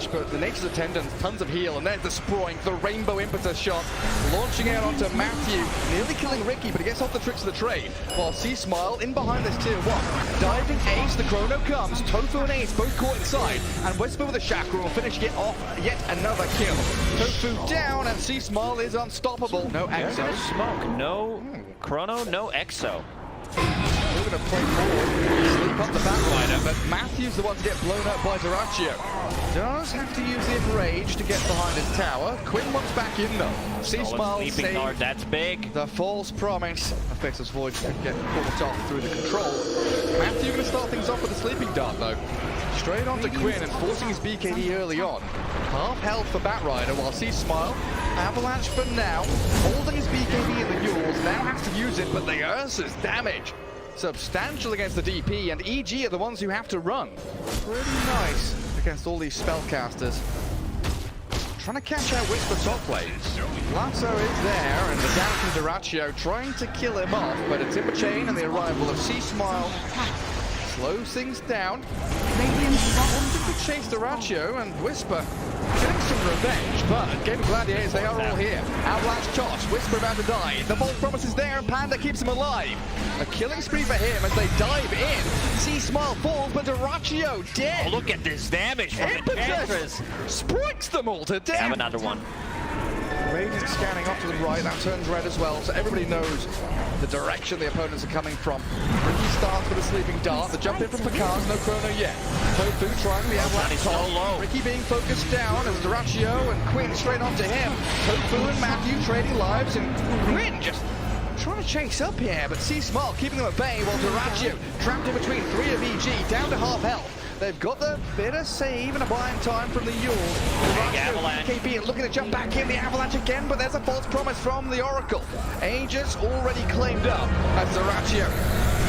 damage, but the Nature's Attendant, tons of heal, and there's the Sproink, the Rainbow Impetus shot, launching out onto Matthew, nearly killing Ricky, but he gets off the tricks of the trade, while C-Smile in behind this tier 1. Diving Ace, the Chrono comes, Tofu and Ace both caught inside, and Whisper with a Chakra will finish it off yet another kill. Tofu down, and C-Smile is unstoppable. No Exo. No smoke, no Chrono, no Exo. We're going to play forward, sleep up the Batrider, but Matthew's the one to get blown up by Duraccio. Does have to use the Enrage to get behind his tower. Quinn wants back in though. C-Smile saves that's big. The false promise. Affix's Void to get caught off through the control. Matthew going to start things off with a sleeping dart though. Straight onto Quinn and forcing his BKB early on. Half health for Batrider while C-Smile. Avalanche for now. Holding his BKB in the Yules. Now has to use it, but the Ursa's damage substantial against the DP, and EG are the ones who have to run. Pretty nice against all these spellcasters. Trying to catch out Whisper top lane. Lasso is there, and the down from Duraccio trying to kill him off, but a Timber Chain and the arrival of C-Smile slows things down. Wanted to chase Duraccio, and Whisper getting some revenge, but Game of Gladiators, they are all here. Avalanche toss, Whisper about to die. The Bolt Promise is there, and Panda keeps him alive. A killing spree for him as they dive in. C-Smile falls, but Duraccio dead. Oh, look at this damage from the Enchantress. Sprites them all to death. Have another one. Radiant scanning off to the right, that turns red as well, so everybody knows the direction the opponents are coming from. Ricky starts with a sleeping dart, the jump in from Picard, no Chrono yet. Tofu trying the Avalanche so low. Ricky being focused down as Duraccio and Quinn straight onto him. Tofu and Matthew trading lives, and Quinn just trying to chase up here, but C-Smile keeping them at bay while Duraccio trapped in between 3 of EG, down to half health. They've got the bit of save and a buying time from the Yules. A.K.A looking to jump back in the Avalanche again, but there's a false promise from the Oracle. Aegis already claimed up as Duraccio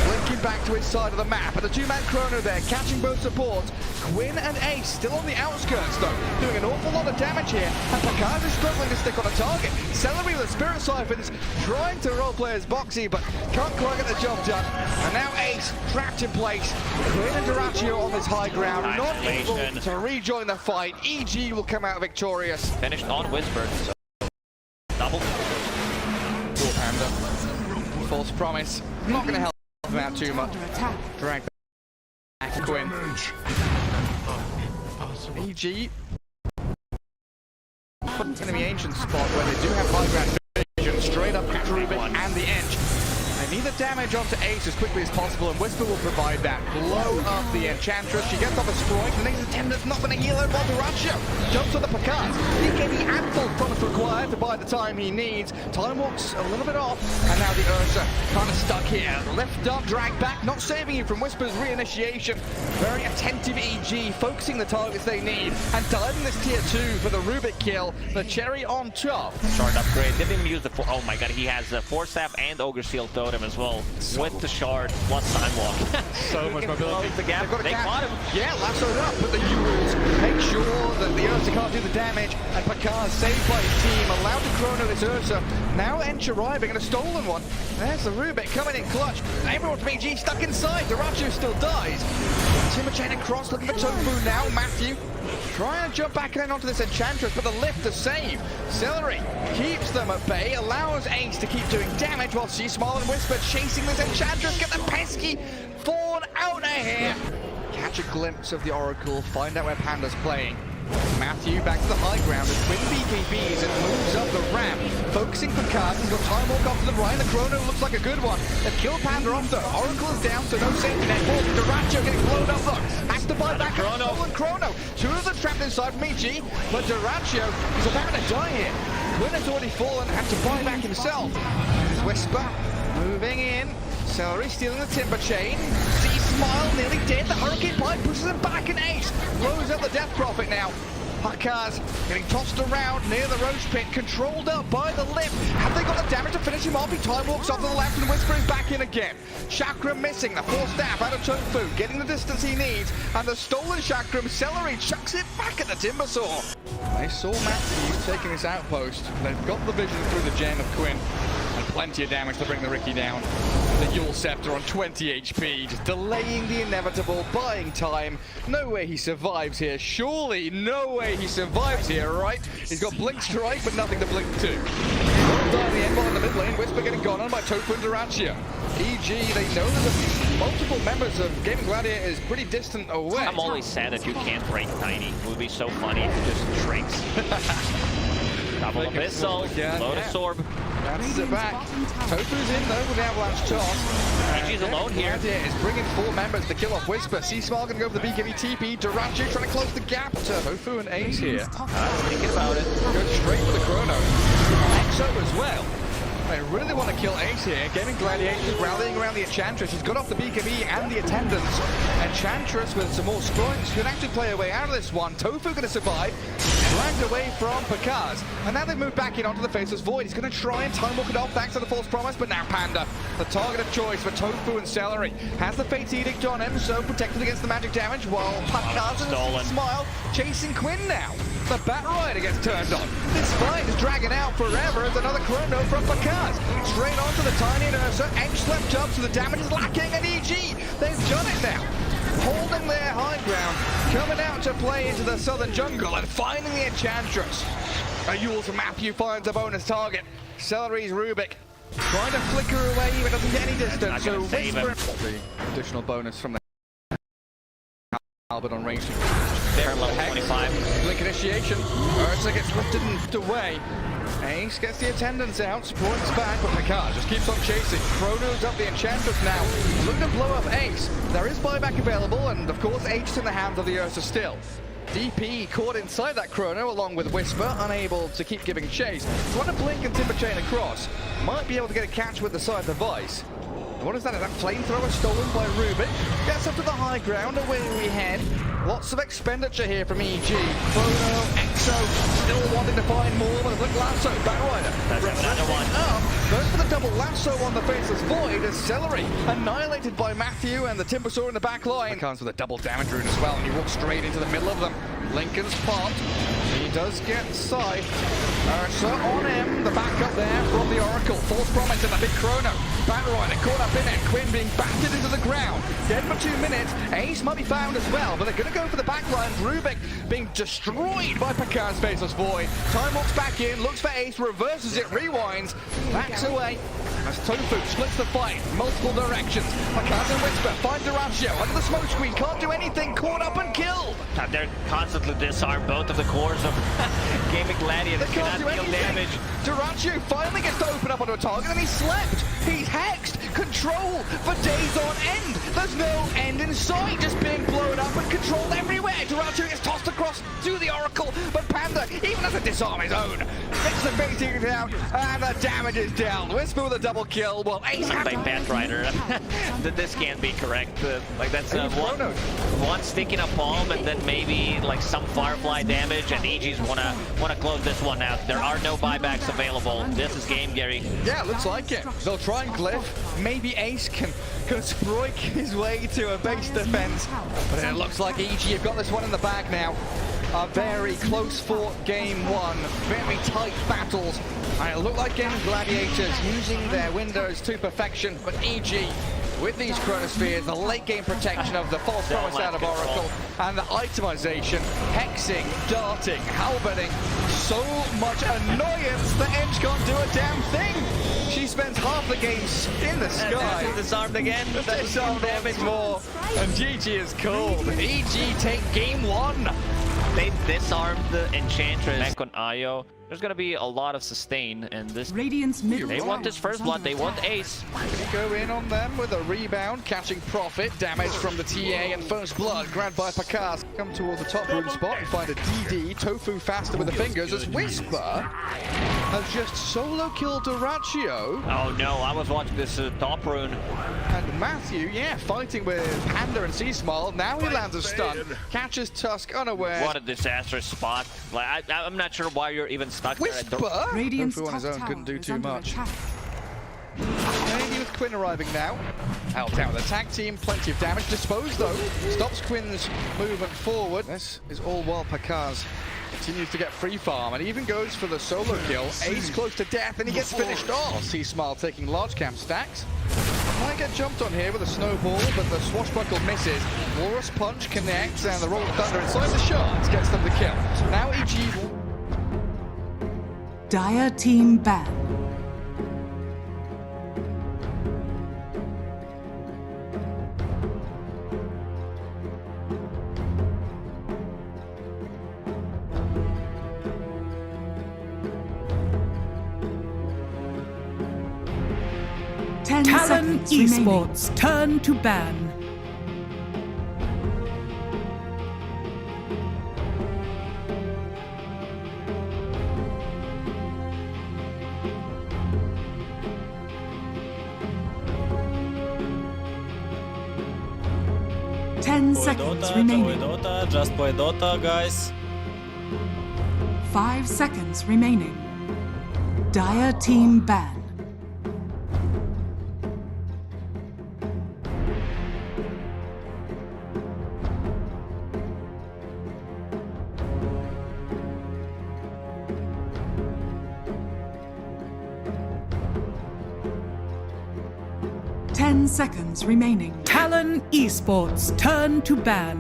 blinking back to his side of the map. And the two-man Chrono there, catching both supports. Quinn and Ace still on the outskirts though, doing an awful lot of damage here. And Picard is struggling to stick on a target. Celery with the Spirit Siphons, trying to roleplay as Boxy, but can't quite get the job done. And now Ace trapped in place. Quinn and Duraccio on this high ground, not able to rejoin the fight. EG will come out victorious. Finished on Whisper. So double. Cool Panda. False promise. Not going to help him out too much. Drag back to Quinn. EG. Enemy Ancient spot where they do have high ground vision. Straight up to Rubik and the Edge. They need the damage onto Ace as quickly as possible, and Whisper will provide that. Blow up the Enchantress. She gets off a Sproink. The Nature's Attendant's not going to heal her while Duraccio jumps on the Picard. BKB and full promise required to buy the time he needs. Time walks a little bit off, and now the Ursa kind of stuck here. Lift up, drag back, not saving you from Whisper's reinitiation. Very attentive EG, focusing the targets they need, and diving this tier 2 for the Rubik kill. The cherry on top. Shard upgrade. Didn't even use the oh my god, he has a Force Staff and Ogre Seal Totem as well. With the shard plus time walk. So much mobility. The gap. They caught him. Yeah, lassoed up, but the Yules make sure that the Ursa can't do the damage, and Picard saved by his team, allowed to Chrono this Ursa. Now Ench arriving and a stolen one. There's the Rubik coming in clutch. Everyone's BG stuck inside. Duraccio still dies. Timber Chain across, looking for Tofu now. Matthew trying to jump back in onto this Enchantress, but the lift to save. Celery keeps them at bay, allows Ace to keep doing damage while C-Smile and Whisper chasing this Enchantress. Get the pesky Fawn out of here. Catch a glimpse of the Oracle, find out where Panda's playing. Matthew back to the high ground as Quinn BKBs and moves up the ramp. Focusing for Karl, he's got time walk off to the right. The Chrono looks like a good one. They've killed Panda off though. Oracle is down, so no safety net. Duraccio getting blown up though. Has to buy back Chrono. Chrono. Two of them trapped inside from EG, but Duraccio is about to die here. Quinn has already fallen, had to buy back himself. Whisper moving in. Celery stealing the Timber Chain. C-Smile nearly dead. The Hurricane Pipe pushes him back, and Ace blows up the Death Prophet now. Hakaz getting tossed around near the Roach Pit, controlled up by the lift. Have they got the damage to finish him off? He time walks off to the left and Whisper is back in again. Chakra missing, the Force Staff out of Tofu, getting the distance he needs, and the stolen Chakram, Celery chucks it back at the Timber Saw. They saw Matthew taking this outpost. They've got the vision through the gem of Quinn, and plenty of damage to bring the Ricky down. The Yule Scepter on 20 HP, just delaying the inevitable, buying time. No way he survives here. Surely no way he survives here, right? He's got Blink Strike, but nothing to blink to. Well done, the endball in the mid lane. Whisper getting gone on by Tofu and Durancio. EG, they know that multiple members of Gaming Gladiators pretty distant away. I'm always sad that you can't break Tiny. It would be so funny if it just shrinks. Double Abyssal, Lotus Orb. That's it back. Tofu's in though with the Avalanche toss. EG's alone here. Gladiator is bringing 4 members to kill off Whisper. C-Smile gonna go for the BKB TP. Durancio trying to close the gap. Tofu and Ace here. Thinking about it. Goes straight for the Chrono. EXO as well. I really want to kill Ace here. Gaming Gladiators rallying around the Enchantress. She's got off the BKB and the Attendants. Enchantress with some more strikes can actually play her way out of this one. Tofu going to survive. Dragged away from Pakaz. And now they've moved back in onto the Faceless Void. He's going to try and time walk it off thanks to the False Promise. But now Panda, the target of choice for Tofu and Celery, has the Fate's Edict on him, so protected against the magic damage, while Pakaz and Smile chasing Quinn now. The Bat Rider gets turned on. This fight is dragging out forever as another Chrono from Pakaz. Straight onto the Tiny and Ursa. Ench left up, so the damage is lacking. And EG, they've done it now. Holding their high ground, coming out to play into the southern jungle and finding the Enchantress. Eyyou to Matthew finds a bonus target. Celery's Rubik trying to flicker away, but doesn't get any distance. So Whisper, the additional bonus from the Albert on range. They're level 25. Blink initiation. Ursa gets lifted and put away. Ace gets the Attendants out, points back, but Pakaz just keeps on chasing. Chrono's up the Enchantress now. Looking to blow up Ace. There is buyback available, and of course Ace in the hands of the Ursa still. DP caught inside that Chrono along with Whisper, unable to keep giving chase. Trying to blink and Timber Chain across. Might be able to get a catch with the side device. What is that? Is that flamethrower stolen by Rubik? Gets up to the high ground, away we head. Lots of expenditure here from EG. Chrono, EXO, still wanting to find more, but a Blink Lasso, Bat Rider. That's another one. Goes for the double lasso on the Faceless Void as Celery annihilated by Matthew and the Timbersaw in the back line. Comes with a double damage rune as well, and he walks straight into the middle of them. Lincoln's popped. He does get Scythe. Ursa on him. The backup there from the Oracle. False Promise and a big Chrono. Bat Rider caught up in it. Quinn being battered into the ground. Dead for 2 minutes. Ace might be found as well, but they're going to go for the backline. Rubik being destroyed by Pakaz's Faceless Void. Time walks back in, looks for Ace, reverses it, rewinds, backs away. As Tofu splits the fight, multiple directions. Pakaz and Whisper find Durancio under the smoke screen, can't do anything, caught up and killed. They're constantly disarmed both of the cores of Gaming Gladiators. They can't do anything. Damage. Durancio finally gets to open up onto a target and he slept. He's hexed. Control for days on end. There's no end in sight, just being blown up and controlled everywhere. Durancio gets tossed across to the Oracle, but Panda, even as a disarm his own, gets the base unit out and the damage is down. Whisper with a double kill. Well, Ace by Bat Rider. This can't be correct. Like that's one stick in a palm and then maybe like some Firefly damage, and EG's wanna close this one out. There are no buybacks available. This is game, Gary. Yeah, looks like it. They'll try and glyph. Maybe Ace can sproik his way to a base defense, but it looks like EG have got this one in the bag now. A very close fought game one. Very tight battles. And it looked like Gaming Gladiators using their windows to perfection, but EG with these Chronospheres, the late game protection of the False Promise out of Oracle, and the itemization, hexing, darting, halberding, so much annoyance that Ench can't do a damn thing. She spends half the game in the sky. Disarmed again. Disarmed damage more. And GG is cold. EG take game one. They disarmed the Enchantress. Back on eyyou. There's gonna be a lot of sustain in this. Radiant's middle they want this first blood. They want Ace. Go in on them with a rebound, catching profit. Damage from the TA and first blood grabbed by Pakaz. Come towards the top room spot and find a DD. Tofu faster with the fingers as Whisper has just solo killed Durancio. Oh no, I was watching this top rune. And Matthew, yeah, fighting with Panda and C-Smile. Now he lands a stun, catches Tusk unaware. What a disastrous spot. Like I'm not sure why you're even stuck Whisper? there. Radiant's on his own couldn't do too much. Attack. Maybe with Quinn arriving now. Out down with the tag team, plenty of damage. Disposed though, stops Quinn's movement forward. This is all while Pakaz continues to get free farm and even goes for the solo kill. Ace close to death and he gets finished off. C-Smile taking large camp stacks. Might get jumped on here with a snowball, but the swashbuckle misses. Walrus punch connects, and the roll of thunder inside the shards gets them the kill. Now eyyou. Dire team ban. Talon Esports turn to ban. Ten seconds remaining. Dota, just play Dota, guys. 5 seconds remaining. Dire team ban. Ten seconds remaining. Talon Esports turn to ban.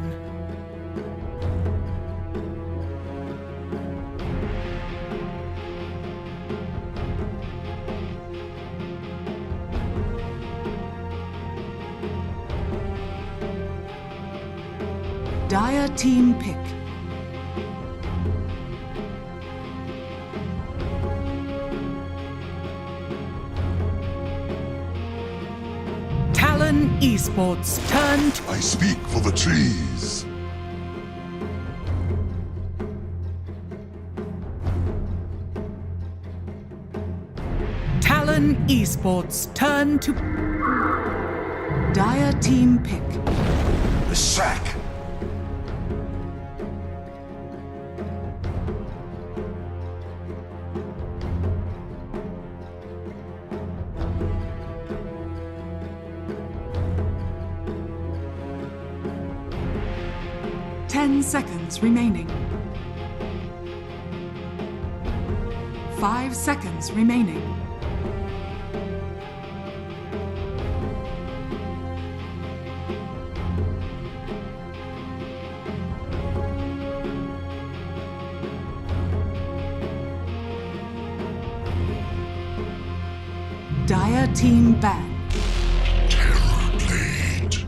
Dire team pick. Talon Esports turn to... I speak for the trees. Talon Esports turn to... Dire team pick. The sack. Ten seconds remaining. 5 seconds remaining. Dire team ban. Terror blade.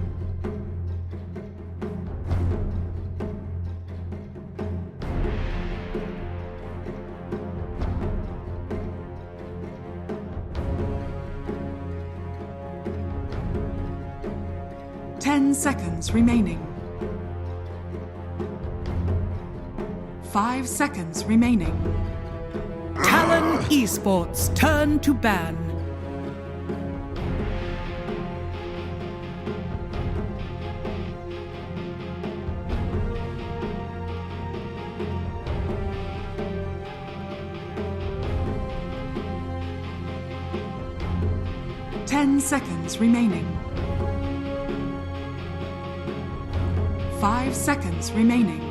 Ten seconds remaining. 5 seconds remaining. Talon Esports turn to ban. Ten seconds remaining. 5 seconds remaining.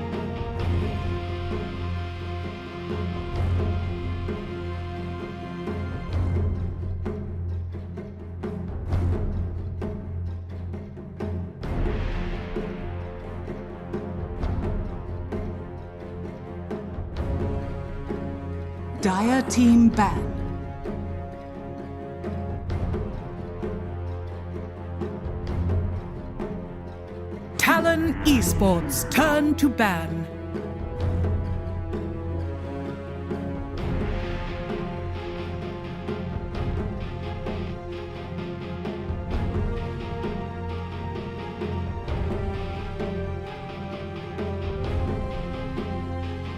Dire team ban. Talon Esports turn to ban.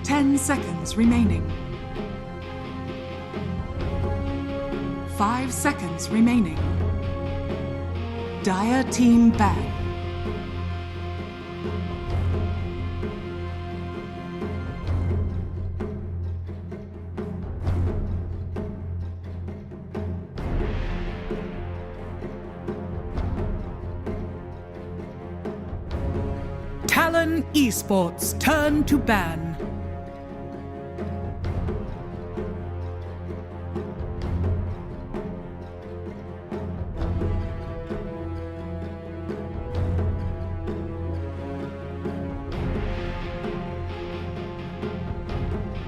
Ten seconds remaining. 5 seconds remaining. Dire team ban. Talon Esports turn to ban.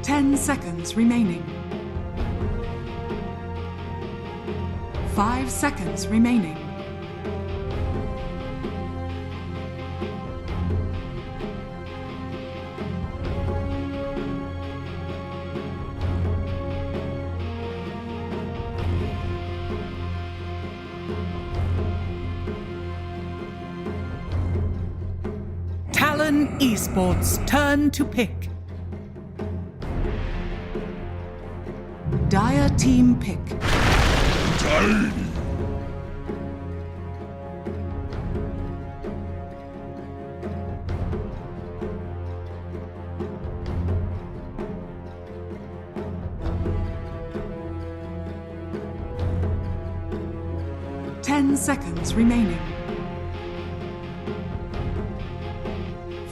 10 seconds remaining. 5 seconds remaining. Talon Esports turn to pick. Dire team pick. Tiny. 10 seconds remaining.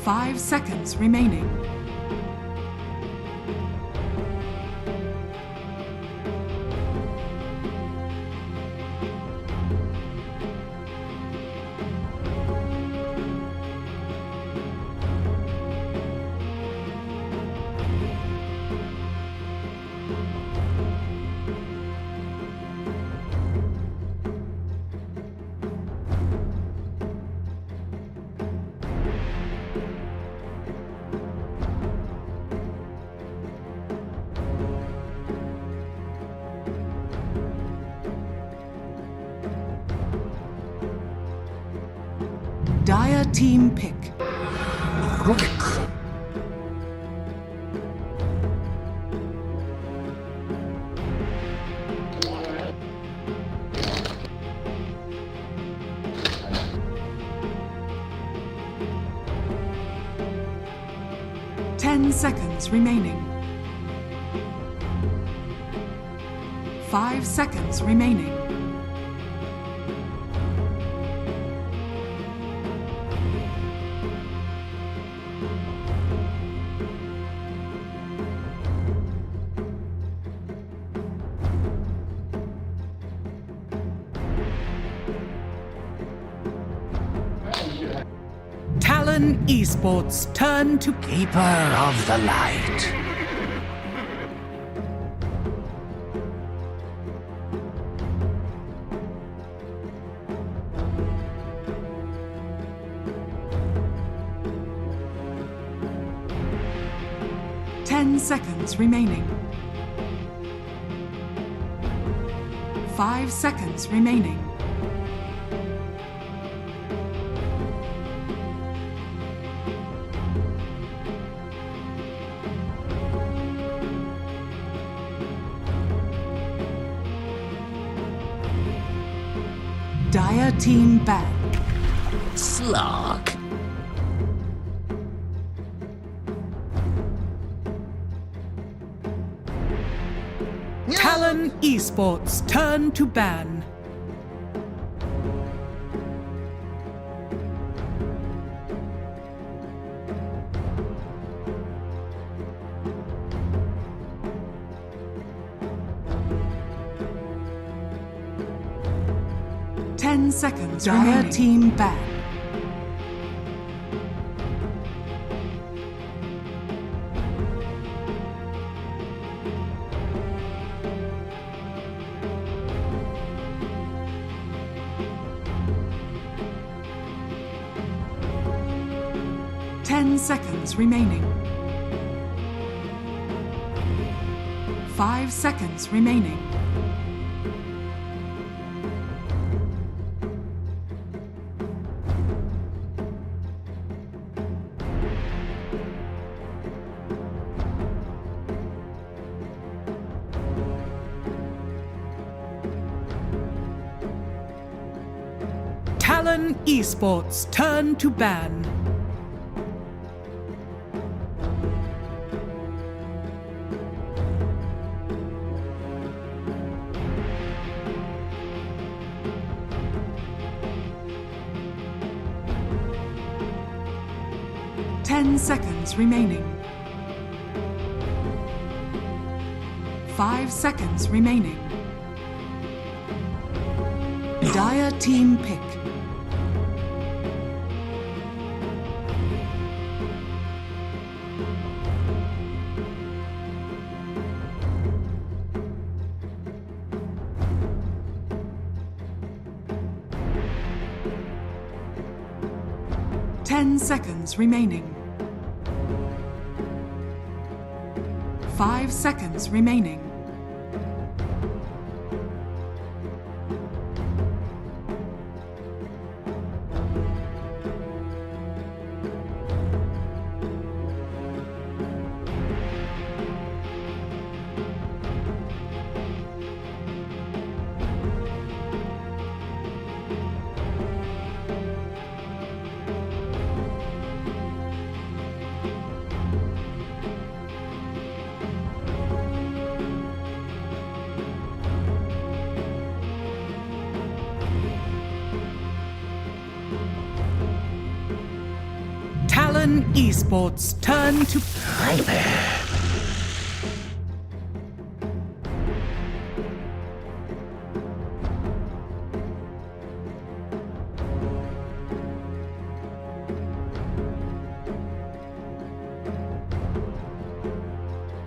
5 seconds remaining. Dire team pick. Rubik. Ten seconds remaining. 5 seconds remaining. Talon Esports turn to Keeper of the Light. seconds remaining. 5 seconds remaining. Dire team back. Slog. Talon Esports turn to ban. Seconds Dire team back. Seconds remaining. 5 seconds remaining. Talon Esports turn to ban. Seconds remaining. 5 seconds remaining. Dire team pick. seconds remaining. 5 seconds remaining. Talon Esports turn to Prepare.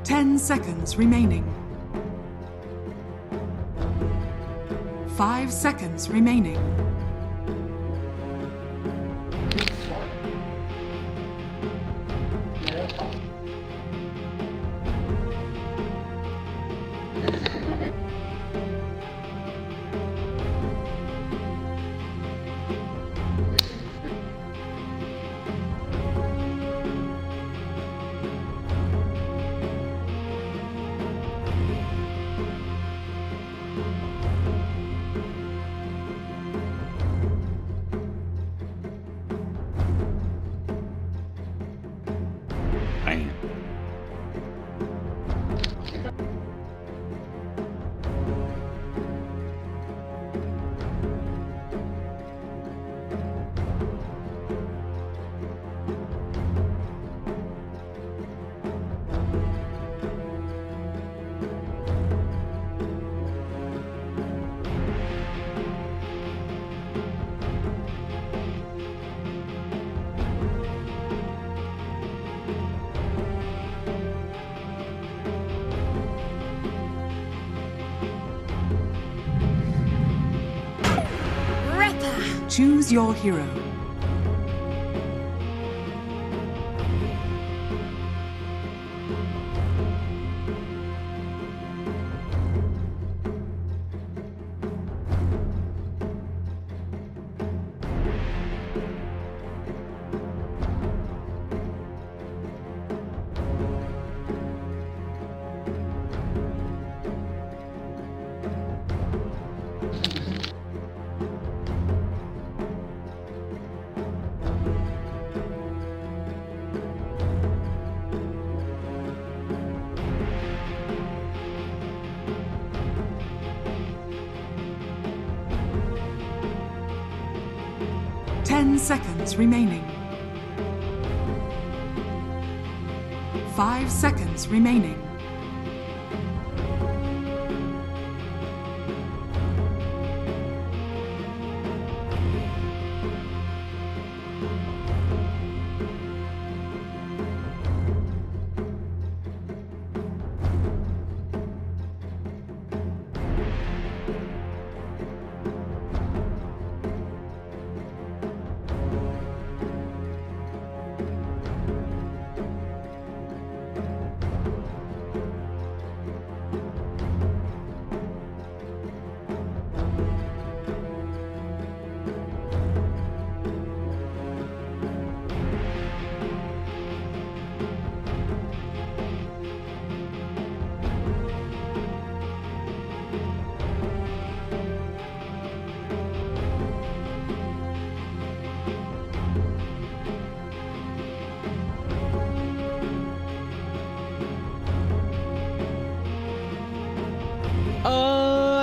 10 seconds remaining. 5 seconds remaining. Choose your hero. Ten seconds remaining. 5 seconds remaining.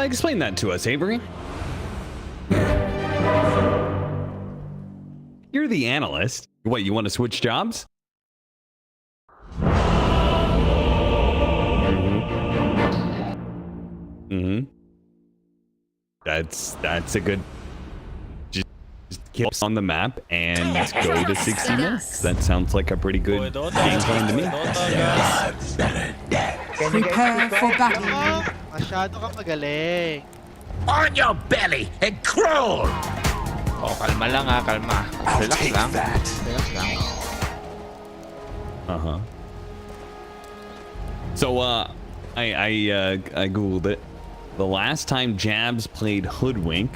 Explain that to us, Avery. You're the analyst. What, you want to switch jobs? Mm-hmm. That's a good... Just keep on the map and go to 60 minutes. That sounds like a pretty good game plan to me. Prepare for battle. Masyado ka magaling. On your belly and crawl. Oh, kalma lang ha, kalma. Relax lang. Relax lang. So I googled it. The last time Jabz played Hoodwink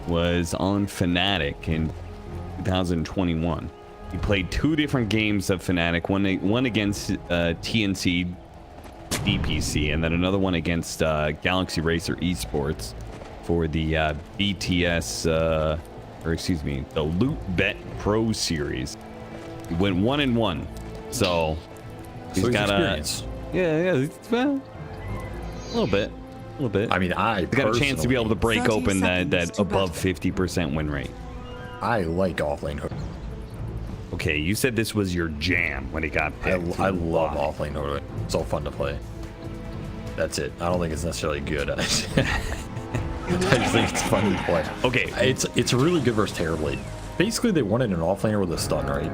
was on Fnatic in 2021. He played 2 different games of Fnatic, one against TNC DPC, and then another one against Galaxy Racer Esports for the BTS, or excuse me, the Loot Bet Pro Series. He went 1-1, so he's got experience. Well, a little bit. I mean, he's got a chance to be able to break open that above 50% win rate. I like offlane hook. Okay, you said this was your jam when he got picked. I love offlane hook. It's so fun to play. That's it. I don't think it's necessarily good. I just think it's fun to play. Okay, it's really good versus Terrorblade. Basically, they wanted an offlaner with a stun, right?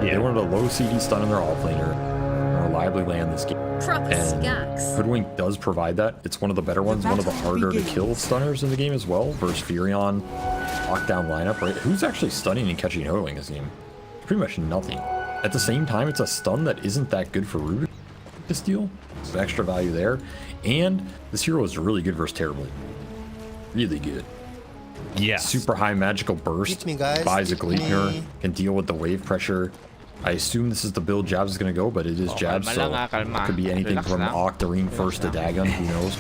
Yeah. They wanted a low CD stun in their offlaner and reliably land this game. And Hoodwink does provide that. It's one of the better ones, one of the harder to kill stunners in the game as well, versus Furion lockdown lineup, right? Who's actually stunning and catching Hoodwink this game? Pretty much nothing. At the same time, it's a stun that isn't that good for Ruby to steal. There's extra value there. And this hero is really good versus Terrorblade. Really good. Yeah. Super high magical burst. Buys a Gleipnir, can deal with the wave pressure. I assume this is the build Jabz is going to go, but it is Jabz, so it could be anything from Octarine first to Dagon, who knows.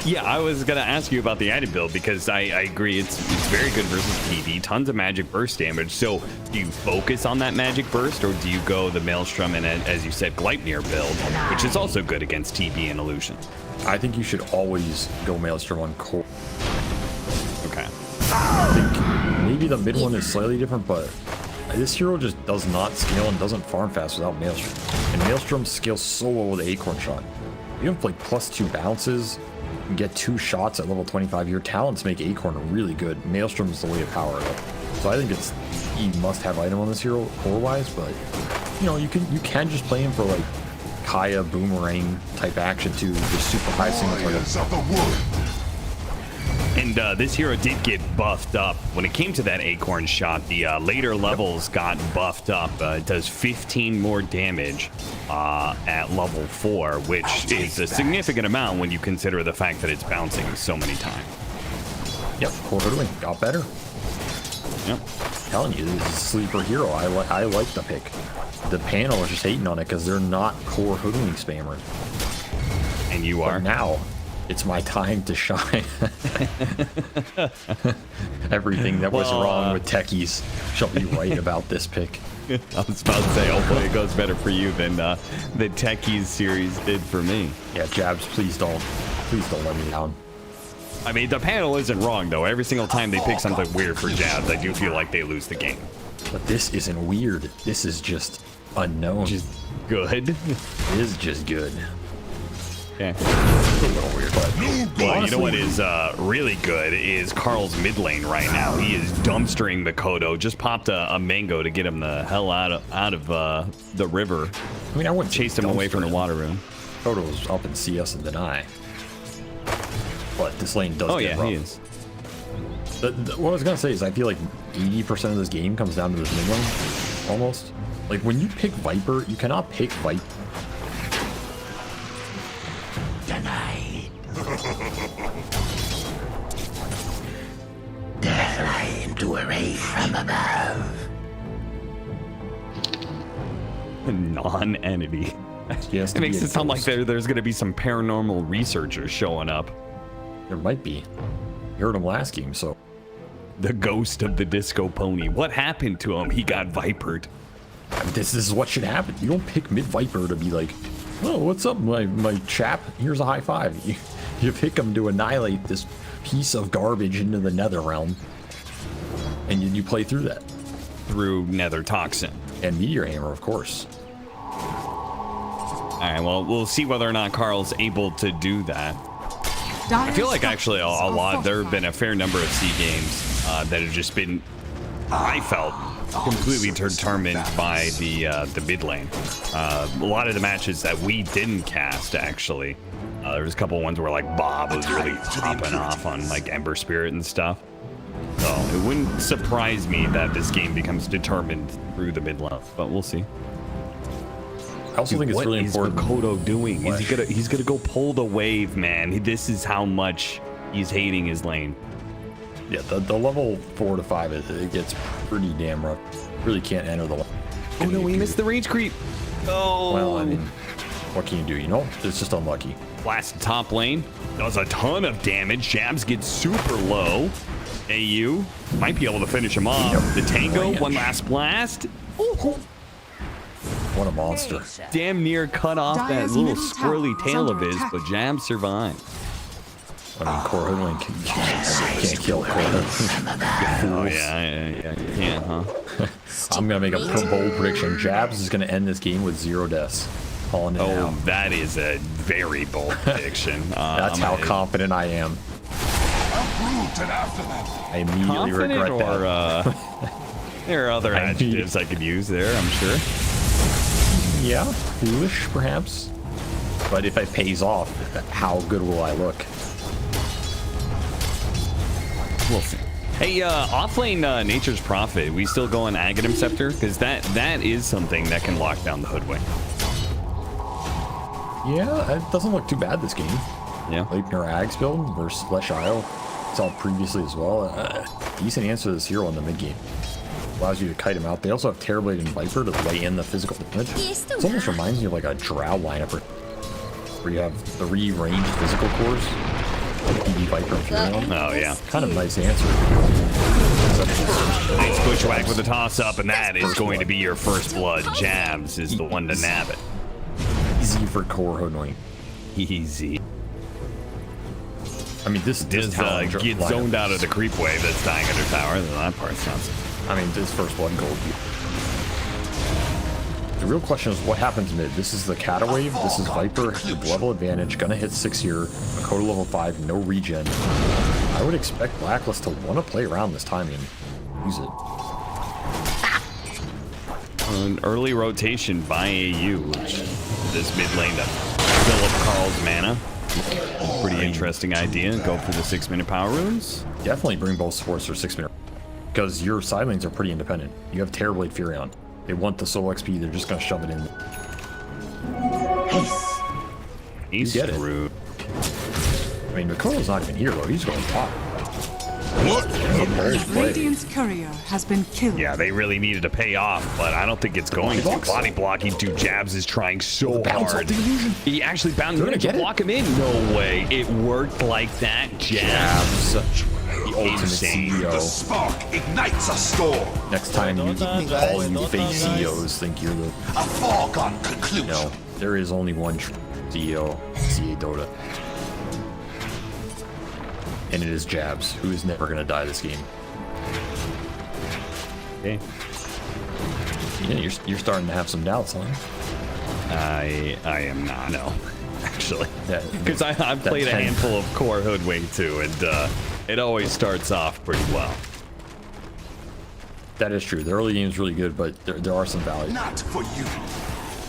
Yeah, I was going to ask you about the added build because I agree it's very good versus TV, tons of magic burst damage. So do you focus on that magic burst, or do you go the Maelstrom and, as you said, Gleipnir build, which is also good against TV and Illusion? I think you should always go Maelstrom on core. Okay. I think maybe the mid one is slightly different, but this hero just does not scale and doesn't farm fast without Maelstrom. And Maelstrom scales so well with the Acorn shot. You have like +2 bounces, you can get 2 shots at level 25. Your talents make Acorn really good. Maelstrom's the way to power it up. So I think it's a must-have item on this hero core-wise, but you know, you can just play him for like Kaya boomerang type action too, just super high single target. And this hero did get buffed up. When it came to that Acorn shot, the later levels got buffed up. It does 15 more damage at level 4, which is a significant amount when you consider the fact that it's bouncing so many times. Yep, core Hoodwink got better. Yep. I'm telling you, this is a sleeper hero. I like the pick. The panel is just hating on it because they're not core Hoodwink spammers. And you are? But now, it's my time to shine. Everything that was wrong with techies shall be right about this pick. I was about to say, hopefully it goes better for you than the techies series did for me. Yeah, Jabz, please don't let me down. I mean, the panel isn't wrong, though. Every single time they pick something weird for Jabz, I do feel like they lose the game. But this isn't weird. This is just unknown. Just good. It is just good. Yeah. It's a little weird, but well, you know what is really good is Karl's mid lane right now. He is dumpstering Mikoto. Just popped a mango to get him the hell out of the river. I mean, I wouldn't chase him away from the water room. Mikoto's up in CS and deny. But this lane does get rough. He is. What I was gonna say is I feel like 80% of this game comes down to this mid lane, almost. Like when you pick Viper, you cannot pick Viper. Denied. Death rain to a ray from above. Non-entity. It makes it sound like there's going to be some paranormal researchers showing up. There might be. You heard him last game, so. The ghost of the disco pony. What happened to him? He got vipered. This is what should happen. You don't pick mid Viper to be like, oh, what's up, my chap? Here's a high five. You pick him to annihilate this piece of garbage into the nether realm. And you play through that. Through nether toxin. And meteor hammer, of course. All right, well, we'll see whether or not Karl's able to do that. I feel like actually a lot, there have been a fair number of C games that have just been, I felt, completely determined by the mid lane. A lot of the matches that we didn't cast, actually, there was a couple ones where like Bob was really popping off on like Ember Spirit and stuff. So it wouldn't surprise me that this game becomes determined through the mid level, but we'll see. I also think it's really important. What is Mikoto doing? He's gonna go pull the wave, man. This is how much he's hating his lane. Yeah, the level 4 to 5, it gets pretty damn rough. Really can't enter the line. Oh no, we missed the range creep. Oh. Well, I mean, what can you do? You know, it's just unlucky. Blast top lane. Does a ton of damage. Jabz gets super low. AU might be able to finish him off. The Tango, one last blast. Ooh. What a monster. Damn near cut off that little squirrely tail of his, but Jabz survived. I mean, Core Hoodwink can't kill Core Hoodwink. Oh, yeah, you can't, huh? I'm going to make a bold prediction. Jabz is going to end this game with 0 deaths. Calling it now. That is a very bold prediction. That's how confident I am. I immediately regret that. There are other adjectives I could use there, I'm sure. Yeah, foolish, perhaps. But if it pays off, how good will I look? We'll see. Hey, Offlane Nature's Prophet, we still going Aghanim Scepter? Because that is something that can lock down the Hoodwink. Yeah, it doesn't look too bad this game. Yeah. Leipner Ags build versus Flesh Isle. Saw previously as well. Decent answer to this hero in the mid game. Allows you to kite him out. They also have Terrorblade and Viper to lay in the physical damage. It almost reminds me of like a Drow lineup where you have 3 ranged physical cores. ED Viper and Furion. Oh, yeah. Kind of nice answer. Nice bushwhack with a toss-up, and that is going to be your first blood. Jabz is the one to nab it. Easy for Core Hoodwink. Easy. I mean, this get zoned out of the creep wave that's dying under tower. That part's not. I mean, this first blood gold. The real question is what happens mid. This is the Kata wave. This is Viper. Level advantage. Gonna hit 6 here. Mikoto level 5. No regen. I would expect Blacklist to want to play around this time and use it. An early rotation by AU, which this mid lane to fill up Karl's mana. Pretty interesting idea. Go for the 6-minute power runes. Definitely bring both supports for 6 minutes. Because your side lanes are pretty independent. You have Terrorblade Furion. They want the solo XP, they're just going to shove it in. He's get it. rude. I mean, Mikoto's not even here, though. He's going top. Radiant's courier has been killed. Yeah, they really needed to pay off, but I don't think it's going to. Body blocking to Jabz is trying so hard. He actually bound to block him in. No way. It worked like that. Jabz. The ultimate CEO. The spark ignites a storm. Next time all you fake CEOs think you're the... A foregone conclusion. No, there is only one CEO, CA Dota. And it is Jabz, who is never going to die this game. Okay. Yeah, you're starting to have some doubts, huh? I am not, no. Actually. Because Yeah, I've played a handful of Core Hoodwink too, and it always starts off pretty well. That is true. The early game is really good, but there are some values. Not for you.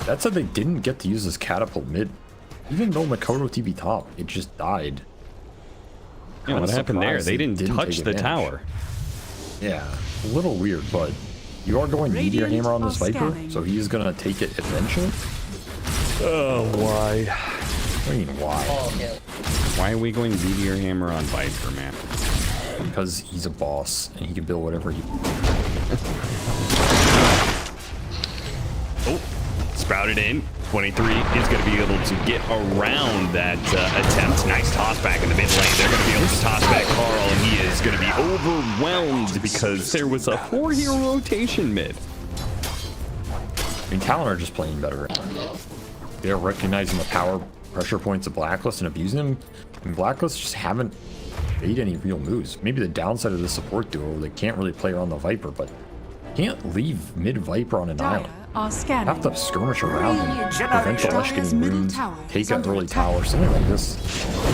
That said, they didn't get to use this catapult mid. Even though Mikoto TV top, it just died. Yeah, what happened there? They didn't touch the tower. Yeah, a little weird, but you are going Meteor Hammer on this Viper, so he's gonna take it eventually. Oh, why? What do you mean, why? Why are we going Meteor Hammer on Viper, man? Because he's a boss, and he can build whatever he... Oh, sprouted in. 23 is going to be able to get around that attempt. Nice toss back in the mid lane. They're going to be able to toss back Karl, and he is going to be overwhelmed because there was a 4-hero rotation mid. I mean, Talon are just playing better. They're recognizing the power pressure points of Blacklist and abusing them. And Blacklist just haven't made any real moves. Maybe the downside of the support duo, they can't really play around the Viper, but can't leave mid Viper on an island. Have to skirmish around him, prevent the Lush getting runes, take an early tower, something like this.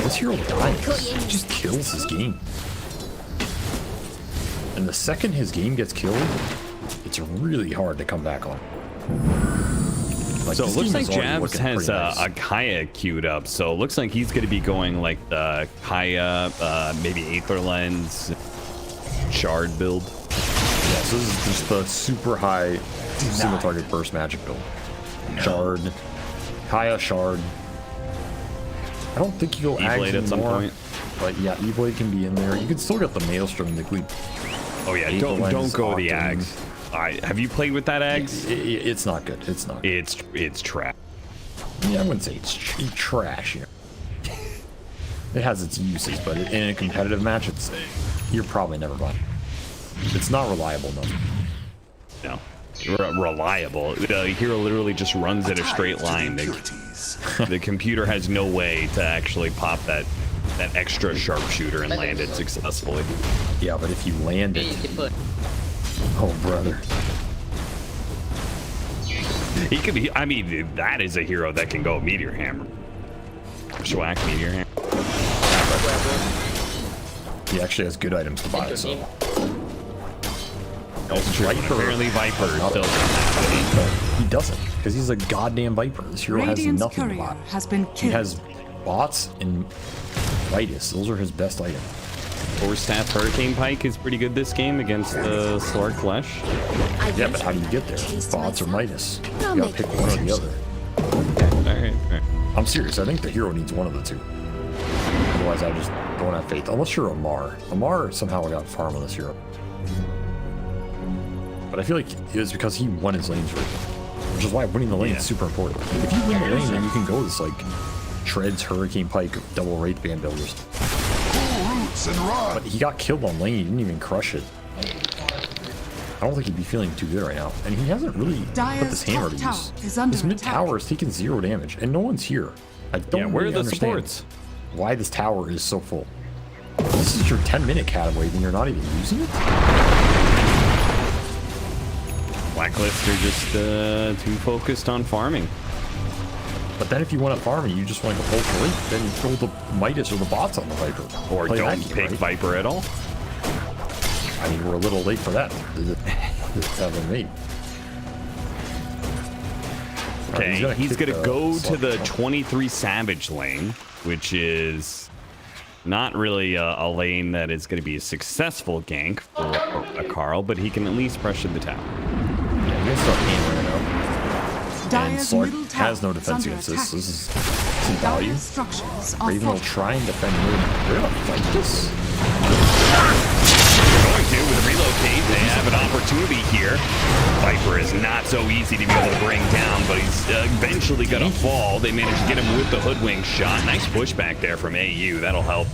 This hero dies. He just kills his game. And the second his game gets killed, it's really hard to come back on. Like, so it looks like Jabz has a Kaya queued up, so it looks like he's going to be going like the Kaya, maybe Aether Lens, shard build. Yeah, so this is just the super high single target burst magic build. Shard, Kaya Shard. I don't think you go E-Blade at some point. But yeah, E-Blade can be in there. You can still get the Maelstrom, the Gleep. Oh yeah, don't go the Ags. Have you played with that Ags? It's not good. It's not good. It's trash. Yeah, I wouldn't say it's trash. You know. It has its uses, but in a competitive match, you're probably never buying. It's not reliable enough. No. Reliable. The hero literally just runs at a straight line. The computer has no way to actually pop that extra sharpshooter and land it successfully. Yeah, but if you land it, oh brother, he could be. I mean, that is a hero that can go Meteor Hammer. Schwack Meteor Hammer. He actually has good items to buy. So. Apparently Viper still he doesn't, because he's a goddamn Viper. This hero has nothing to buy. He has bots and Vitus. Those are his best items. 4-staff Hurricane Pike is pretty good this game against the Slark Flesh. Yeah, but how do you get there? Bots or Midas? You gotta pick one or the other. Alright. I'm serious. I think the hero needs one of the two. Otherwise, I just don't have faith. Unless you're Amar. Amar somehow got farm on this hero. But I feel like it's because he won his lanes right, which is why winning the lane is super important. If you win the lane, then you can go this like Treads, Hurricane Pike, double Wraith Band builders. But he got killed on lane. He didn't even crush it. I don't think he'd be feeling too good right now. And he hasn't really put this hammer to use. His mid tower is taking 0 damage, and no one's here. I don't where really are the understand supports? Why this tower is so full. This is your 10-minute cataway, and you're not even using it? Blacklist are just too focused on farming. But then if you want to farm and you just want to go ultra late, then you throw the Midas or the bots on the Viper. Or Play don't Hacky, pick right? Viper at all. I mean, we're a little late for that. This 7-8. Okay, he's gonna go to the 23 Savage lane, which is not really a lane that is going to be a successful gank for a Karl, but he can at least pressure the tower. Yeah, you can start hammering it out. And Slark has no defense against this. This is some value. Raven will try and defend mid. They're gonna fight this. Going to with relocate, they have an opportunity here. Viper is not so easy to be able to bring down, but he's eventually gonna fall. They managed to get him with the hoodwink shot. Nice pushback there from AU. That'll help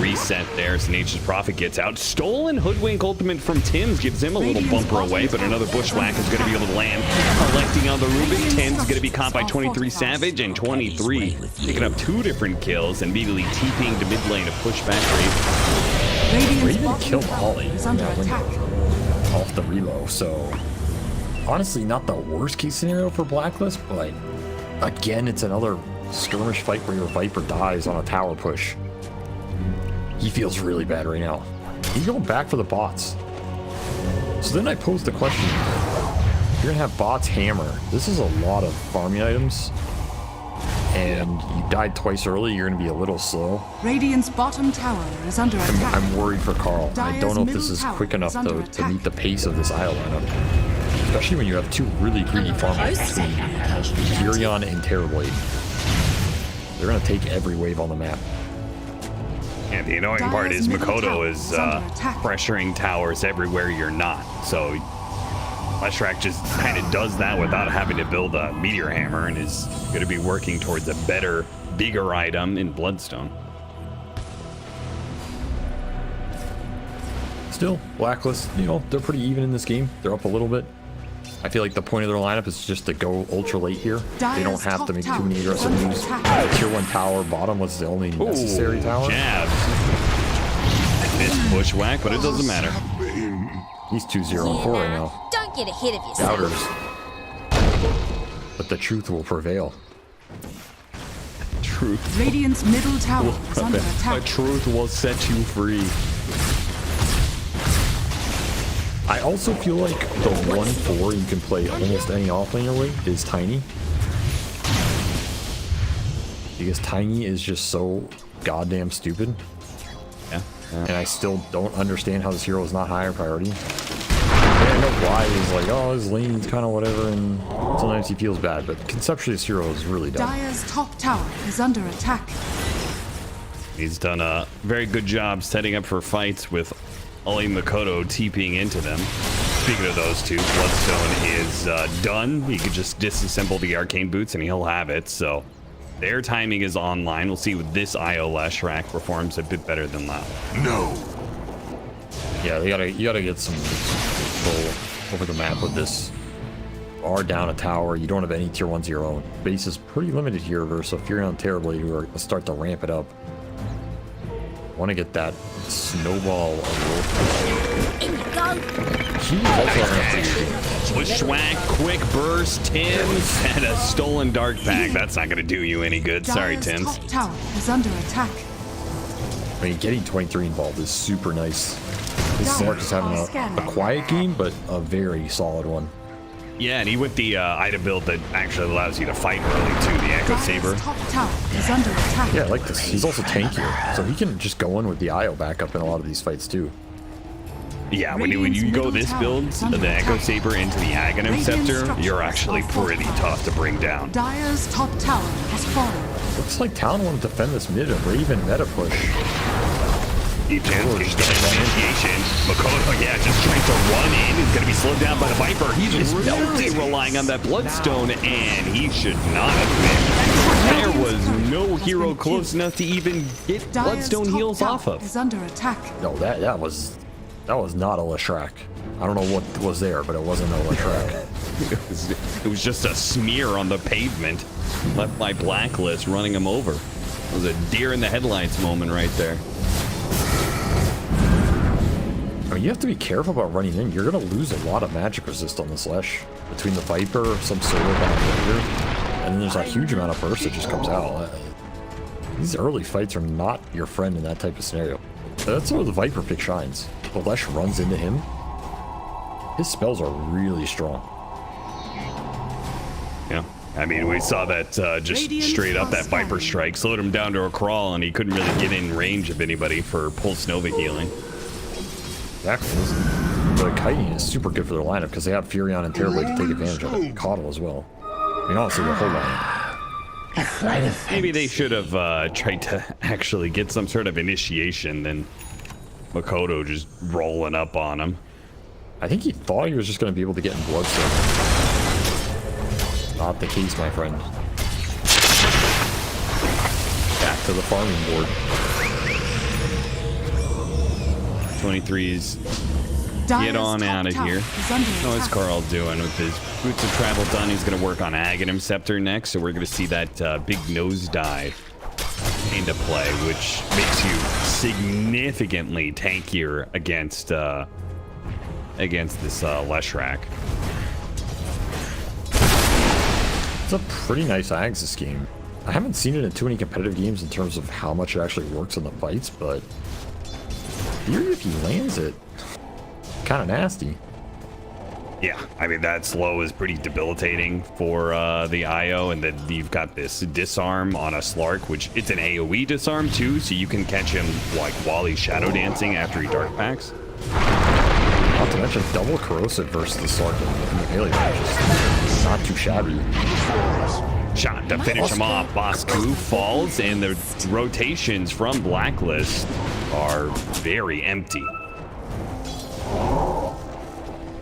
reset there. Nature's Prophet gets out. Stolen hoodwink ultimate from Tim's gives him a little bumper away, but another bushwhack is going to be able to land. Collecting on the Rubik. Tim's going to be caught by 23 Savage, and 23 picking up 2 different kills and immediately TPing to mid lane to push back Raven. Raven killed Holly in that window off the reload, so honestly not the worst case scenario for Blacklist, but again it's another skirmish fight where your Viper dies on a tower push. He feels really bad right now. He's going back for the bots. So then I posed the question, you're gonna have bots hammer. This is a lot of farming items, and you died twice early, you're gonna be a little slow. Radiant's bottom tower is under attack. I'm worried for Karl. I don't know if this is quick enough to meet the pace of this Isle lineup. Especially when you have 2 really greedy farmers between Virion and Terrorblade. They're gonna take every wave on the map. And the annoying part is Mikoto is pressuring towers everywhere you're not. So Leshrac just kind of does that without having to build a Meteor Hammer, and is going to be working towards a better, bigger item in Bloodstone. Still, Blacklist, you know, they're pretty even in this game. They're up a little bit. I feel like the point of their lineup is just to go ultra late here. They don't have to make too many aggressive moves. Tier 1 tower bottom was the only necessary tower. Jabz. Missed bushwhack, but it doesn't matter. He's 2-0-4 right now. Don't get ahead of yourself. Doubters. But the truth will prevail. Truth. Radiant's middle tower is under attack. The truth will set you free. I also feel like the 1-4 you can play almost any offlaner with is Tiny. Because Tiny is just so goddamn stupid. Yeah. And I still don't understand how this hero is not higher priority. I know why he's like, oh, his lane's kind of whatever, and sometimes he feels bad, but conceptually this hero is really dumb. Dire's top tower is under attack. He's done a very good job setting up for fights with only Mikoto TPing into them. Speaking of those two, Bloodstone is done. He could just disassemble the arcane boots and he'll have it. So their timing is online. We'll see what this IO Leshrac performs a bit better than that. No. Yeah, you gotta get some control over the map with this. Are down a tower, you don't have any tier 1s of your own. Base is pretty limited here versus Furion Terrorblade, who are gonna start to ramp it up. Want to get that snowball Swag, quick burst, Tims, and a stolen dark pack. That's not going to do you any good. Sorry, Dire's Tims. top tower is under attack. I mean, getting 23 involved is super nice. This Slark is having a quiet game, but a very solid one. Yeah, and he went the item build that actually allows you to fight early too, the Echo Saber. Dire's top tower is under attack. Yeah, I like this. He's also tankier, so he can just go in with the IO backup in a lot of these fights too. Yeah, when you go this build, the Echo Saber into the Aghanim Scepter, you're actually pretty tough to bring down. Dire's top tower has fallen. Looks like Talon wanted to defend this mid, a Raven meta push. Deep chance, he's getting initiation. Mikoto, yeah, just trying to run in. He's going to be slowed down by the Viper. He's really relying on that Bloodstone, and he should not have been. There was no hero close enough to even get Bloodstone heals off of. Is under attack. No, that was not a Leshrac. I don't know what was there, but it wasn't a Leshrac. It was just a smear on the pavement left by Blacklist running him over. It was a deer in the headlights moment right there. I mean, you have to be careful about running in. You're going to lose a lot of magic resist on this Lesh. Between the Viper, some solo back later, and then there's a huge amount of burst that just comes out. These early fights are not your friend in that type of scenario. That's where the Viper pick shines. The Lesh runs into him. His spells are really strong. Yeah, I mean, we saw that just straight up that Viper strike slowed him down to a crawl, and he couldn't really get in range of anybody for Pulse Nova healing. Exactly. The kiting is super good for their lineup because they have Furion and Terrorblade to take advantage of it. Coddle as well. I mean, honestly, the whole lineup. Maybe they should have tried to actually get some sort of initiation than Mikoto just rolling up on him. I think he thought he was just going to be able to get in Bloodstone. Not the case, my friend. Back to the farming board. 23's get on out of here. What's Karl doing with his boots of travel done? He's going to work on Aghanim Scepter next, so we're going to see that big nosedive into play, which makes you significantly tankier against this Leshrac. It's a pretty nice Ags this game. I haven't seen it in too many competitive games in terms of how much it actually works in the fights, but even if he lands it, kind of nasty. Yeah, I mean, that slow is pretty debilitating for the IO, and then you've got this disarm on a Slark, which it's an AoE disarm too, so you can catch him like while he's shadow dancing after he dark packs. Not to mention double corrosive versus the Slark in the melee matches. Not too shabby. Shot to finish him off. BossKu falls, and the rotations from Blacklist are very empty.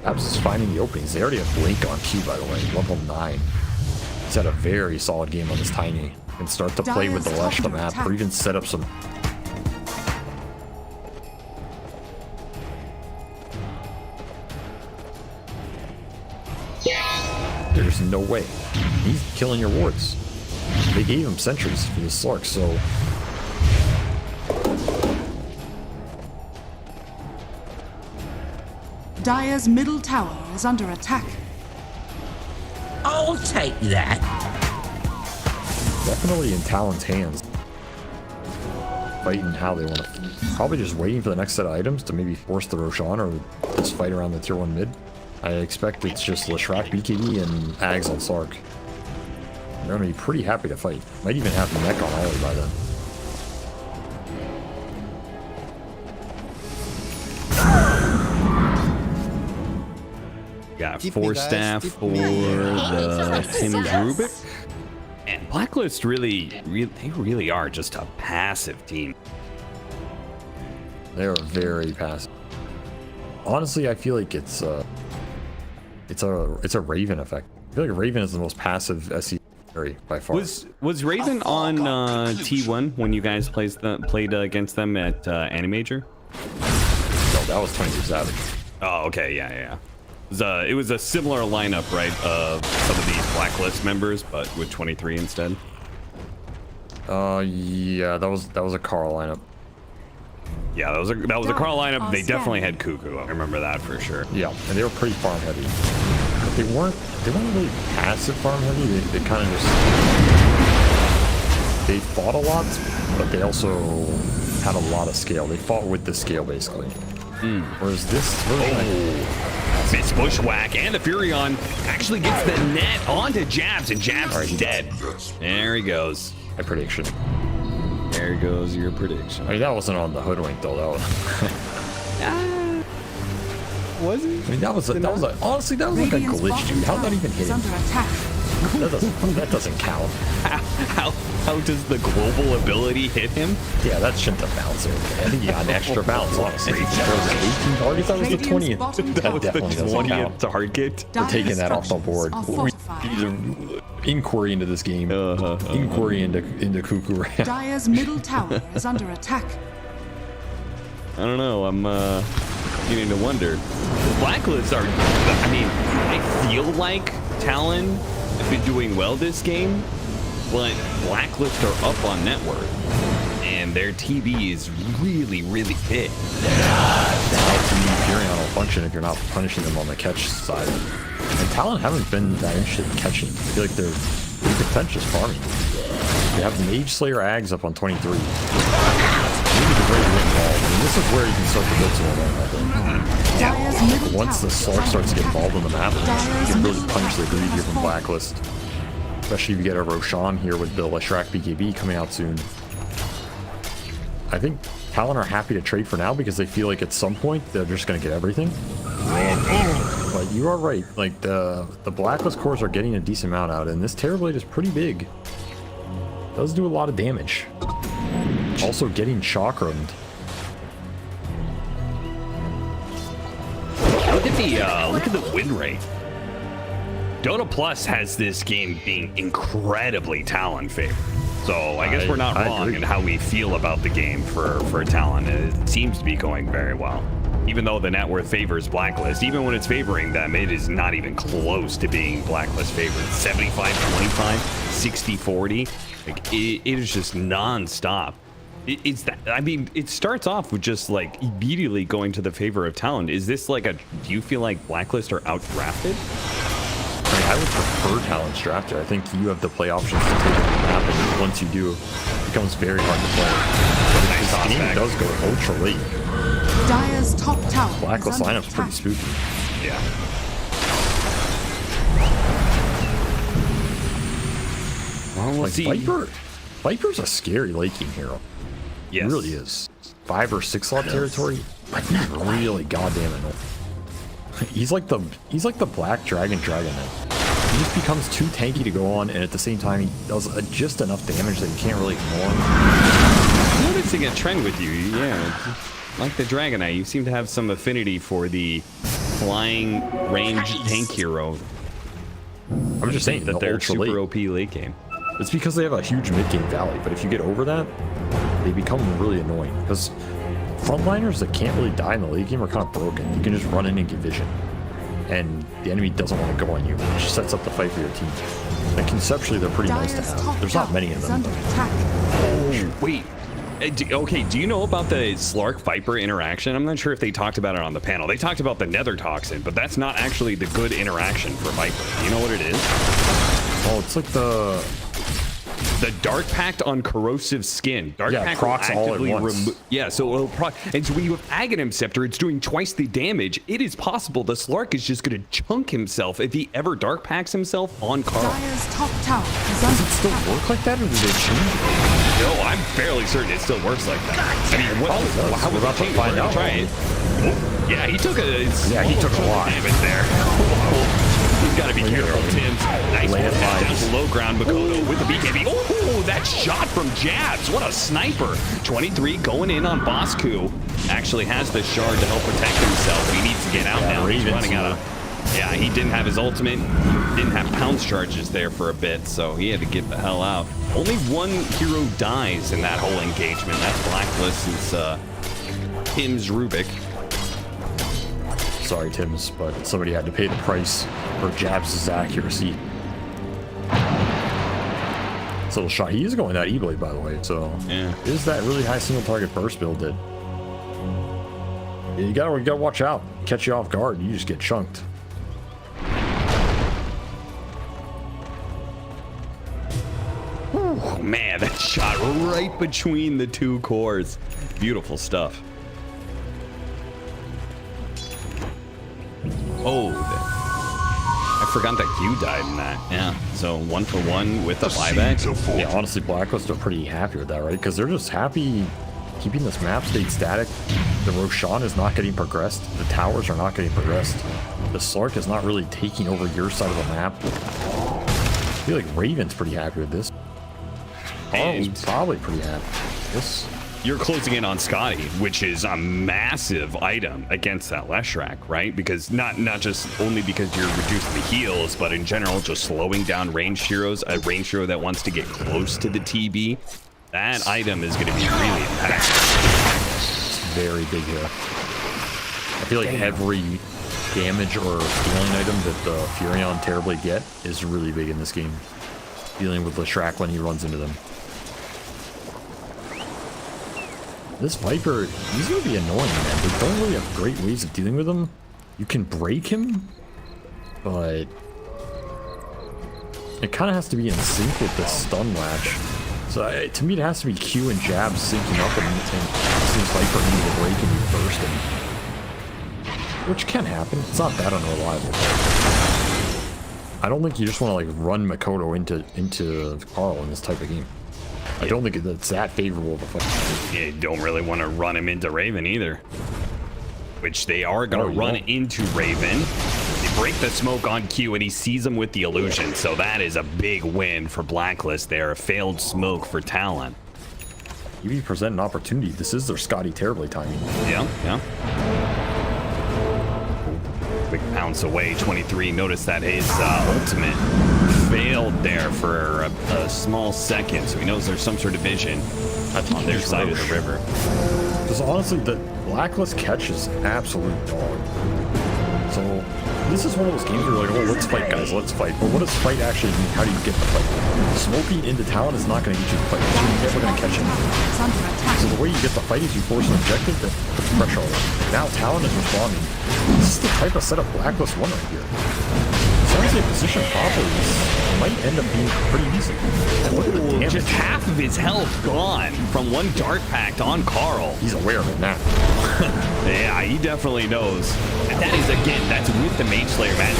Jabz is finding the openings. They already have Blink on Q, by the way, level 9. He's had a very solid game on this Tiny. Can start to play with the Lesh of the map, or even set up some... There's no way. He's killing your wards. They gave him sentries for the Slark, so... Dire's middle tower is under attack. I'll take that. Definitely in Talon's hands. Fighting how they want to... Probably just waiting for the next set of items to maybe force the Roshan or just fight around the tier 1 mid. I expect it's just Leshrac, BKB, and Ags on Slark. They're going to be pretty happy to fight. Might even have Mech on Ollie by then. Got Tip me, Force guys, Staff tip for me. the Tim's Rubik. And Blacklist they really are just a passive team. They are very passive. Honestly, I feel like it's a Raven effect. I feel like Raven is the most passive SC by far. Was Raven on T1 when you guys played against them at Animajor? No, that was 23 Savage. Oh, okay, yeah. It was a similar lineup, right, of some of these Blacklist members, but with 23 instead. Yeah, that was a Karl lineup. Yeah, that was a Karl lineup. They definitely had Cuckoo. I remember that for sure. Yeah, and they were pretty farm heavy. But they weren't really passive farm heavy. They kind of just they fought a lot, but they also had a lot of scale. They fought with the scale basically. Whereas this Miss Bushwhack and the Furion actually gets the net onto Jabz, and Jabz is dead. There he goes. My prediction. There goes your prediction. I mean, that wasn't on the hoodwink though. That was. Was it? I mean, that was honestly that was like a glitch, dude. How did that even hit him? That doesn't count. How does the global ability hit him? Yeah, that shouldn't have bounced it. I think he got an extra bounce, honestly. There was 18 targets. That was the 20th. That was the 20th target. We're taking that off the board. We need an inquiry into this game. Inquiry into Cuckoo. Dire's middle tower is under attack. I don't know. I'm beginning to wonder. Blacklists are. I mean, I feel like Talon have been doing well this game, but Blacklist are up on net worth, and their TB is really, really big. Furion will function if you're not punishing them on the catch side. And Talon haven't been that interested in catching. I feel like they're content just farming. They have Mage Slayer Ags up on 23. Maybe the great win ball. I mean, this is where you can start to build some of that, I think. Once the Slark starts to get involved on the map, you can really punish the greed here from Blacklist. Especially if you get a Roshan here with the Leshrac BKB coming out soon. I think Talon are happy to trade for now because they feel like at some point they're just going to get everything. But you are right. Like the Blacklist cores are getting a decent amount out, and this Terrorblade is pretty big. Does do a lot of damage. Also getting chakrammed. Look at the win rate. Dota Plus has this game being incredibly Talon favored. So I guess we're not wrong in how we feel about the game for Talon. It seems to be going very well. Even though the net worth favors Blacklist, even when it's favoring them, it is not even close to being Blacklist favored. 75-25, 60-40. Like it is just non-stop. It's that. I mean, it starts off with just like immediately going to the favor of Talon. Is this like a? Do you feel like Blacklist are outdrafted? I mean, I would prefer Talon's drafted. I think you have the play options to take it on the map, and once you do, it becomes very hard to play. But this game does go ultra late. Dire's top tower. Blacklist lineup's pretty spooky. Yeah. Well, we'll like see. Viper's a scary late game hero. Yes. He really is. 5 or 6 slot territory, but he's really goddamn annoying. He's like the Black Dragon Dragonet. He just becomes too tanky to go on, and at the same time he does just enough damage that you can't really ignore him. I'm noticing a trend with you, yeah. Like the Dragonite, you seem to have some affinity for the flying range tank hero. I'm just saying that they're super OP late game. It's because they have a huge mid game valley, but if you get over that, they become really annoying. Because frontliners that can't really die in the late game are kind of broken. You can just run in and get vision, and the enemy doesn't want to go on you, which sets up the fight for your team. And conceptually, they're pretty nice to have. There's not many of them. Oh, wait. Okay, do you know about the Slark Viper interaction? I'm not sure if they talked about it on the panel. They talked about the Nether Toxin, but that's not actually the good interaction for Viper. Do you know what it is? Oh, it's like the Dark Pact on corrosive skin. Dark Pact procs all at once. Yeah, so it'll proc. And so when you have Aghanim Scepter, it's doing twice the damage. It is possible the Slark is just going to chunk himself if he ever Dark Packs himself on Karl. Dire's top tower Does it still work like that, or do they change it? No, I'm fairly certain it still works like that. I mean, how We're about to find out. Try it. Oh, yeah, he took a lot damage there. He's got to be careful, Tim. Nice Land down mines. to low ground. Mikoto with the BKB. Oh, that shot from Jabz. What a sniper. 23 going in on BossKu. Actually has the shard to help protect himself. He needs to get out now. He's running out of... Yeah, he didn't have his ultimate. Didn't have pounce charges there for a bit, so he had to get the hell out. Only one hero dies in that whole engagement. That's Blacklist. It's Tim's Rubik. Sorry, Tim's, but somebody had to pay the price for Jabz' accuracy. This little shot. He is going that E-Blade, by the way, so yeah. Is that really high single target burst build did? Yeah, you gotta watch out. Catch you off guard, you just get chunked. Oh man, that shot right between the two cores. Beautiful stuff. Oh, I forgot that you died in that. Yeah, so 1 for 1 with the buyback. Yeah, honestly, Blacklist are pretty happy with that, right? Because they're just happy keeping this map state static. The Roshan is not getting progressed. The towers are not getting progressed. The Slark is not really taking over your side of the map. I feel like Raven's pretty happy with this. Karl's probably pretty happy with this. You're closing in on Scotty, which is a massive item against that Leshrac, right? Because not just only because you're reducing the heals, but in general, just slowing down ranged heroes. A ranged hero that wants to get close to the TB, that item is going to be really impactful. It's very big here. I feel like every damage or healing item that the Furion Terrorblade get is really big in this game. Dealing with Leshrac when he runs into them. This Viper, he's going to be annoying, man. They don't really have great ways of dealing with him. You can break him, but it kind of has to be in sync with the stun latch. So to me, it has to be Q and Jabz syncing up and since Viper needs to break and you burst him. Which can happen. It's not that unreliable. I don't think you just want to like run Mikoto into Karl in this type of game. I don't think it's that favorable of a fight. Yeah, you don't really want to run him into Raven either. Which they are going to run into Raven. They break the smoke on Q and he sees him with the illusion. So that is a big win for Blacklist there. A failed smoke for Talon. You present an opportunity. This is their Scotty Terrorblade timing. Yeah, yeah. Quick pounce away. 23. Notice that his ultimate failed there for a small second, so he knows there's some sort of vision on their side of the river. Because honestly, the Blacklist catch is absolute dog. So this is one of those games where you're like, oh, let's fight, guys, let's fight. But what does fight actually mean? How do you get the fight? Smoking into Talon is not going to get you the fight. You're never going to catch him. So the way you get the fight is you force an objective to put pressure on it. Now Talon is responding. This is the type of setup Blacklist won right here. As long as they position properly, it might end up being pretty easy. And look at the damage. Just half of his health gone from one Dark Pact on Karl. He's aware of it now. Yeah, he definitely knows. And that is, again, that's with the Mage Slayer match.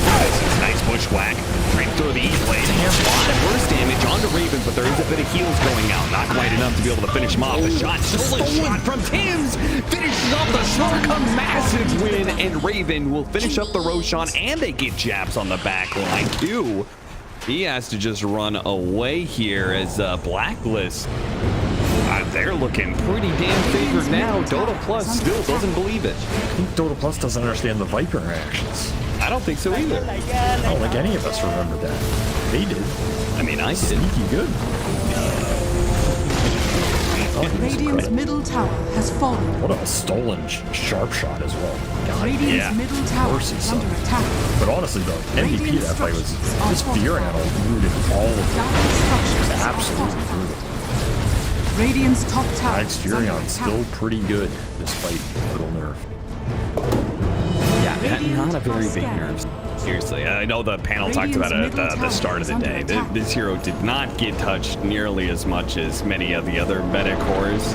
Nice bushwhack. Right through the E-Blade. A lot of burst damage onto Raven, but there is a bit of heals going out. Not quite enough to be able to finish him off. The shot, stolen shot from Tims. Finishes off the Slark. A massive win, and Raven will finish up the Roshan, and they get Jabz on the back line, too. He has to just run away here as Blacklist. They're looking pretty damn favored now. Dota Plus still doesn't believe it. I think Dota Plus doesn't understand the Viper interactions. I don't think so either. I don't think any of us remember that. They did. I mean, I did. Sneaky good. Radiant's middle tower has fallen. What a stolen sharp shot as well. God, Radiant's middle tower is under attack. But honestly, the MVP of that fight was this Fear Animal rooted all of it. Just absolutely brutal. Radiant's top tower. Max Furion still pretty good despite little nerf. Yeah, not a very big nerf. Seriously, I know the panel talked about it at the start of the day. This hero did not get touched nearly as much as many of the other meta cores.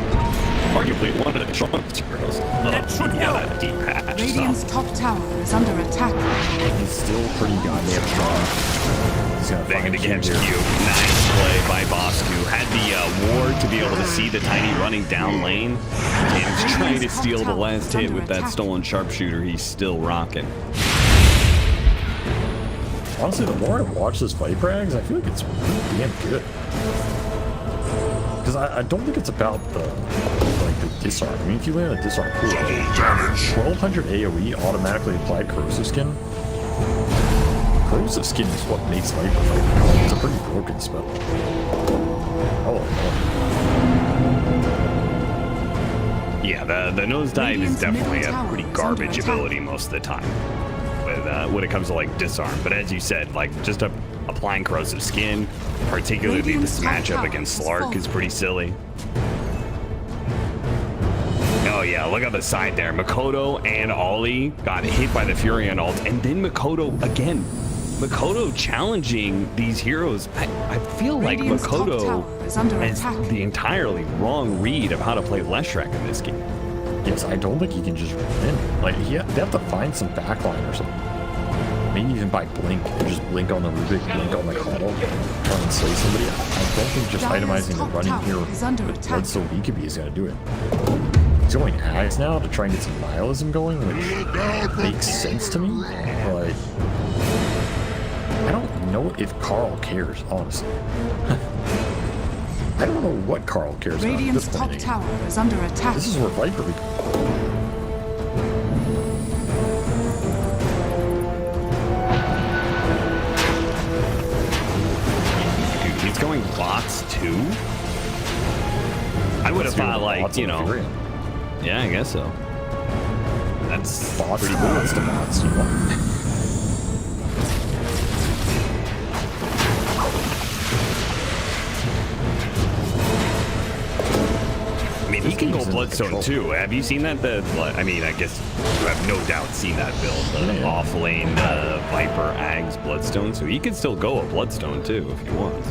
Arguably one of the strongest heroes. Yeah, deep patch. Radiant's top tower is under attack. He's still pretty goddamn strong. He's gonna Banging find against Q Q. here. Nice play by BossKu. Had the ward to be able to see the Tiny running down lane. And he's trying to steal the last hit with that stolen sharpshooter. He's still rocking. Honestly, the more I watch this Viper Ags, I feel like it's pretty damn good. Because I don't think it's about the disarm. I mean, if you land a disarm, cool. 1200 AoE automatically applied corrosive skin. Corrosive skin is what makes Viper Viper. It's a pretty broken spell. Oh no. Yeah, the nosedive is definitely a pretty garbage ability most of the time when it comes to like disarm. But as you said, like just applying corrosive skin, particularly this matchup against Slark, is pretty silly. Oh yeah, look at the side there. Mikoto and Ollie got hit by the Furion ult, and then Mikoto again. Mikoto challenging these heroes. I feel like Mikoto has the entirely wrong read of how to play Leshrac in this game. Yes, I don't think he can just win. Like, they have to find some backline or something. Maybe even by blink. They just blink on the Rubik, blink on the Karl, try and slay somebody. I don't think just itemizing and running here with Bloodstone BKB is going to do it. He's going Ags now to try and get some nihilism going, which makes sense to me, but I don't know if Karl cares, honestly. I don't know what Karl cares about. Radiant's top tower is under attack. This is where Viper. Dude, he's going bots too. I would have thought, like, you know. Yeah, I guess so. That's Bots, pretty cool. bots to bots, you know. I mean, he can go Bloodstone too. Have you seen that? I mean, I guess you have no doubt seen that build. The Offlane Viper Ags Bloodstone. So he can still go a Bloodstone too if he wants.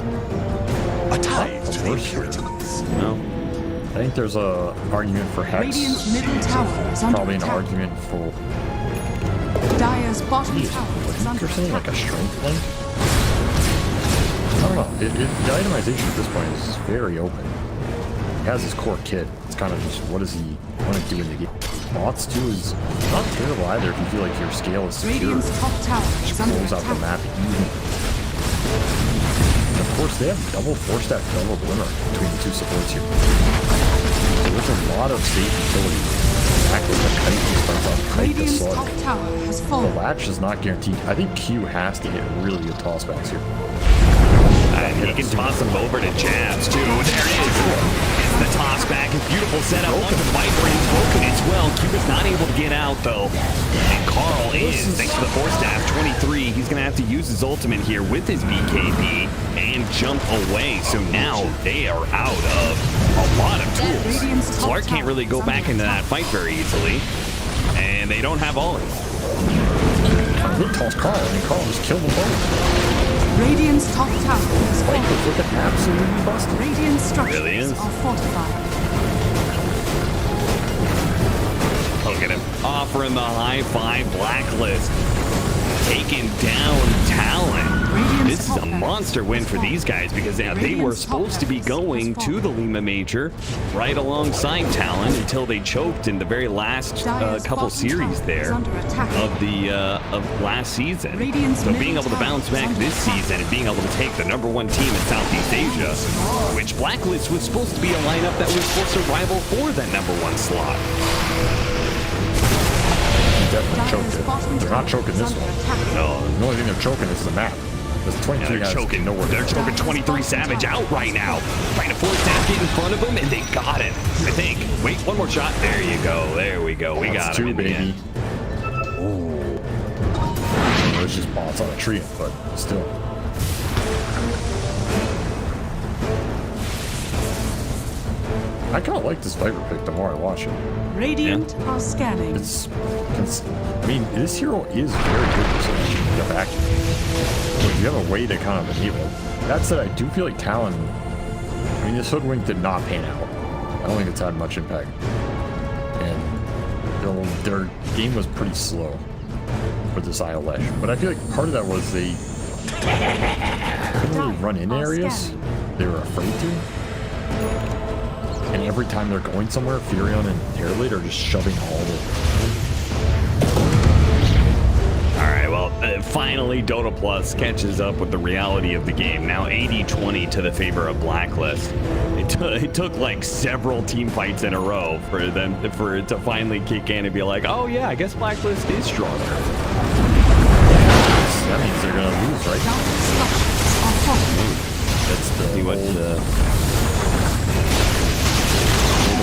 A tie. No. I think there's a argument for Hex. Radiant's middle tower is under Probably an attack. argument for. Dire's bottom tower is What under you're saying, like a attack. strength link? I don't know. The itemization at this point is very open. He has his core kit. It's kind of just what does he want to do in the game. Bots too is not terrible either if you feel like your scale is secure. Radiant's top tower is under Close out the attack. map easily. And of course, they have double 4-stack, double glimmer between the two supports here. So there's a lot of safe utility. Exactly what Kite starts off. Kite the Radiant's slug. top tower has The fallen. latch is not guaranteed. I think Q has to hit really good tossbacks here. And he can toss him over to Jabz too. There it is. It's the toss back. A beautiful setup. Onto the Viper. He's broken as well. Q is not able to get out though. And Karl is, thanks to the force staff, 23. He's going to have to use his ultimate here with his BKB and jump away. So now they are out of a lot of tools. Slark can't really go back into that fight very easily. And they don't have Ollie. Good toss Karl. I mean, Karl just killed them both. Radiant's top tower is Viper's fallen. looking absolutely busted. Radiant structures Really is. are fortified. Look at him. Offering the high five. Blacklist. Taking down Talon. This is a monster win for these guys because they were supposed to be going to the Lima Major right alongside Talon until they choked in the very last couple series there of last season. So being able to bounce back this season and being able to take the #1 team in Southeast Asia, which Blacklist was supposed to be a lineup that was supposed to rival for that #1 slot. Definitely choked it. They're not choking this one. No, The only thing they're choking is the map. There's 23 they're guys choking. nowhere. They're choking 23 Savage out right now. Trying to force that get in front of him, and they got it. I think. Wait, one more shot. There you go. There we go. We got him in the end. Ooh. There's just bots on a tree, but still. I kind of like this Viper pick the more I watch it. Radiant are scanning. I mean, this hero is very good for switching the back. So you have a way to kind of enable it. That said, I do feel like Talon, I mean, this Hoodwink did not pan out. I don't think it's had much impact. And their game was pretty slow for this ILS. But I feel like part of that was they couldn't really run in areas they were afraid to. And every time they're going somewhere, Furion and Terrorblade are just shoving all the... All right, well, Well, finally Dota Plus catches up with the reality of the game. Now 80-20 to the favor of Blacklist. It took like several team fights in a row for it to finally kick in and be like, oh yeah, I guess Blacklist is stronger. That means they're gonna lose, right? That's the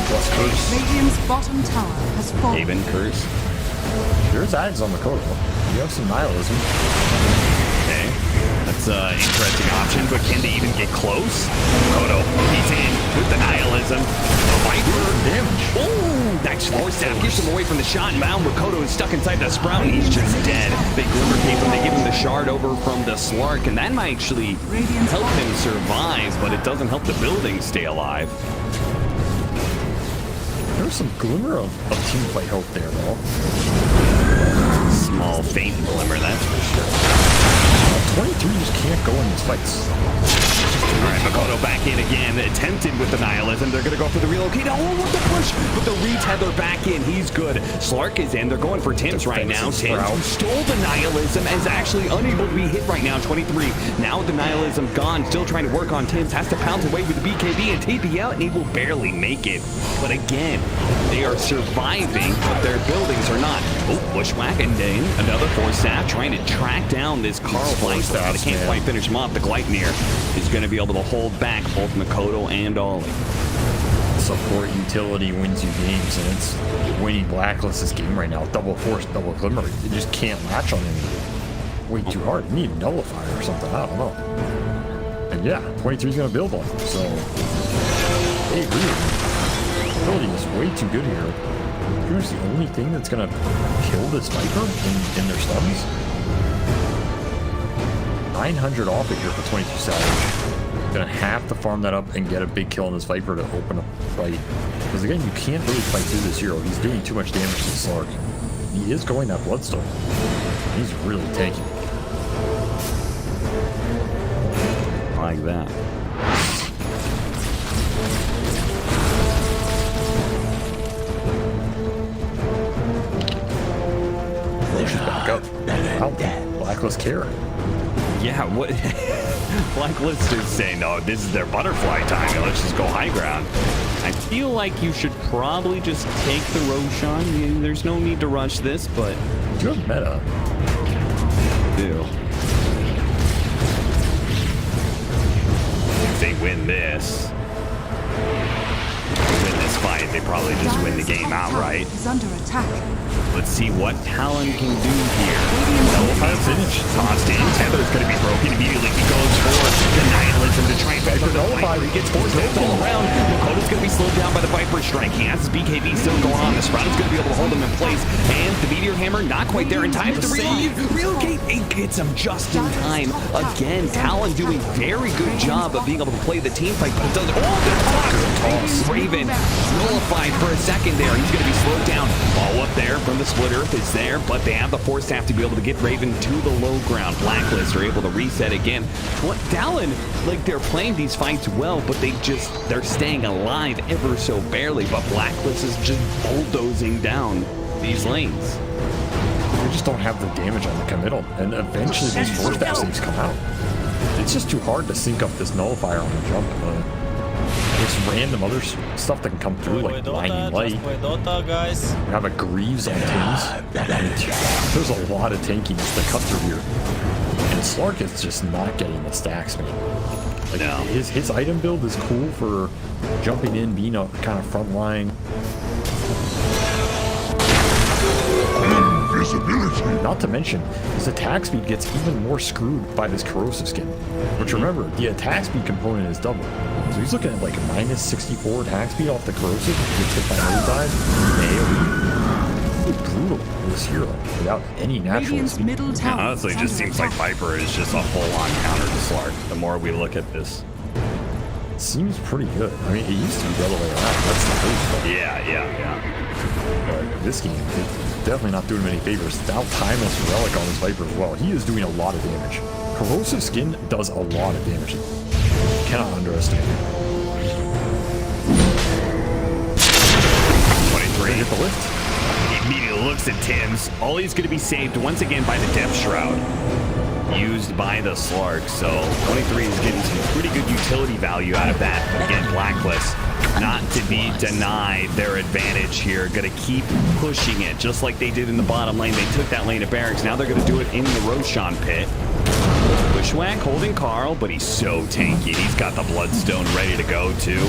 plus curse. Radiant's bottom tower has fallen. Haven curse. There's ads on Mikoto. You have some nihilism. Okay, that's an interesting option, but can they even get close? Mikoto, he's in with the nihilism. Viper damage. Oh, nice force staff. Gets him away from the shot, and now Mikoto is stuck inside the sprout, and he's just dead. They glimmer cape him. They give him the shard over from the Slark, and that might actually help him survive, but it doesn't help the building stay alive. There's some glimmer of team fight hope there, though. Small, faint glimmer, that's for sure. 22 just can't go in these fights. All right, Mikoto back in again, tempted with the nihilism. They're going to go for the relocate. Oh, what the push! But the retether back in. He's good. Slark is in. They're going for Tim's right now. Tim stole the nihilism and is actually unable to be hit right now. 23. Now with the nihilism gone, still trying to work on Tim's. Has to pounce away with the BKB and TP out, and he will barely make it. But again, they are surviving, but their buildings are not. Oh, bushwhack, and then another force staff trying to track down this Karl flank. They can't quite finish him off. The Gleipnir is going to be able to hold back both Mikoto and Ollie. Support utility wins you games, and it's winning Blacklist's game right now. Double force, double glimmer. They just can't latch on anything. Way too hard. You need a nullifier or something. I don't know. And yeah, 23 is going to build on them. So they agree with me. Ability is way too good here. Here's the only thing that's going to kill this Viper in their stuns. 900 off it here for 22 Savage. Gonna have to farm that up and get a big kill on this Viper to open up the fight. Because again, you can't really fight through this hero. He's doing too much damage to the Slark. He is going that Bloodstone. He's really tanky. Like that. She's back up. Wow, Blacklist care. Yeah, what? Blacklist is saying, no, this is their butterfly time. Let's just go high ground. I feel like you should probably just take the Roshan. There's no need to rush this, but... You have meta. Do. If they win this... fight, they probably just win the game outright. Under attack. Let's see what Talon can do here. Nullifier finish. Tossed in. Tether's going to be broken immediately. He goes for the nihilism to try and back the Viper. He gets forced all around. Mikoto's going to be slowed down by the Viper strike. He has his BKB still going on. The Sprout is going to be able to hold him in place. And the Meteor Hammer not quite there in time to relocate. It gets him just in time. Again, Talon doing very good job of being able to play the team fight, but it does. Oh, the toss! Raven nullified for a second there. He's going to be slowed down. All up there from the Split Earth is there, but they have the force staff to be able to get Raven to the low ground. Blacklist are able to reset again. Talon, like, they're playing these fights well, but they're staying alive ever so barely. But Blacklist is just bulldozing down these lanes. They just don't have the damage on the committal, and eventually these force staff saves come out. It's just too hard to sync up this nullifier on the jump. There's random other stuff that can come through, like blinding light. Dota, guys. We have a Greaves on Tim's. There's a lot of tankiness that cut through here. And Slark is just not getting the stacks, man. Like, no. His item build is cool for jumping in, being a kind of front line. Not to mention, his attack speed gets even more screwed by this corrosive skin. Which remember, the attack speed component is double. So he's looking at like minus 64 attack speed off the corrosive. He gets hit by nosedive. AoE. Brutal for this hero without any natural speed. Yeah, honestly, it just seems like Viper is just a full-on counter to Slark the more we look at this. It seems pretty good. I mean, it used to be the other way around. That's the host. Yeah. But this game, it's definitely not doing him any favors. Now Timeless Relic on this Viper as well. He is doing a lot of damage. Corrosive skin does a lot of damage. Cannot underestimate it. 23. Get the lift. He immediately looks at Tim's. Ollie's going to be saved once again by the Depth Shroud used by the Slark. So 23 is getting some pretty good utility value out of that. But again, Blacklist not to be denied their advantage here. Going to keep pushing it just like they did in the bottom lane. They took that lane of Barracks. Now they're going to do it in the Roshan pit. Bushwhack holding Karl, but he's so tanky. He's got the Bloodstone ready to go too.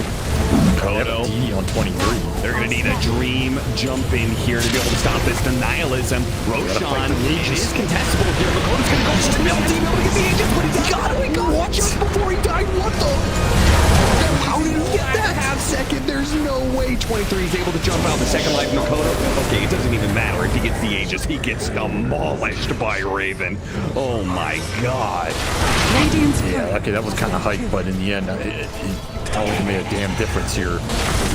Mikoto on 23. They're going to need a dream jump in here to be able to stop this. The Nihilism. Roshan is contestable here. Mikoto's going to go straight up to get the Aegis, but he's got to watch just before he died. What the? How did he get that half second? There's no way 23 is able to jump out the second life Mikoto. Okay, it doesn't even matter if he gets the Aegis. He gets demolished by Raven. Oh my god. Yeah, okay, that was kind of hype, but in the end, Talon made a damn difference here.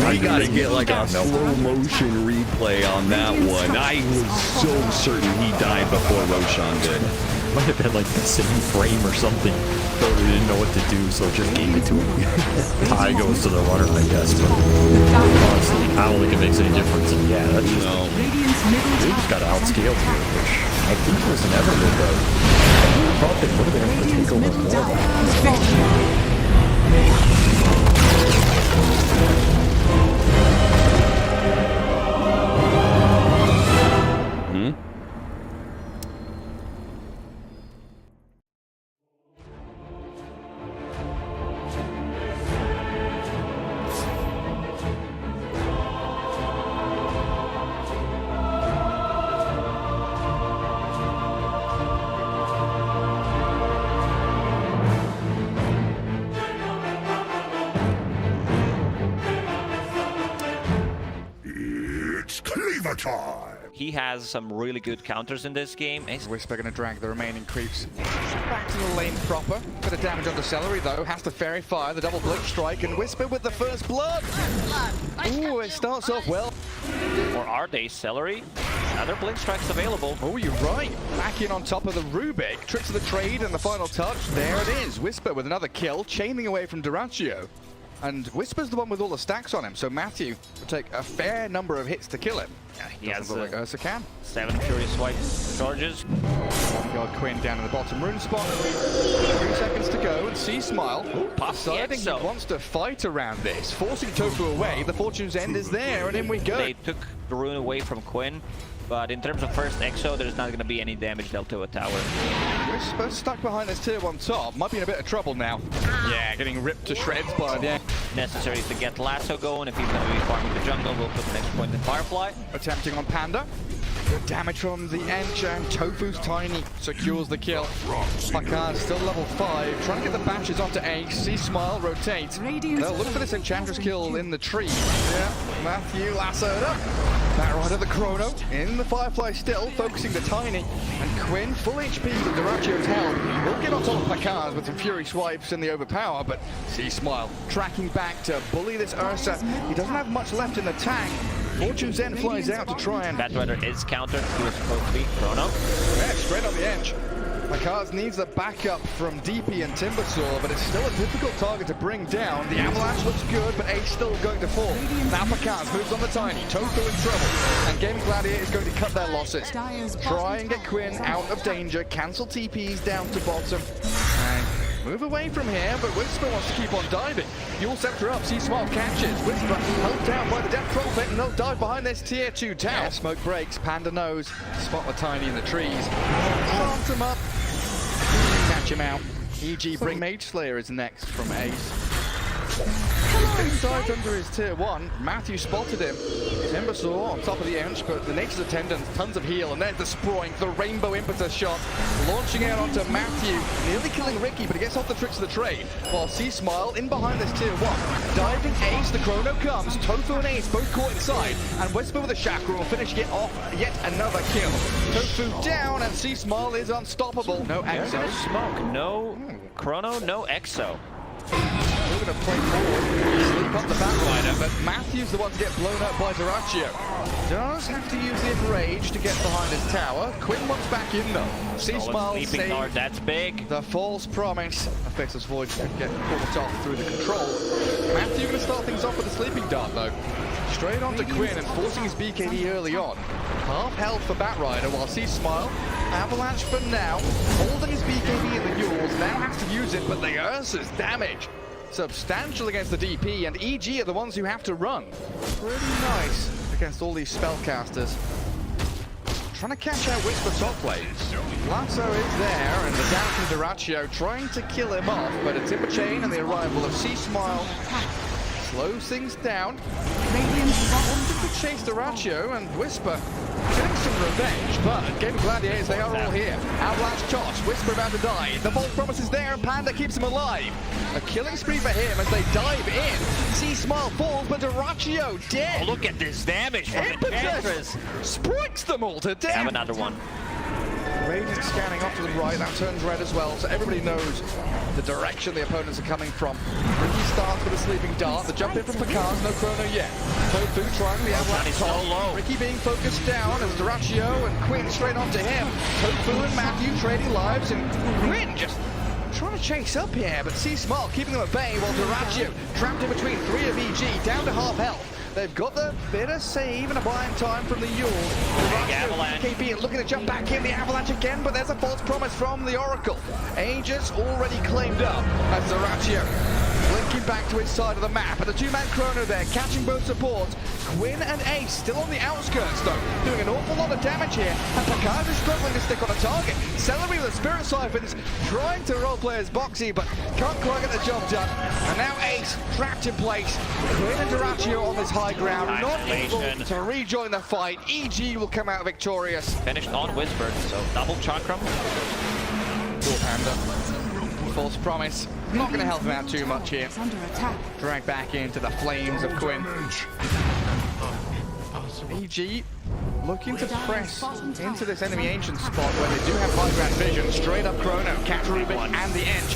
We gotta get like a slow motion replay on that one. I was so certain he died before Roshan did. Might have been like the same frame or something. Dota didn't know what to do, so just gave it to him. Tie goes to the runner, I guess. But honestly, I don't think it makes any difference. And yeah, that's just they just got outscaled here, which I think was inevitable. But I thought they would have been able to take over more. He has some really good counters in this game. Whisper going to drag the remaining creeps back to the lane proper. Bit of damage on the Celery though. Has to fairy fire the double blink strike and Whisper with the first blood. Ooh, it starts off well. Or are they Celery? Another blink strikes available. Oh, you're right. Back in on top of the Rubik. Tricks of the trade and the final touch. There it is. Whisper with another kill, chaining away from Duraccio. And Whisper's the one with all the stacks on him, so Matthew will take a fair number of hits to kill him. Yeah, he has like Ursa can. 7 Furious Swipe charges. God Quinn down in the bottom rune spot. 3 seconds to go, and C-Smile deciding he wants to fight around this, forcing Tofu away. The Fortune's End is there, and in we go. They took the rune away from Quinn, but in terms of first EXO, there's not going to be any damage dealt to a tower. Whisper stuck behind this tier 1 top. Might be in a bit of trouble now. Yeah, getting ripped to shreds by the necessary to get Lasso going. If he's going to be farming the jungle, we'll put the next point in Firefly. Attempting on Panda. Good damage from the Ench, and Tofu's Tiny secures the kill. Pakar still level 5, trying to get the bashes onto Ace. C-Smile rotates. They'll look for this Enchantress kill in the tree. Yeah, Matthew lassoed up. Back right at the Chrono, in the Firefly still, focusing the Tiny. And Quinn, full HP with Duracio's help, will get on top of Pakar's with some Fury Swipes in the overpower, but C-Smile tracking back to bully this Ursa. He doesn't have much left in the tank. Fortune's End flies out to try and... That weather is countered to his supposed to be Chrono. Yeah, straight on the edge. Pakar's needs a backup from DP and Timbersaw, but it's still a difficult target to bring down. The Avalanche looks good, but Ace still going to fall. Now Pakar's moves on the Tiny. Tofu in trouble. And Gaming Gladiator is going to cut their losses. Try and get Quinn out of danger. Cancel TPs down to bottom. And move away from here, but Whisper wants to keep on diving. You'll Scepter up, C-Smile catches. Whisper held down by the Death Trumpet, and they'll dive behind this tier 2 tower. Yeah, smoke breaks, Panda knows. Spot the Tiny in the trees. Plant him up. Catch him out. EG bring Mage Slayer is next from Ace. Getting dived under his tier 1. Matthew spotted him. Timbersaw on top of the Ench, but the Nature's Attendant, tons of heal, and there's the Sproink, the Rainbow Impetus shot, launching out onto Matthew, nearly killing Ricky, but he gets off the tricks of the trade, while C-Smile in behind this tier 1. Diving Ace, the Chrono comes, Tofu and Ace both caught inside, and Whisper with a Chakra will finish it off yet another kill. Tofu down, and C-Smile is unstoppable. No EXO. Smoke, no Chrono, no EXO. We're going to play forward, sleep up the Batrider, but Matthew's the one to get blown up by Duraccio. Does have to use the Enrage to get behind his tower. Quinn wants back in though. C-Smile saved. That's big. The false promise. Affects Void to get caught off through the control. Matthew going to start things off with a Sleeping Dart though. Straight onto Quinn and forcing his BKB early on. Half health for Batrider while C-Smile. Avalanche for now. Holding his BKB in the Yules. Now has to use it, but the Ursa's damage substantial against the DP, and EG are the ones who have to run. Pretty nice against all these spellcasters. Trying to catch out Whisper top lane. Lasso is there, and the down from Duraccio trying to kill him off, but a Timber Chain and the arrival of C-Smile slows things down. Wanted to chase Duraccio, and Whisper getting some revenge, but Game of Gladiators, they are all here. Avalanche toss, Whisper about to die. The Bolt Promise is there, and Panda keeps him alive. A killing spree for him as they dive in. C-Smile falls, but Duraccio dead. Oh, look at this damage from Impetus sprites them all to death. Have another one. Radiant scanning off to the right, that turns red as well, so everybody knows the direction the opponents are coming from. Ricky starts with a sleeping dart, the jump in from Picard, no chrono yet. Tofu trying the Avalanche top. Ricky being focused down as Duraccio and Quinn straight onto him. Tofu and Matthew trading lives, and Quinn just trying to chase up here, but C-Smile keeping them at bay while Duraccio trapped in between 3 of EG, down to half health. They've got the bit of save and a buying time from the Yule. Avalanche. KP looking to jump back in, the Avalanche again, but there's a false promise from the Oracle. Aegis already claimed up as Duraccio linking back to his side of the map. And the two-man chrono there, catching both supports. Quinn and Ace still on the outskirts though, doing an awful lot of damage here. And Picard is struggling to stick on a target. Celery with the Spirit Siphons, trying to roleplay as Boxy, but can't quite get the job done. And now Ace trapped in place. Quinn and Duraccio on this high ground, not able to rejoin the fight. EG will come out victorious. Finished on Whisper, so double Chakram. Cool Panda. False promise. Not going to help him out too much here. Drag back into the flames of Quinn. EG looking to press into this enemy ancient spot where they do have high ground vision. Straight up chrono, catch Rubik and the edge.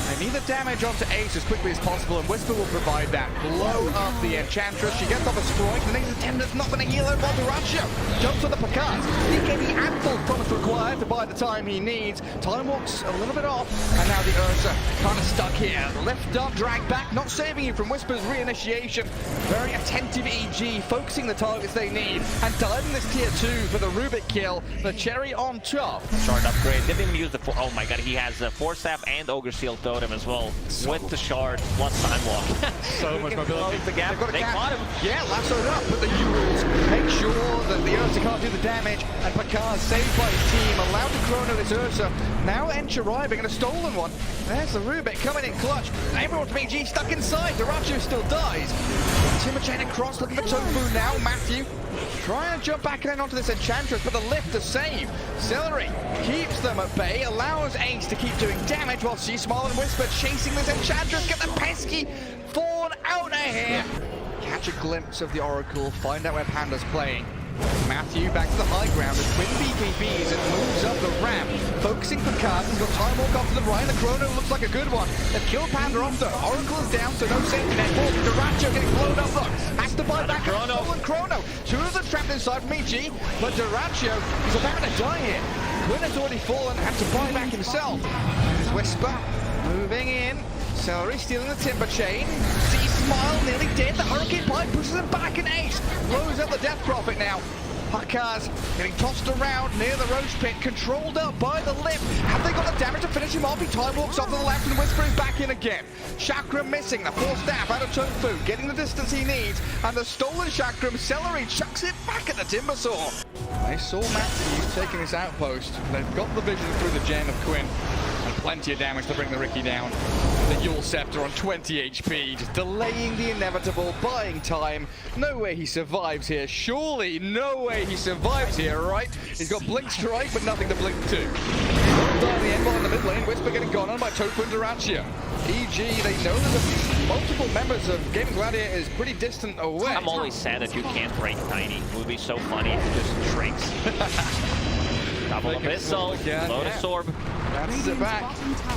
They need the damage onto Ace as quickly as possible, and Whisper will provide that. Blow up the Enchantress. She gets off a Sprite. The next attempt's not going to heal her. Duraccio jumps on the Picards. DKB and full promise required to buy the time he needs. Time walks a little bit off, and now the Ursa kind of stuck here. Lift up, drag back, not saving you from Whisper's reinitiation. Very attentive EG, focusing the targets they need, and diving this tier 2 for the Rubik kill. The cherry on top. Shard upgrade. Didn't even use the oh my god, he has the Force Staff and Ogre Seal Totem as well, with the shard plus time walk. So much mobility. The gap. They caught him. Yeah, lassoed up, but the Yules make sure that the Ursa can't do the damage, and Picard saved by his team, allowed to chrono this Ursa. Now Ench arriving, and a stolen one. There's the Rubik coming in clutch. Everyone from EG stuck inside. Duraccio still dies. Timber Chain across, looking for Tofu now. Matthew trying to jump back in onto this Enchantress, but the lift to save. Celery keeps them at bay, allows Ace to keep doing damage while C-Smile and Whisper chasing this Enchantress. Get the pesky Fawn out of here. Catch a glimpse of the Oracle, find out where Panda's playing. Matthew back to the high ground as Quinn BKBs and moves up the ramp. Focusing Picard, he's got time walk off to the right. The chrono looks like a good one. They've killed Panda off though. Oracle is down, so no safety net. Duraccio getting blown up though. Has to buy back a stolen chrono. Two of them trapped inside from EG, but Duraccio is about to die here. Quinn has already fallen, had to buy back himself. Whisper moving in. Celery stealing the Timber Chain. C-Smile nearly dead. The Hurricane Pipe pushes him back, and Ace blows up the Death Prophet now. Hakkaz getting tossed around near the Roach Pit, controlled up by the lift. Have they got the damage to finish him off? He time walks off to the left and Whisper is back in again. Chakram missing, the Force Staff out of Tofu, getting the distance he needs, and the stolen Chakram, Celery chucks it back at the Timber Saw. They saw Matthews taking this outpost. They've got the vision through the gem of Quinn, and plenty of damage to bring the Ricky down. The Yule Scepter on 20 HP, just delaying the inevitable, buying time. No way he survives here. Surely no way he survives here, right? He's got Blink Strike, but nothing to blink to. Well done, the endball in the mid lane. Whisper getting gone on by Tofu and Duraccio. EG, they know that multiple members of Game Gladiators pretty distant away. I'm always sad that you can't break Tiny. It would be so funny if it just shrinks. Double Abyssal, Lotus Orb. That's it back.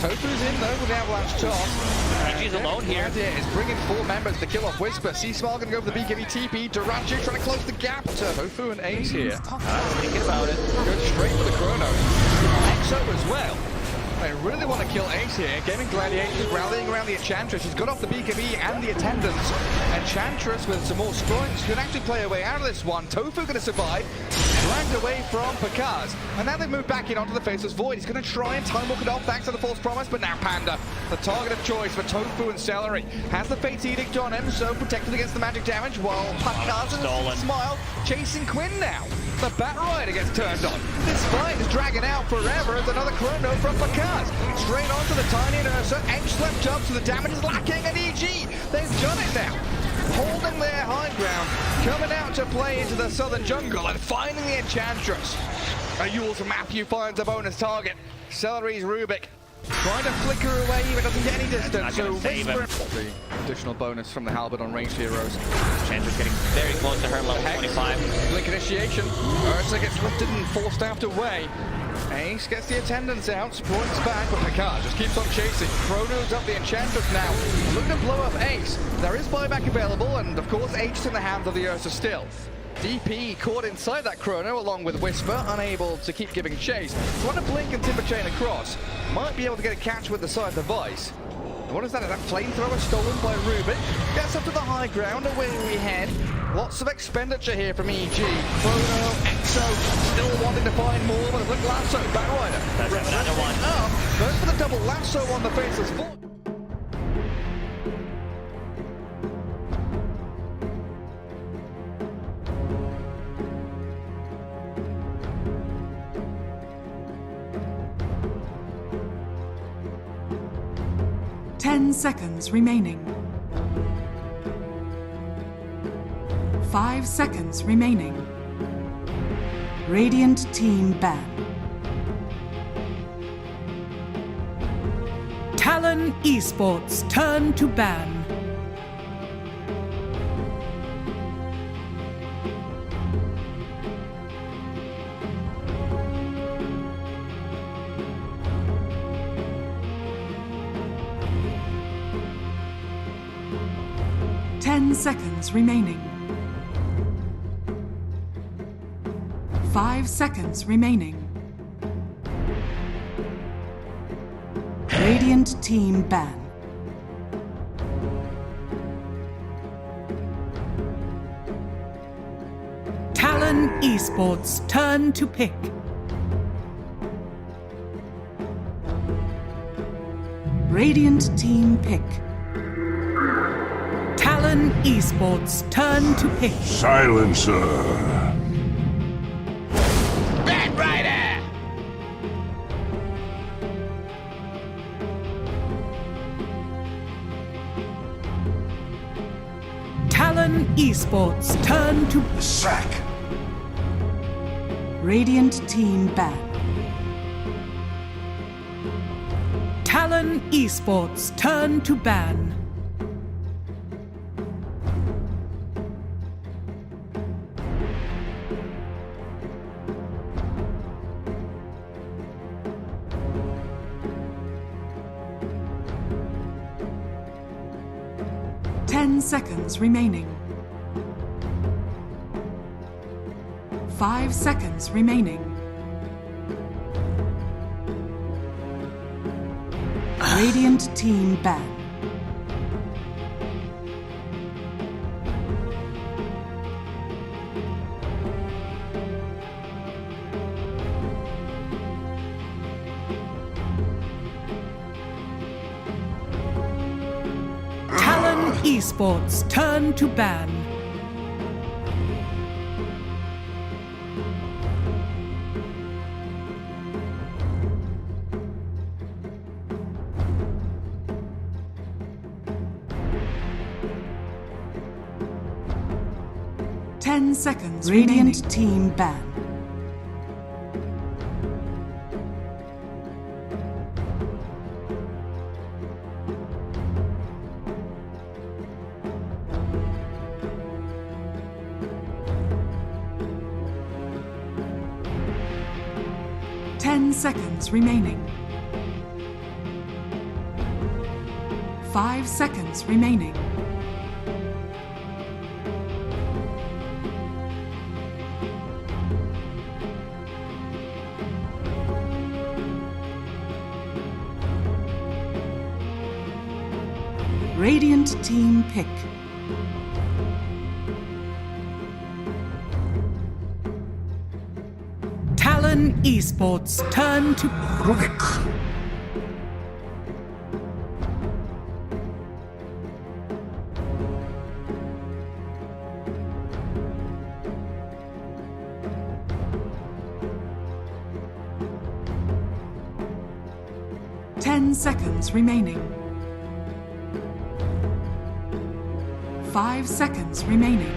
Tofu's in though with the Avalanche toss. EG's alone here. Is bringing 4 members to kill off Whisper. C-Smile gonna go for the BKB TP. Duraccio trying to close the gap to Tofu and Ace here. Thinking about it. Goes straight for the chrono. Exo as well. They really want to kill Ace here. Gaming Gladiators rallying around the Enchantress. She's got off the BKB and the attendants. Enchantress with some more strikes can actually play a way out of this one. Tofu going to survive. Dragged away from Pakaz. And now they've moved back in onto the Faceless Void. He's going to try and time walk it off thanks to the False Promise, but now Panda, the target of choice for Tofu and Celery, has the Fate's Edict on him, so protected against the magic damage, while Pakaz and Smile chasing Quinn now. The Bat Rider gets turned on. This fight is dragging out forever as another chrono from Pakaz. Straight onto the Tiny and Ursa. Edge left up, so the damage is lacking, and EG, they've done it now. Holding their high ground, coming out to play into the southern jungle and finding the Enchantress. eyyou's Matthew finds a bonus target. Celery's Rubik trying to flicker away, but doesn't get any distance. So Whisper, the additional bonus from the Halberd on ranged heroes. Enchantress getting very close to her level 25. Blink initiation. Ursa gets lifted and forced out away. Ace gets the attendants out, points back, but Pakaz just keeps on chasing. Chrono's up the Enchantress now. Looking to blow up Ace. There is buyback available, and of course, Ace in the hands of the Ursa still. DP caught inside that Chrono along with Whisper, unable to keep giving chase. Trying to blink and timber chain across. Might be able to get a catch with the side device. What is that? Is that flamethrower stolen by Rubik? Gets up to the high ground, away we head. Lots of expenditure here from EG. Chrono, Exo, still wanting to find more, but look, Lasso, Bat Rider. That's another one. Goes for the double Lasso on the Faceless Void. Seconds remaining. 5 seconds remaining. Radiant team ban. Talon Esports turn to ban. Seconds remaining. 5 seconds remaining. Radiant team ban. Talon Esports turn to pick. Radiant team pick. Talon Esports turn to pick. Silencer. Bat Rider! Talon Esports turn to Sack. Radiant team ban. Talon Esports turn to ban. Seconds remaining. 5 seconds remaining. Radiant team ban. Esports turn to ban. Seconds. Radiant team ban. Seconds remaining. 5 seconds remaining. Radiant team pick. Talon Esports turn to Rubik. 10 seconds remaining. 5 seconds remaining.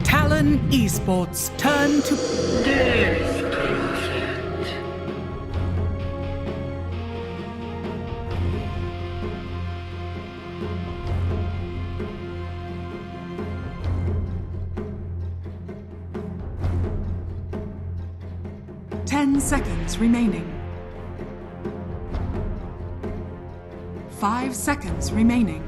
Talon Esports turn to 10 seconds remaining. 5 seconds remaining.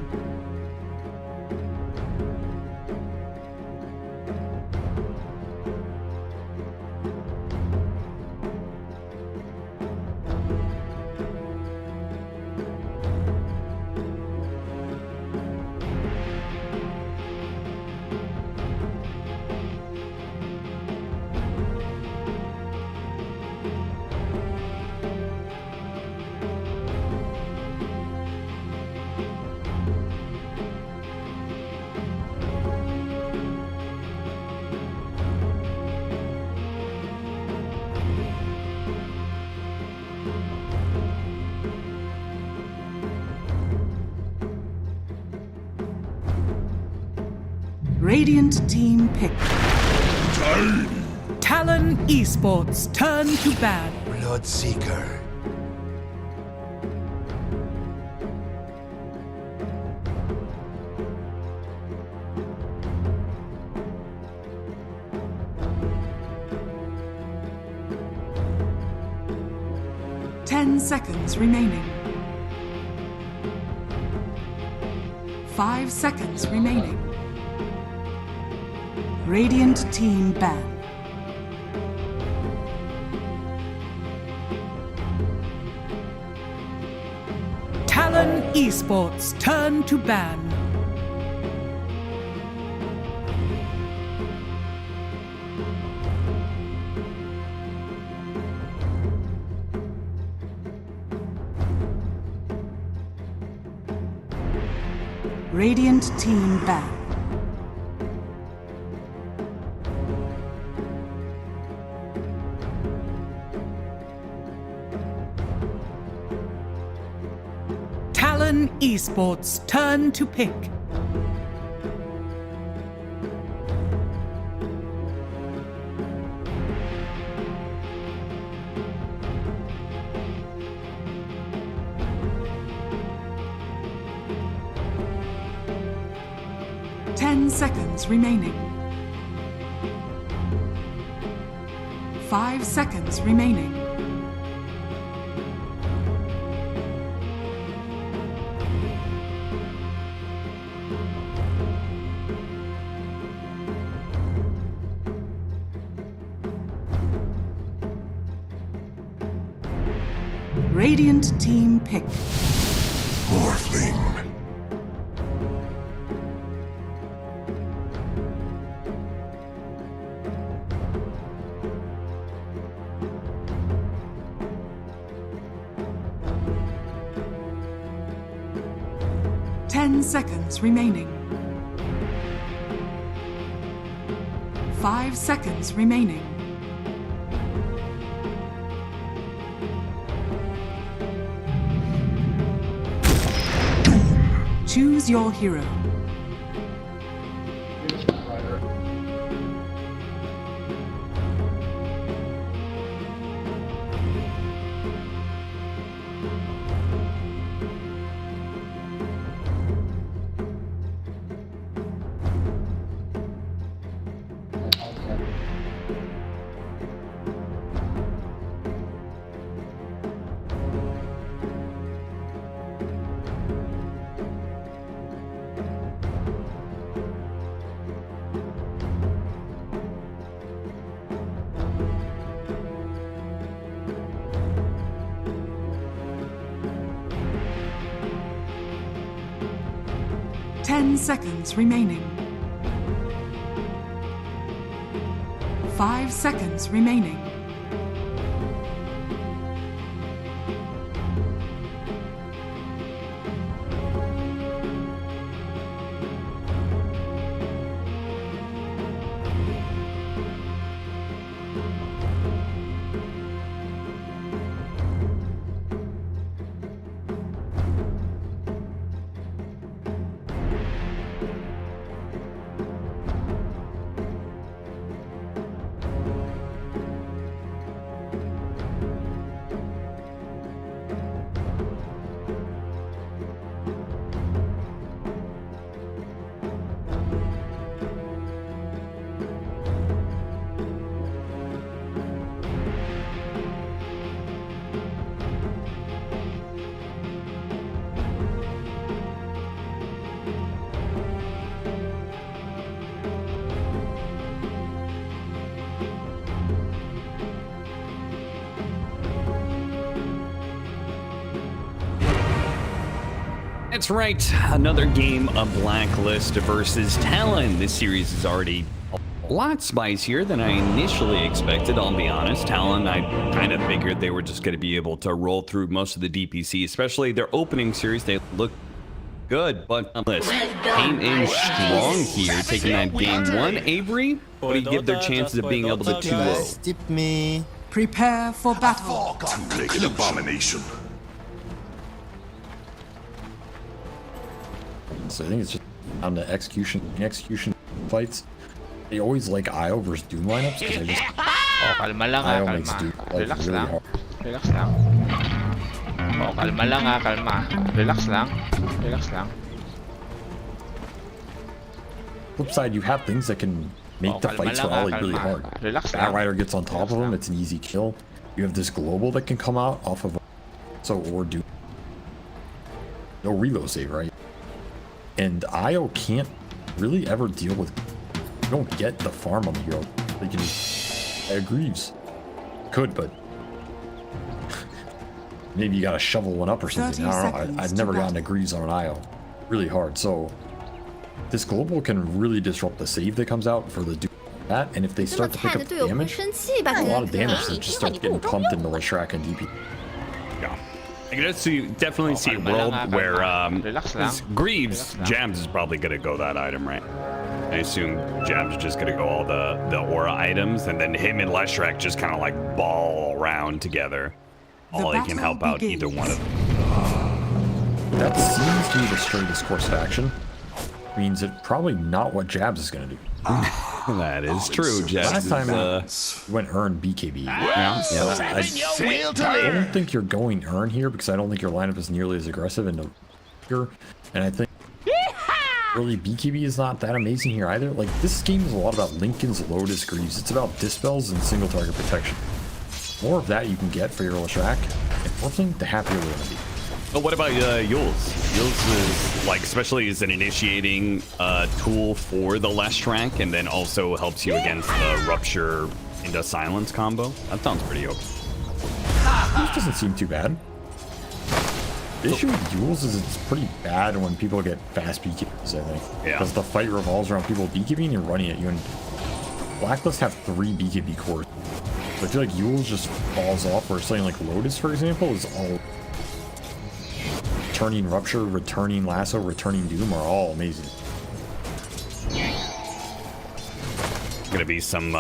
Radiant team pick. Talon Esports turn to ban. Bloodseeker. Ten seconds remaining. 5 seconds remaining. Radiant team ban. Talon Esports turn to ban. Radiant team ban. Talon Esports turn to pick. Ten seconds remaining. 5 seconds remaining. Radiant team pick. Morphling. 10 seconds remaining. 5 seconds remaining. Choose your hero. Ten seconds remaining. 5 seconds remaining. That's right, another game of Blacklist versus Talon. This series is already a lot spicier than I initially expected, I'll be honest. Talon, I kind of figured they were just going to be able to roll through most of the DPC, especially their opening series. They looked good, but this came in strong here, taking that game one. Avery, what do you give their chances of being able to 2-0? Tip me. Prepare for battle. Like an abomination. So I think it's just on the execution fights. They always like eyyou versus Doom lineups because I just Oh, kalma lang ha, eyyou makes kalma. Doom like Relax really lang. hard. Relax lang. Oh, kalma lang ha, kalma. Relax lang. Relax lang. Flip side, you have things that can make the kalma fights for lang ha, Ollie really kalma. hard. Relax Bat lang. Rider gets on top of him, it's an easy kill. You have this global that can come out off of or Doom. No reload save, right? And eyyou can't really ever deal with. You don't get the farm on the hero. They can. Greaves could, but maybe you gotta shovel one up or something. I don't know. I've never gotten a Greaves on an eyyou really hard. So this global can really disrupt the save that comes out for the that. And if they start to pick up damage, a lot of damage that just starts getting pumped into Leshrac and DP. Yeah. I can just definitely see a world where Greaves, Jabz is probably going to go that item, right? I assume Jabz is just going to go all the aura items, and then him and Leshrac just kind of like ball around together. All they can help out either one of them. That seems to be the straightest course of action. Means it's probably not what Jabz is going to do. That is true, Jabz. Last time you went earn BKB. Yeah. I don't think you're going earn here because I don't think your lineup is nearly as aggressive and I think really BKB is not that amazing here either. Like this game is a lot about Lincoln's Lotus Greaves. It's about dispels and single target protection. More of that you can get for your Leshrac. Unfortunately, the happier we're gonna be. But what about Yules? Yules is like, especially as an initiating tool for the Leshrac, and then also helps you against the Rupture into Silence combo. That sounds pretty okay. This doesn't seem too bad. The issue with Yules is it's pretty bad when people get fast BKBs, I think. Yeah. Because the fight revolves around people BKBing and running at you, and Blacklist have 3 BKB cores. So I feel like Yules just falls off, where something like Lotus, for example, is all returning Rupture, returning Lasso, returning Doom are all amazing. Gonna be some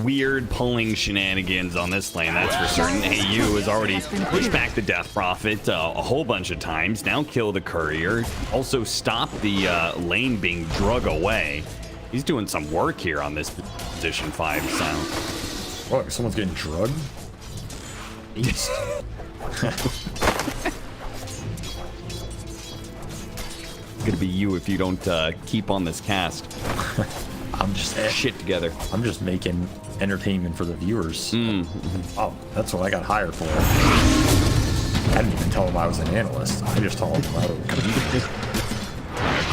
weird pulling shenanigans on this lane, that's for certain. AU has already pushed back the Death Prophet a whole bunch of times. Now kill the Courier. Also stop the lane being drug away. He's doing some work here on this position 5 Silence. Oh, someone's getting drugged? East. Gonna be you if you don't keep on this cast. I'm just Shit together. I'm just making entertainment for the viewers. Oh, that's what I got hired for. I didn't even tell them I was an analyst. I just told them I was a comedian.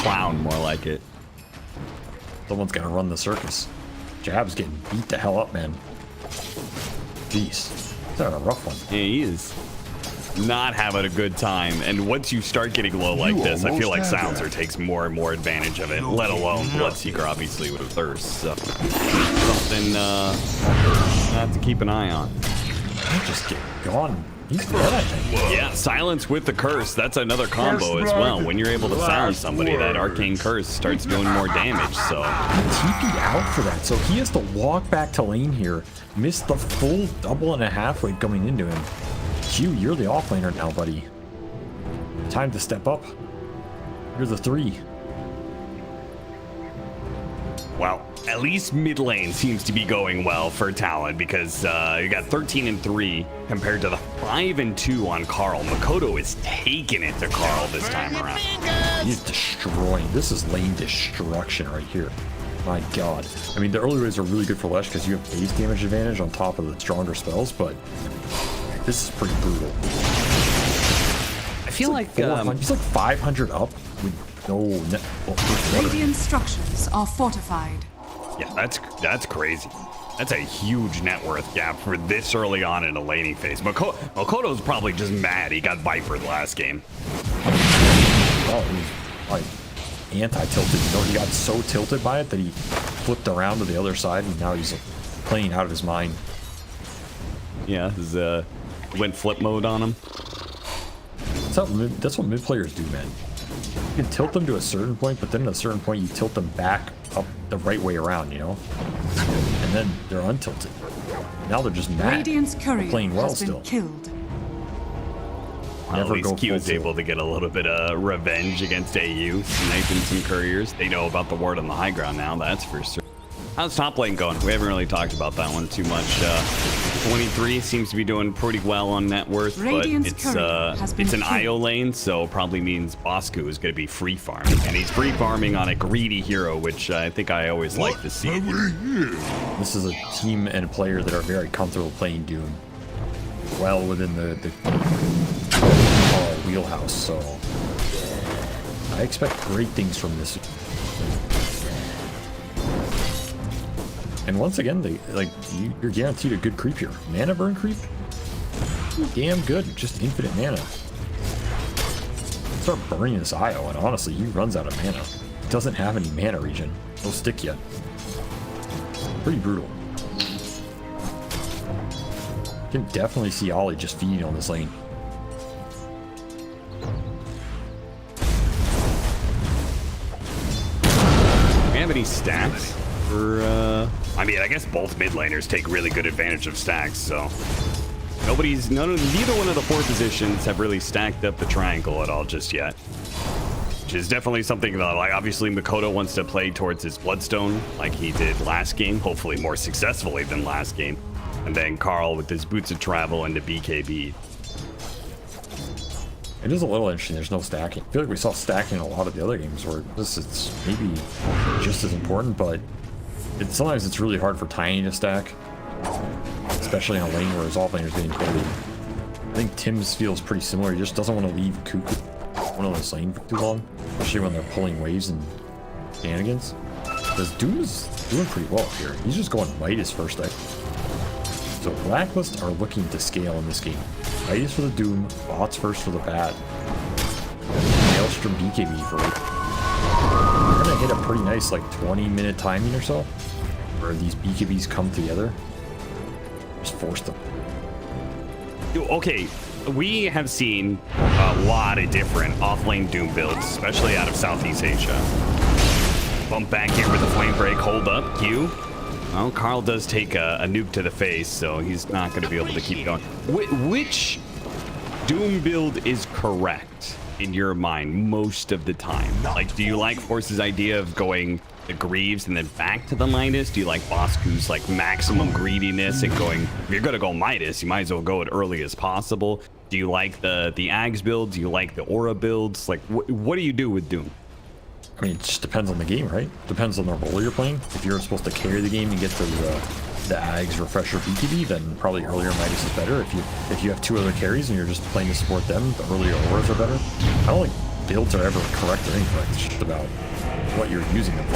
Clown, more like it. Someone's got to run the circus. Jabz getting beat the hell up, man. Jeez, he's having a rough one. Yeah, he is not having a good time. And once you start getting low like this, I feel like Silencer takes more and more advantage of it, let alone Bloodseeker, obviously, with a thirst. So, something I have to keep an eye on. I just get gone. He's dead, I think. Yeah, silence with the curse. That's another combo as well. When you're able to silence somebody, that arcane curse starts doing more damage. So TP out for that. So he has to walk back to lane here. Missed the full double and a half wave coming into him. Q, you're the offlaner now, buddy. Time to step up. You're the 3. well, at least mid lane seems to be going well for Talon because you got 13 and 3 compared to the 5 and 2 on Karl. Mikoto is taking it to Karl this time around. He's destroying. This is lane destruction right here. My god. I mean, the early waves are really good for Lesh because you have base damage advantage on top of the stronger spells, but this is pretty brutal. I feel like he's like 500 up with no net. Radiant structures are fortified. yeah, that's crazy. That's a huge net worth gap for this early on in a laning phase. Mikoto's probably just mad he got Vipered last game. Oh, he's like anti-tilted. You know, he got so tilted by it that he flipped around to the other side, and now he's playing out of his mind. Yeah, went flip mode on him. That's what mid players do, man. You can tilt them to a certain point, but then at a certain point you tilt them back up the right way around, you know? And then they're untilted. Now they're just mad. Radiant's courier playing well has been still. killed. Well, at least Q is able to get a little bit of revenge against AU, sniping some couriers. They know about the ward on the high ground now, that's for sure. How's top lane going? We haven't really talked about that one too much. 23 seems to be doing pretty well on net worth, but it's an IO lane, so probably means BossKu is going to be free farming, and he's free farming on a greedy hero, which I think I always like to see. This is a team and a player that are very comfortable playing Doom, well within the wheelhouse. So I expect great things from this. And once again, you're guaranteed a good creep here. Mana burn creep? Damn good, just infinite mana. Start burning this IO, and honestly, he runs out of mana. Doesn't have any mana regen. No stick yet. Pretty brutal. You can definitely see Ollie just feeding on this lane. Do we have any stats? I mean, I guess both mid laners take really good advantage of stacks, so neither one of the 4 positions have really stacked up the triangle at all just yet, which is definitely something that, like, obviously Mikoto wants to play towards his Bloodstone like he did last game, hopefully more successfully than last game, and then Karl with his Boots of Travel into BKB. It is a little interesting, there's no stacking. I feel like we saw stacking in a lot of the other games where it's maybe just as important, but sometimes it's really hard for Tiny to stack, especially on a lane where his offlaner is getting bullied. I think Tim's feels pretty similar. He just doesn't want to leave Cuckoo on this lane for too long, especially when they're pulling waves and shenanigans. Because Doom is doing pretty well here. He's just going Midas first, I think. So Blacklist are looking to scale in this game. Midas for the Doom, bots first for the Bat. Maelstrom BKB for it. We're gonna hit a pretty nice, like, 20-minute timing or so, where these BKBs come together. Just force them. Okay, we have seen a lot of different off-lane Doom builds, especially out of Southeast Asia. Bump back here with the flame break. Hold up, Q. Well, Karl does take a nuke to the face, so he's not going to be able to keep going. Which Doom build is correct in your mind most of the time? Like, do you like Force's idea of going the Greaves and then back to the Midas? Do you like BossKu's like maximum greediness and going, if you're going to go Midas, you might as well go as early as possible? Do you like the Ags build? Do you like the Aura builds? Like, what do you do with Doom? I mean, it just depends on the game, right? Depends on the role you're playing. If you're supposed to carry the game and get to the Ags, Refresher, BKB, then probably earlier Midas is better. If you have two other carries and you're just playing to support them, the earlier Auras are better. I don't think builds are ever correct or incorrect. It's just about what you're using them for.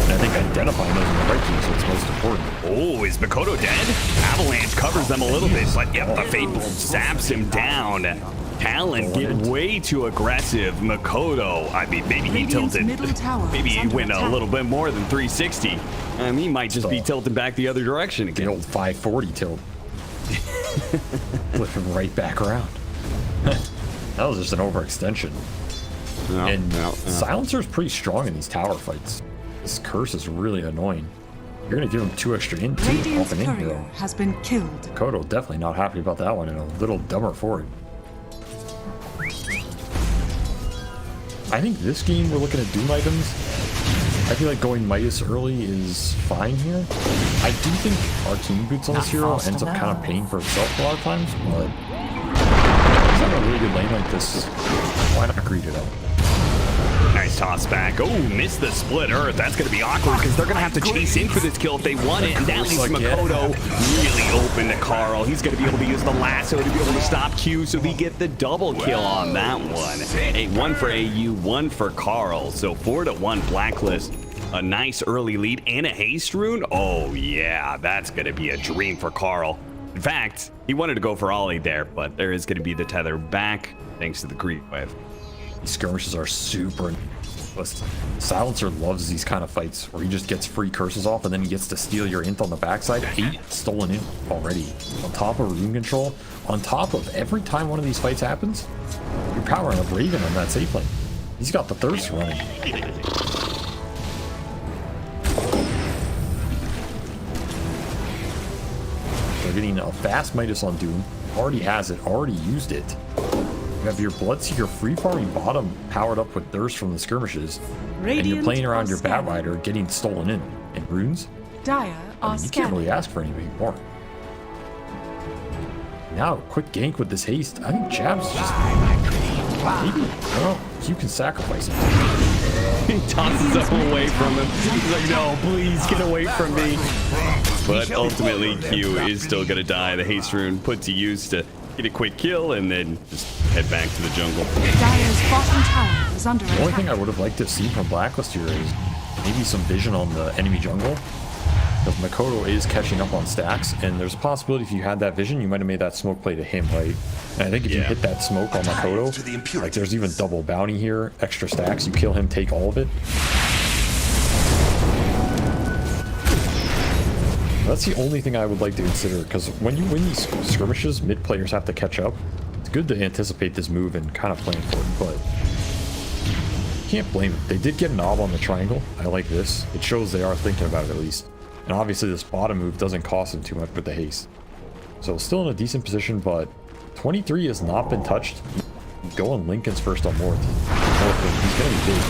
And I think identifying those in the right key is what's most important. Oh, is Mikoto dead? Avalanche covers them a little bit, but yep, the Fate Bolt zaps him down. Talon get way too aggressive. Mikoto, I mean, maybe he tilted. Maybe he went a little bit more than 360. He might just be tilting back the other direction again. The old 540 tilt. Flipping right back around. That was just an overextension. Silencer's pretty strong in these tower fights. This curse is really annoying. You're gonna give him 2 extra in, 2 off and in hero. Has been killed. Mikoto definitely not happy about that one and a little dumber for it. I think this game we're looking at Doom items. I feel like going Midas early is fine here. I do think Arcane Boots on this hero ends up kind of paying for itself a lot of times, but he's on a really good lane like this. Why not greed it out? Nice toss back. Oh, missed the split earth. That's going to be awkward because they're going to have to chase in for this kill if they want it. And that leaves Mikoto really open to Karl. He's going to be able to use the lasso to be able to stop Q, so we get the double kill on that one. A 1 for AU, 1 for Karl. So 4-1 Blacklist. A nice early lead and a haste rune. Oh, yeah, that's going to be a dream for Karl. In fact, he wanted to go for Ollie there, but there is going to be the tether back thanks to the creep wave. These skirmishes are super. Silencer loves these kind of fights where he just gets free curses off and then he gets to steal your int on the backside. 8 stolen int already. On top of rune control, on top of every time one of these fights happens, you're powering up Raven on that safe lane. He's got the thirst running. They're getting a fast Midas on Doom. Already has it, already used it. You have your Bloodseeker free farming bottom powered up with thirst from the skirmishes, and you're playing around your Bat Rider getting stolen in. And runes? Dire You can't really ask for anything more. Now, quick gank with this haste. I think Jabz just maybe. Well, you can sacrifice him. He tosses up away from him. He's like, no, please get away from me. But ultimately, Q is still going to die. The haste rune put to use to get a quick kill and then just head back to the jungle. Dire's bottom tower is under The only thing I would have liked to see from Blacklist here is maybe some vision on the enemy jungle. Because Mikoto is catching up on stacks, and there's a possibility if you had that vision, you might have made that smoke play to him, right? And I think if you hit that smoke on Mikoto, like there's even double bounty here, extra stacks, you kill him, take all of it. That's the only thing I would like to consider, because when you win these skirmishes, mid players have to catch up. It's good to anticipate this move and kind of plan for it, but you can't blame them. They did get an ob on the triangle. I like this. It shows they are thinking about it at least. And obviously this bottom move doesn't cost them too much with the haste. So still in a decent position, but 23 has not been touched. Going Lincoln's first on North. He's going to be big.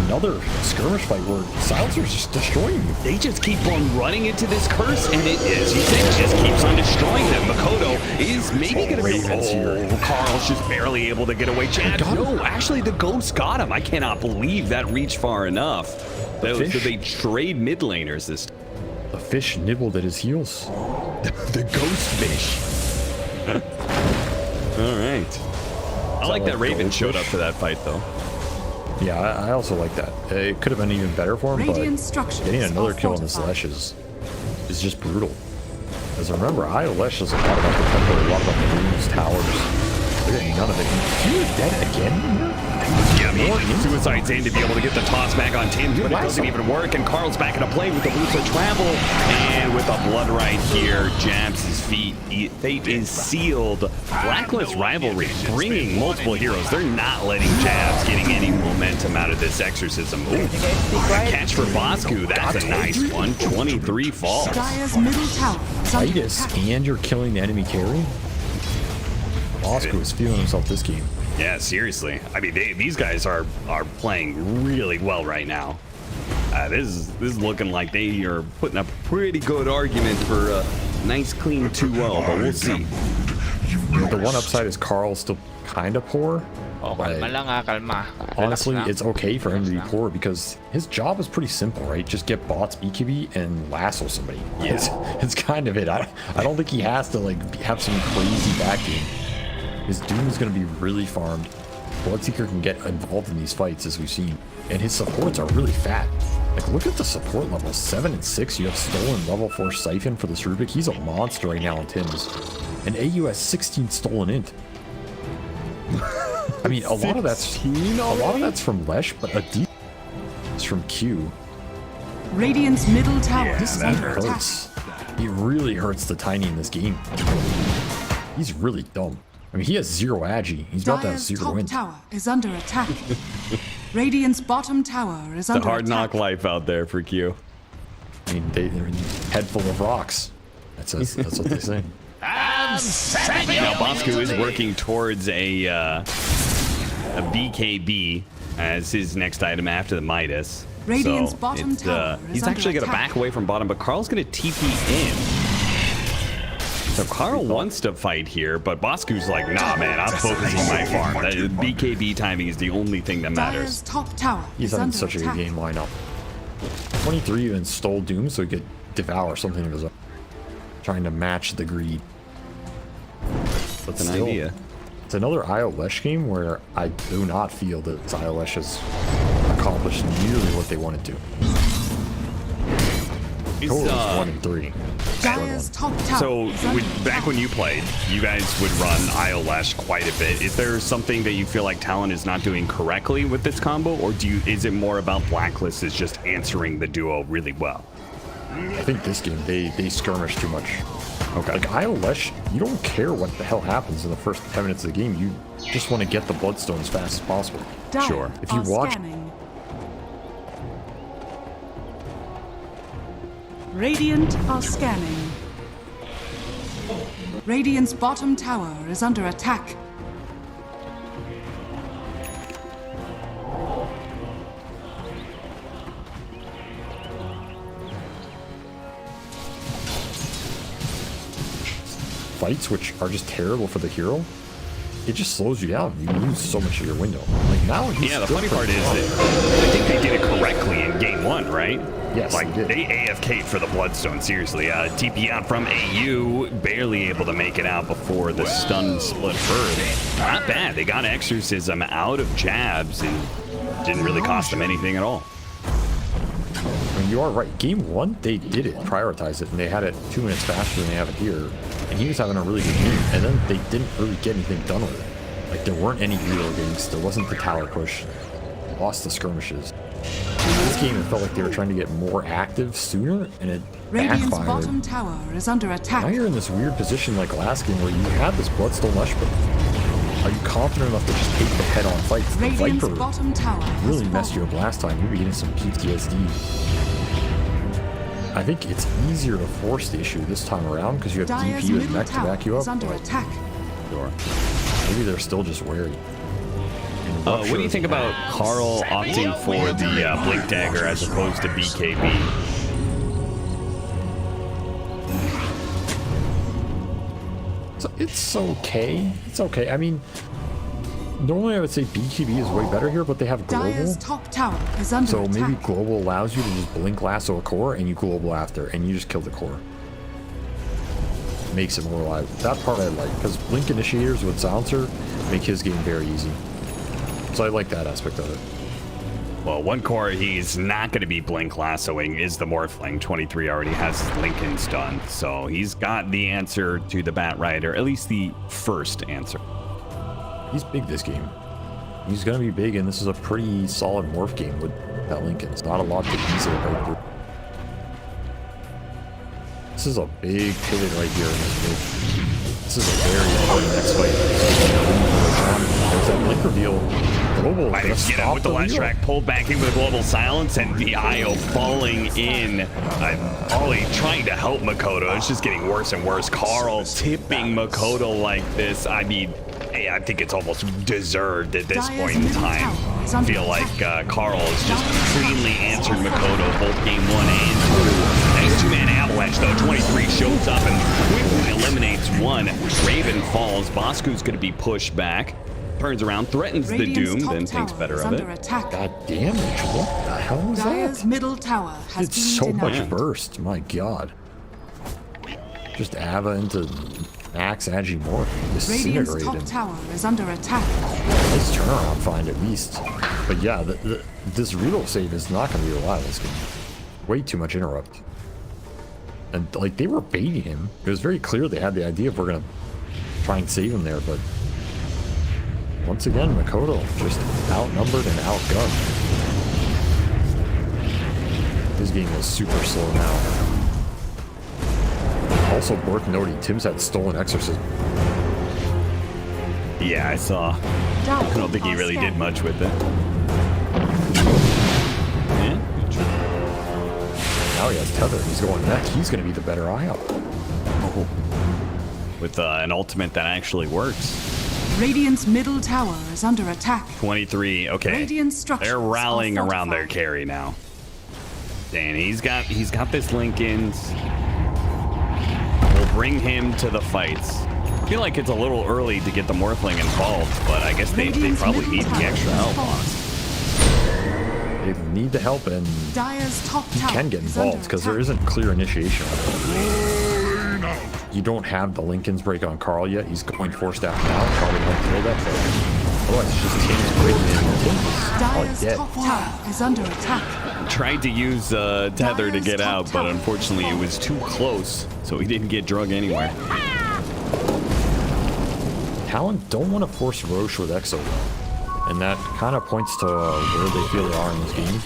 Another skirmish fight where Silencer's just destroying you. They just keep on running into this curse, and it, as you said, just keeps on destroying them. Mikoto is maybe going to be... Oh, Karl's just barely able to get away. Jabz, no, actually the ghost got him. I cannot believe that reached far enough. So they trade mid laners this time. The fish nibbled at his heels. The ghost fish. All right. I like that Raven showed up for that fight, though. Yeah, I also like that. It could have been even better for him, but getting another kill on this Lesh is just brutal. Because remember, IO Lesh is a lot about the tempo, a lot about the runes, towers. They're getting none of it. He was dead again? Yeah, he suicides in to be able to get the toss back on Tim, but it doesn't even work. And Karl's back into play with the boots of travel. And with a blood right here, Jabz' fate is sealed. Blacklist Rivalry bringing multiple heroes. They're not letting Jabz getting any momentum out of this exorcism. Ooh, catch for BossKu. That's a nice one. 23 falls. Dire's middle tower is under Titus, attack. and you're killing the enemy carry? BossKu is feeling himself this game. Yeah, seriously. I mean, these guys are playing really well right now. This is looking like they are putting up a pretty good argument for a nice, clean 2-0, but we'll see. The one upside is Karl still kind of poor. Oh, But kalma lang ha, kalma. honestly, Relax lang. it's okay for him to be poor because his job is pretty simple, right? Just get bots BKB and lasso somebody. It's kind of it. I don't think he has to like have some crazy backing. His Doom is going to be really farmed. Bloodseeker can get involved in these fights, as we've seen. And his supports are really fat. Like, look at the support levels. 7 and 6. You have stolen level 4 Siphon for this Rubik. He's a monster right now on Tim's. And AU has 16 stolen int. I mean, a lot of that's from Lesh, but a deep is from Q. Radiant's middle tower Yeah, is that under attack. Hurts. He really hurts the Tiny in this game. He's really dumb. I mean, he has 0 agi. He's about to have Dire's 0 top int. tower is under attack. Radiant's bottom tower is It's a under hard knock attack. life out there for Q. I mean, they're in head full of rocks. That's what they say. Now BossKu is working towards a BKB as his next item after the Midas. Radiant's So bottom tower is he's under actually going to attack. back away from bottom, but Karl's going to TP in. So Karl wants to fight here, but BossKu's like, nah, man, I'm focusing my farm. That BKB timing is the only thing that Dire's matters. top tower He's is having under such a attack. good game lineup. 23 even stole Doom so he could devour something of his own. Trying to match the greed. But That's an still, idea. It's another IO-Lesh game where I do not feel that IO-Lesh has accomplished nearly what they wanted to. Total is 1 and 3. Dire's top tower So is under back attack. when you played, you guys would run IO-Lash quite a bit. Is there something that you feel like Talon is not doing correctly with this combo, or is it more about Blacklist is just answering the duo really well? I think this game, they skirmish too much. Okay. Like IO-Lesh, you don't care what the hell happens in the first 10 minutes of the game. You just want to get the Bloodstone as fast as possible. Dire Sure. If you are watch- scanning. Radiant are scanning. Radiant's bottom tower is under attack. Fights, which are just terrible for the hero, it just slows you down. You lose so much of your window. Like now, he's Yeah, the still funny part pretty is strong. that I think they did it correctly in game 1, right? Yes, like they did. they AFK'd for the Bloodstone, seriously. TP out from AU, barely able to make it out before the stun split first. Not bad, they got Exorcism out of Jabz and didn't really cost them anything at all. I mean, you are right. Game 1, they did it, prioritized it, and they had it 2 minutes faster than they have it here. And he was having a really good game, and then they didn't really get anything done with it. Like, there weren't any hero games, there wasn't the tower push, lost the skirmishes. This game, it felt like they were trying to get more active sooner, and it Radiant's backfired. bottom tower is under Now attack. you're in this weird position like last game where you had this Bloodstone Lush, but are you confident enough to just take the head-on fights? The Radiant's Viper bottom tower has really messed you fallen. up last time. You were getting some PTSD. I think it's easier to force the issue this time around because you have Dire's DP and middle mech to tower back you is up. under But attack. maybe they're still just wary. And What do you Rupture think is- about Karl opting for the Blink Dagger as opposed to BKB? So it's okay. It's okay. I mean, normally I would say BKB is way better here, but they have global. Dire's top tower is under So attack. maybe global allows you to just blink lasso a core and you global after and you just kill the core. Makes it more reliable. That part I like because blink initiators with silencer make his game very easy. So I like that aspect of it. Well, one core he's not going to be blink lassoing is the Morphling. 23 already has Lincoln's done, so he's got the answer to the Bat Rider, at least the first answer. He's big this game. He's gonna be big, and this is a pretty solid morph game with that Lincoln. It's not a lot to easily break through. This is a big pivot right here in this mid. This is a very important next fight. There's that link reveal. Global Might have get out with the last track, pulled back in with a global silence, and the eyyou falling in. Ollie trying to help Mikoto. It's just getting worse and worse. Karl tipping Mikoto like this. I mean, hey, I think it's almost deserved at this point in time. I feel like Karl has just cleanly answered Mikoto both game 1 and 2. Nice two-man avalanche though. 23 shows up and quickly eliminates one. Raven falls. BossKu's going to be pushed back. Turns around, threatens the Doom, then thinks better of it. God damn it, what the hell was Dire's that? middle tower has It's been so denied. much burst, my god. Just Ava into Max Agi Morph. Radiant's top Disintegrated. tower is under attack. Nice turnaround find at least. But yeah, this reload save is not going to be reliable this game. Way too much interrupt. And like they were baiting him. It was very clear they had the idea of we're going to try and save him there, but once again, Mikoto just outnumbered and outgunned. His game is super slow now. Also worth noting, Tim's had stolen exorcism. Yeah, I saw. I don't think he really did much with it. Yeah. Now he has tether. He's going neck. He's going to be the better eyyou. Oh. With an ultimate that actually works. Radiant's middle tower is under attack. 23. Okay. Radiant structures They're rallying are around their fortified. carry now. And he's got this Lincoln's. We'll bring him to the fights. I feel like it's a little early to get the Morphling involved, but I guess they probably need the extra help, honestly. They need the help, and Dire's top he tower can get is involved under because there attack. isn't clear initiation. You don't have the Lincoln's break on Karl yet. He's going force down now. Probably won't throw that thing. Otherwise, it's just Tim's breaking in. Tim's probably Dire's dead. top tower is under attack. Tried to use tether to get out, but unfortunately it was too close, so he didn't get drug anywhere. Talon don't want to force Roche with Exo, and that kind of points to where they feel they are in this game.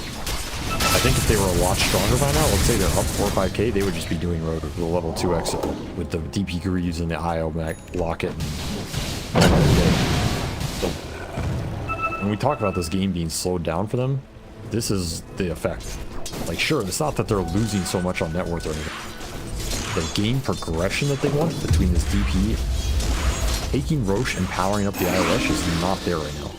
I think if they were a lot stronger by now, let's say they're up 4 or 5k, they would just be doing Road with a level 2 Exo with the DP Greaves and the eyyou locket. So when we talk about this game being slowed down for them, this is the effect. Like, sure, it's not that they're losing so much on net worth or anything. The game progression that they want between this DP, taking Roche and powering up the IOS is not there right now.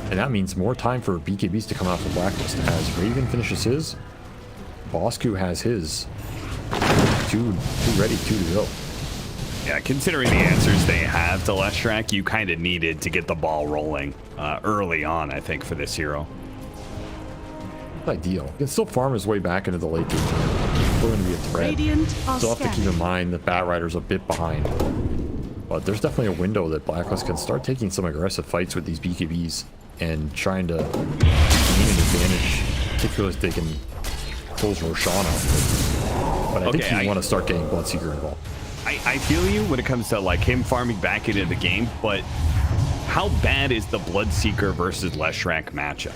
And that means more time for BKBs to come out for Blacklist. As Raven finishes his, BossKu has his. Two ready, 2 to go. Yeah, considering the answers they have to Leshrac, you kind of needed to get the ball rolling early on, I think, for this hero. It's ideal. He can still farm his way back into the late game. Still going to be a threat. Radiant are Still have to keep scanning. in mind that Batrider's a bit behind. But there's definitely a window that Blacklist can start taking some aggressive fights with these BKBs and trying to gain an advantage, particularly if they can close Roshan out. But I think you want to start getting Bloodseeker involved. I feel you when it comes to like him farming back into the game, but how bad is the Bloodseeker versus Leshrac matchup?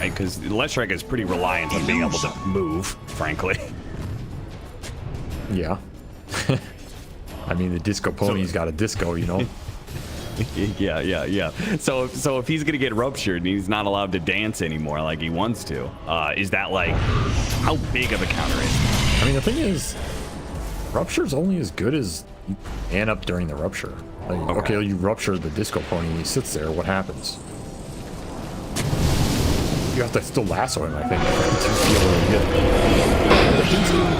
Right, because Leshrac is pretty reliant on being able to move, frankly. Yeah. I mean, the disco pony's got a disco, you know? Yeah. So if he's gonna get ruptured and he's not allowed to dance anymore like he wants to, is that like, how big of a counter is it? I mean, the thing is, rupture's only as good as you man up during the rupture. Like, okay, you rupture the disco pony and he sits there, what happens? You have to still lasso him, I think, to feel really good. The haste root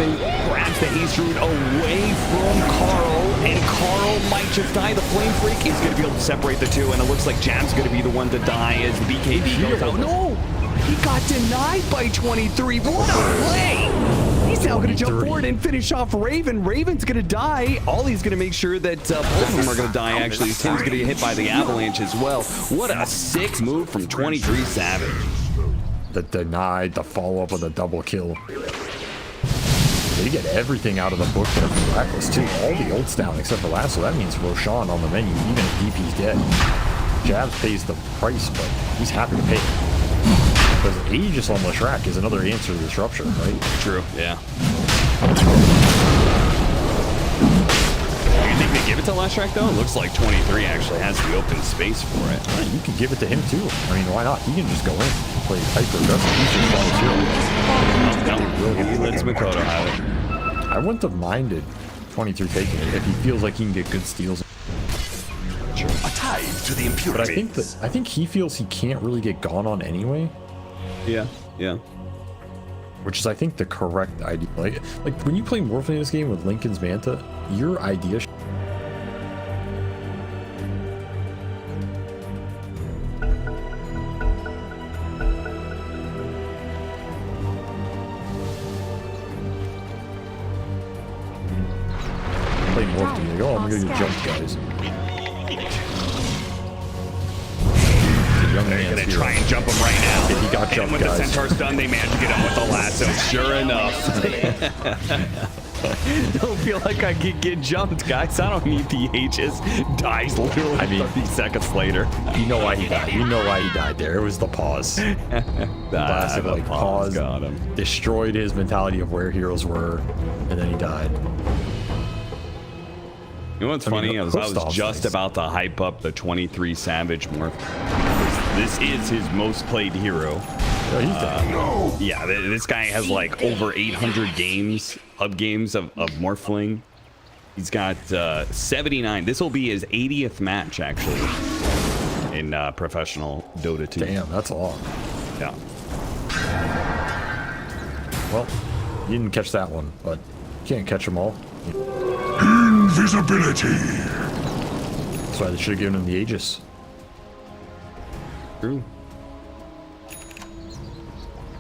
grabs the haste root away from Karl, and Karl might just die. The flame freak is going to be able to separate the two, and it looks like Jabz going to be the one to die as the BKB goes out. No! He got denied by 23. What a play! He's now going to jump forward and finish off Raven. Raven's going to die. Ollie's going to make sure that both of them are going to die, actually. Tim's going to get hit by the avalanche as well. What a sick move from 23 Savage. The denied, the follow-up of the double kill. They get everything out of the book there for Blacklist too. All the ults down except for last, so that means Roshan on the menu, even if DP's dead. Jabz pays the price, but he's happy to pay it. Because Aegis on Leshrac is another answer to disruption, right? True, yeah. You think they give it to Leshrac though? It looks like 23 actually has the open space for it. Right, you can give it to him too. I mean, why not? He can just go in, play hyper aggressive. He's just No, he lets Mikoto have it. I wouldn't have minded 23 taking it if he feels like he can get good steals. A tide to the impurities. But I think he feels he can't really get gone on anyway. Yeah, yeah. Which is, I think, the correct idea. Like when you play Morphling in this game with Lincoln's Manta, your idea. Play Morphling, like, oh, I'm gonna get jumped, guys. Young They're gonna try and jump him right now. He got jumped, and when guys. the Centaur's done, they manage to get him with the lasso. Sure enough. Don't feel like I could get jumped, guys. I don't need the Aegis. Dies literally 30 seconds later. You know why he died. You know why he died there. It was the pause. Classic, like, pause. Got him. Destroyed his mentality of where heroes were, and then he died. You know what's funny? I was just about to hype up the 23 Savage Morph. This is his most played hero. Yeah, this guy has like over 800 games, hub games of Morphling. He's got 79. This will be his 80th match actually in professional Dota 2. Damn, that's a lot. Yeah. Well, you didn't catch that one, but you can't catch them all. Invisibility. That's why they should have given him the Aegis. True.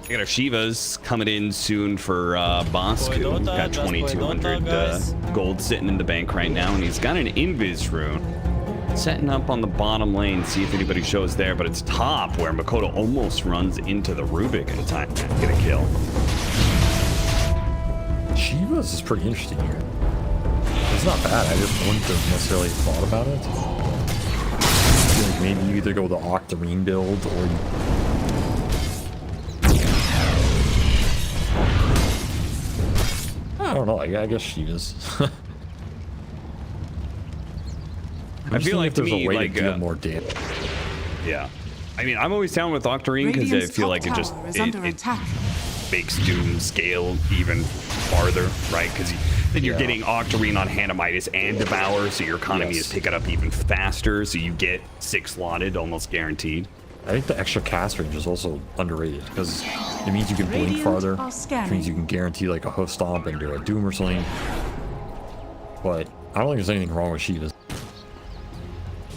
I got our Shivas coming in soon for BossKu. Got 2,200 gold sitting in the bank right now, and he's got an Invis rune. Setting up on the bottom lane, see if anybody shows there, but it's top where Mikoto almost runs into the Rubik in time to get a kill. Shivas is pretty interesting here. It's not bad, I just wouldn't have necessarily thought about it. I feel like maybe you either go the Octarine build or you... I don't know, I guess Shivas. I feel like to there's me, a way like, to deal more damage. Yeah. I mean, I'm always down with Octarine because I feel like it just it makes Doom scale even farther, right? Because then you're getting Octarine on Hanamitis and Devour, so your economy is picking up even faster, so you get 6 slotted almost guaranteed. I think the extra cast range is also underrated because it means you can blink farther, which means you can guarantee like a hoof stomp and do a Doom or something. But I don't think there's anything wrong with Shivas.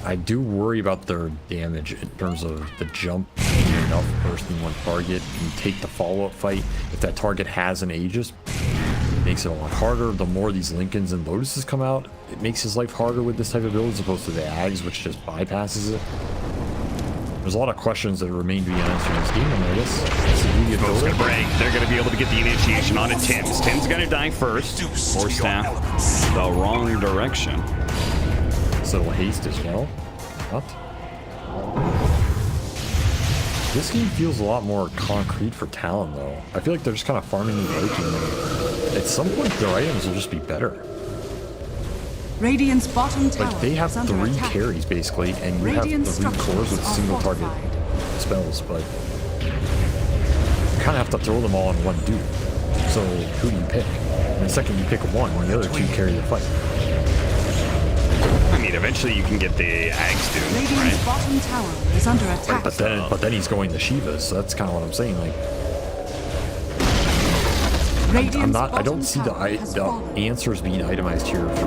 I do worry about their damage in terms of the jump being enough burst in one target and take the follow-up fight. If that target has an Aegis, it makes it a lot harder. The more these Lincolns and Lotuses come out, it makes his life harder with this type of build as opposed to the Ags, which just bypasses it. There's a lot of questions that remain to be answered in this game, and I guess it's the beauty of Bo's Dota. gonna break. They're gonna be able to get the initiation onto Tim's. Tim's gonna die first. Or staff the wrong direction. So haste as well. What? This game feels a lot more concrete for Talon, though. I feel like they're just kind of farming the Viking. At some point, their items will just be better. Radiant's bottom tower. Like, they have is under 3 attack. carries, basically, and you Radiant have 3 cores with structures are single target fortified. spells, but you kind of have to throw them all in one dude. So, who do you pick? And the second you pick one, the other 2 carry the fight. I mean, eventually you can get the Ags Doom, Radiant's right? bottom tower is under attack. But then he's going to Shivas, so that's kind of what I'm saying. Like, I don't see the answers being itemized here for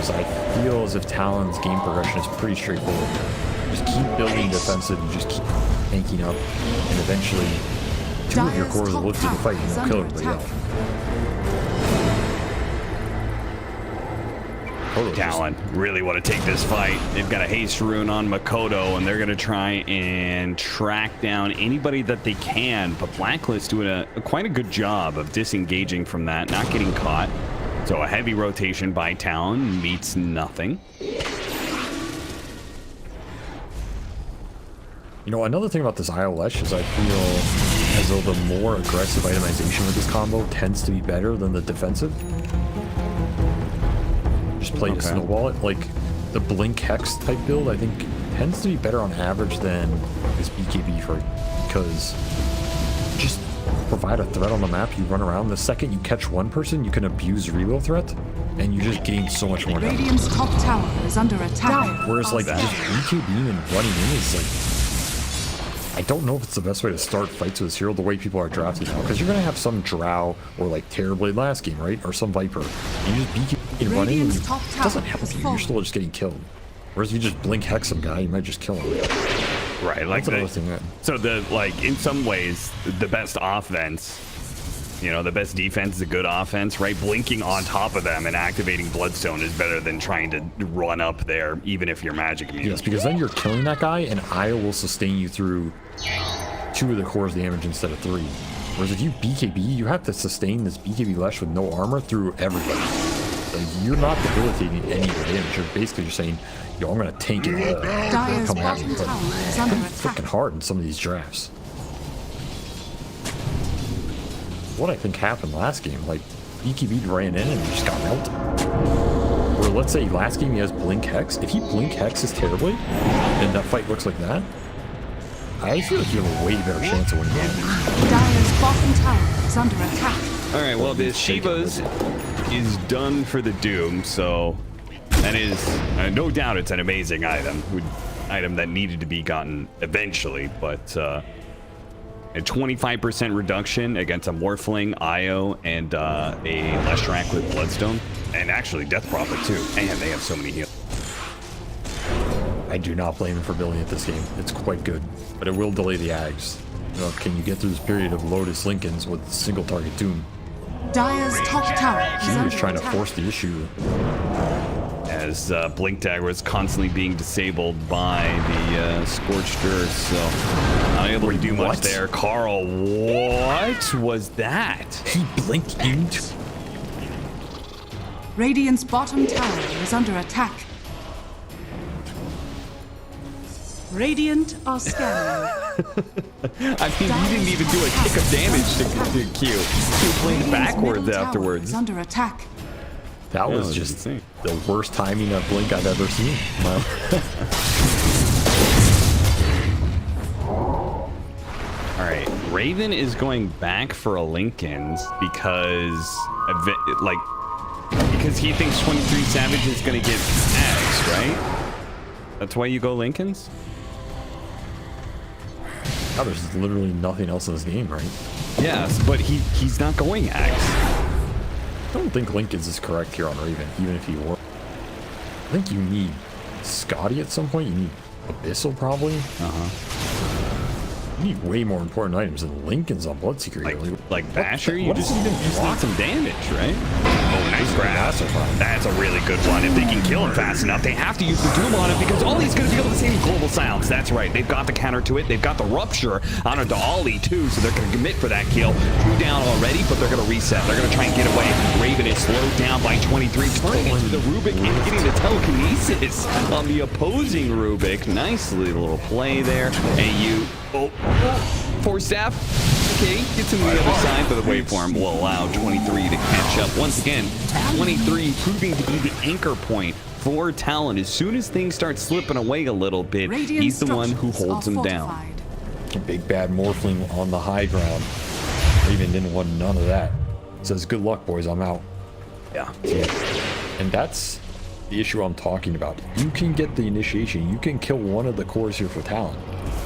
Whereas I feel as if Talon's game progression is pretty straightforward. Just keep building defensive, you just keep tanking up, and eventually 2 of your cores will live through the fight and they'll kill everybody else. Mikoto. Talon really want to take this fight. They've got a haste rune on Mikoto, and they're going to try and track down anybody that they can. But Blacklist doing quite a good job of disengaging from that, not getting caught. So a heavy rotation by Talon meets nothing. You know, another thing about this ILS is I feel as though the more aggressive itemization with this combo tends to be better than the defensive. Just play to snowball it. Like, the Blink Hex type build, I think, tends to be better on average than this BKB for because just provide a threat on the map, you run around. The second you catch one person, you can abuse reload threat, and you just gain so much more damage. Radiant's top tower is under attack. Whereas, like, just BKBing and running in is, like, I don't know if it's the best way to start fights with this hero the way people are drafted now, because you're going to have some Drow or like Terrorblade last game, right? Or some Viper. And you just BKB and running, and it doesn't help you. You're still just getting killed. Whereas if you just Blink Hex some guy, you might just kill him. Right, like that's another thing. So the, like, in some ways, the best offense, you know, the best defense is a good offense, right? Blinking on top of them and activating Bloodstone is better than trying to run up there, even if you're magic immune. Yes, because then you're killing that guy, and Io will sustain you through 2 of the cores damage instead of 3. Whereas if you BKB, you have to sustain this BKB Lesh with no armor through everybody. Like, you're not debilitating any of the damage. You're basically just saying, yo, I'm going to tank it all. Come at me. But it's freaking hard in some of these drafts. What I think happened last game, like, BKB ran in and he just got melted. Or let's say last game he has Blink Hex. If he Blink Hexes terribly, and that fight looks like that, I feel like you have a way better chance of winning. Dire's bottom tower is under attack. All right, well, the Shiva's is done for the Doom, so that is no doubt it's an amazing item. Item that needed to be gotten eventually, but a 25% reduction against a Morphling, Io, and a Leshrac with Bloodstone, and actually Death Prophet too. And they have so many heals. I do not blame him for building it this game. It's quite good, but it will delay the Ags. You know, can you get through this period of Lotus Lincolns with single target Doom? Dire's top tower is He under was trying to attack. force the issue. As Blink Dagger was constantly being disabled by the Scorched Earth, so not able to do much what? there. Karl, what was that? He blinked into. Radiant's bottom tower is under attack. Radiant are scanning. I mean, he didn't even do a kick of damage to Q. He blinked backwards afterwards. Is under attack. That Yeah, was it just insane. the worst timing of Blink I've ever seen. All right, Raven is going back for a Lincoln's because, because he thinks 23 Savage is going to get axed, right? That's why you go Lincoln's? Now there's literally nothing else in this game, right? Yes, but he's not going axe. I don't think Lincoln's is correct here on Raven, even if he were. I think you need Scotty at some point. You need Abyssal, probably. You need way more important items than Lincoln's on Bloodseeker. Like Basher, you what just is even need some damage, right? Oh, nice grab. That's a really good one. If they can kill him fast enough, they have to use the Doom on him because all he's going to be able to save is Global Silence. That's right. They've got the counter to it. They've got the Rupture on a Dali too, so they're going to commit for that kill. 2 down already, but they're going to reset. They're going to try and get away. Raven is slowed down by 23, turning into the Rubik and getting the telekinesis on the opposing Rubik. Nicely little play there. eyyou. For staff. Okay, gets him to the other side, but the waveform will allow 23 to catch up. Once again, 23 proving to be the anchor point for Talon. As soon as things start slipping away a little bit, he's the one who holds him down. Big bad Morphling on the high ground. Raven didn't want none of that. Says, good luck, boys, I'm out. Yeah. And that's the issue I'm talking about. You can get the initiation. You can kill one of the cores here for Talon.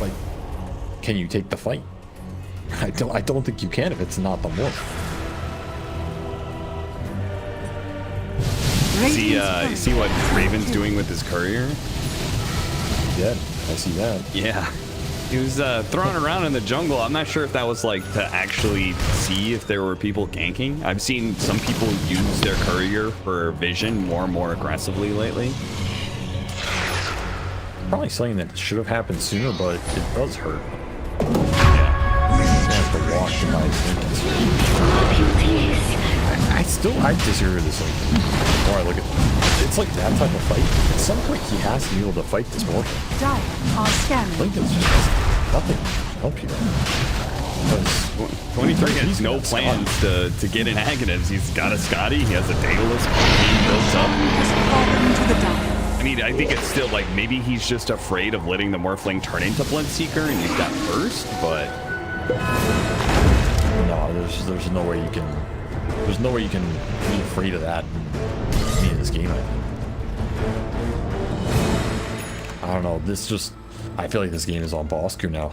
Like, can you take the fight? I don't think you can if it's not the morph. See what Raven's doing with his courier? Yeah, I see that. Yeah. He was throwing around in the jungle. I'm not sure if that was like to actually see if there were people ganking. I've seen some people use their courier for vision more and more aggressively lately. Probably something that should have happened sooner, but it does hurt. Yeah. I have to walk to my I disagree with this. Like, the more I look at it's like that type of fight. At some point, he has to be able to fight this more. Dire are scanning. Lincoln's just nothing to help you. Because 23 has no plans to get in negatives. He's got a Scotty. He has a Daedalus built up. Has fallen to the dire. I mean, I think it's still like maybe he's just afraid of letting the Morphling turn into Bloodseeker and use that first, but no, there's no way you can. There's no way you can be afraid of that in this game. I don't know. I feel like this game is on BossKu now.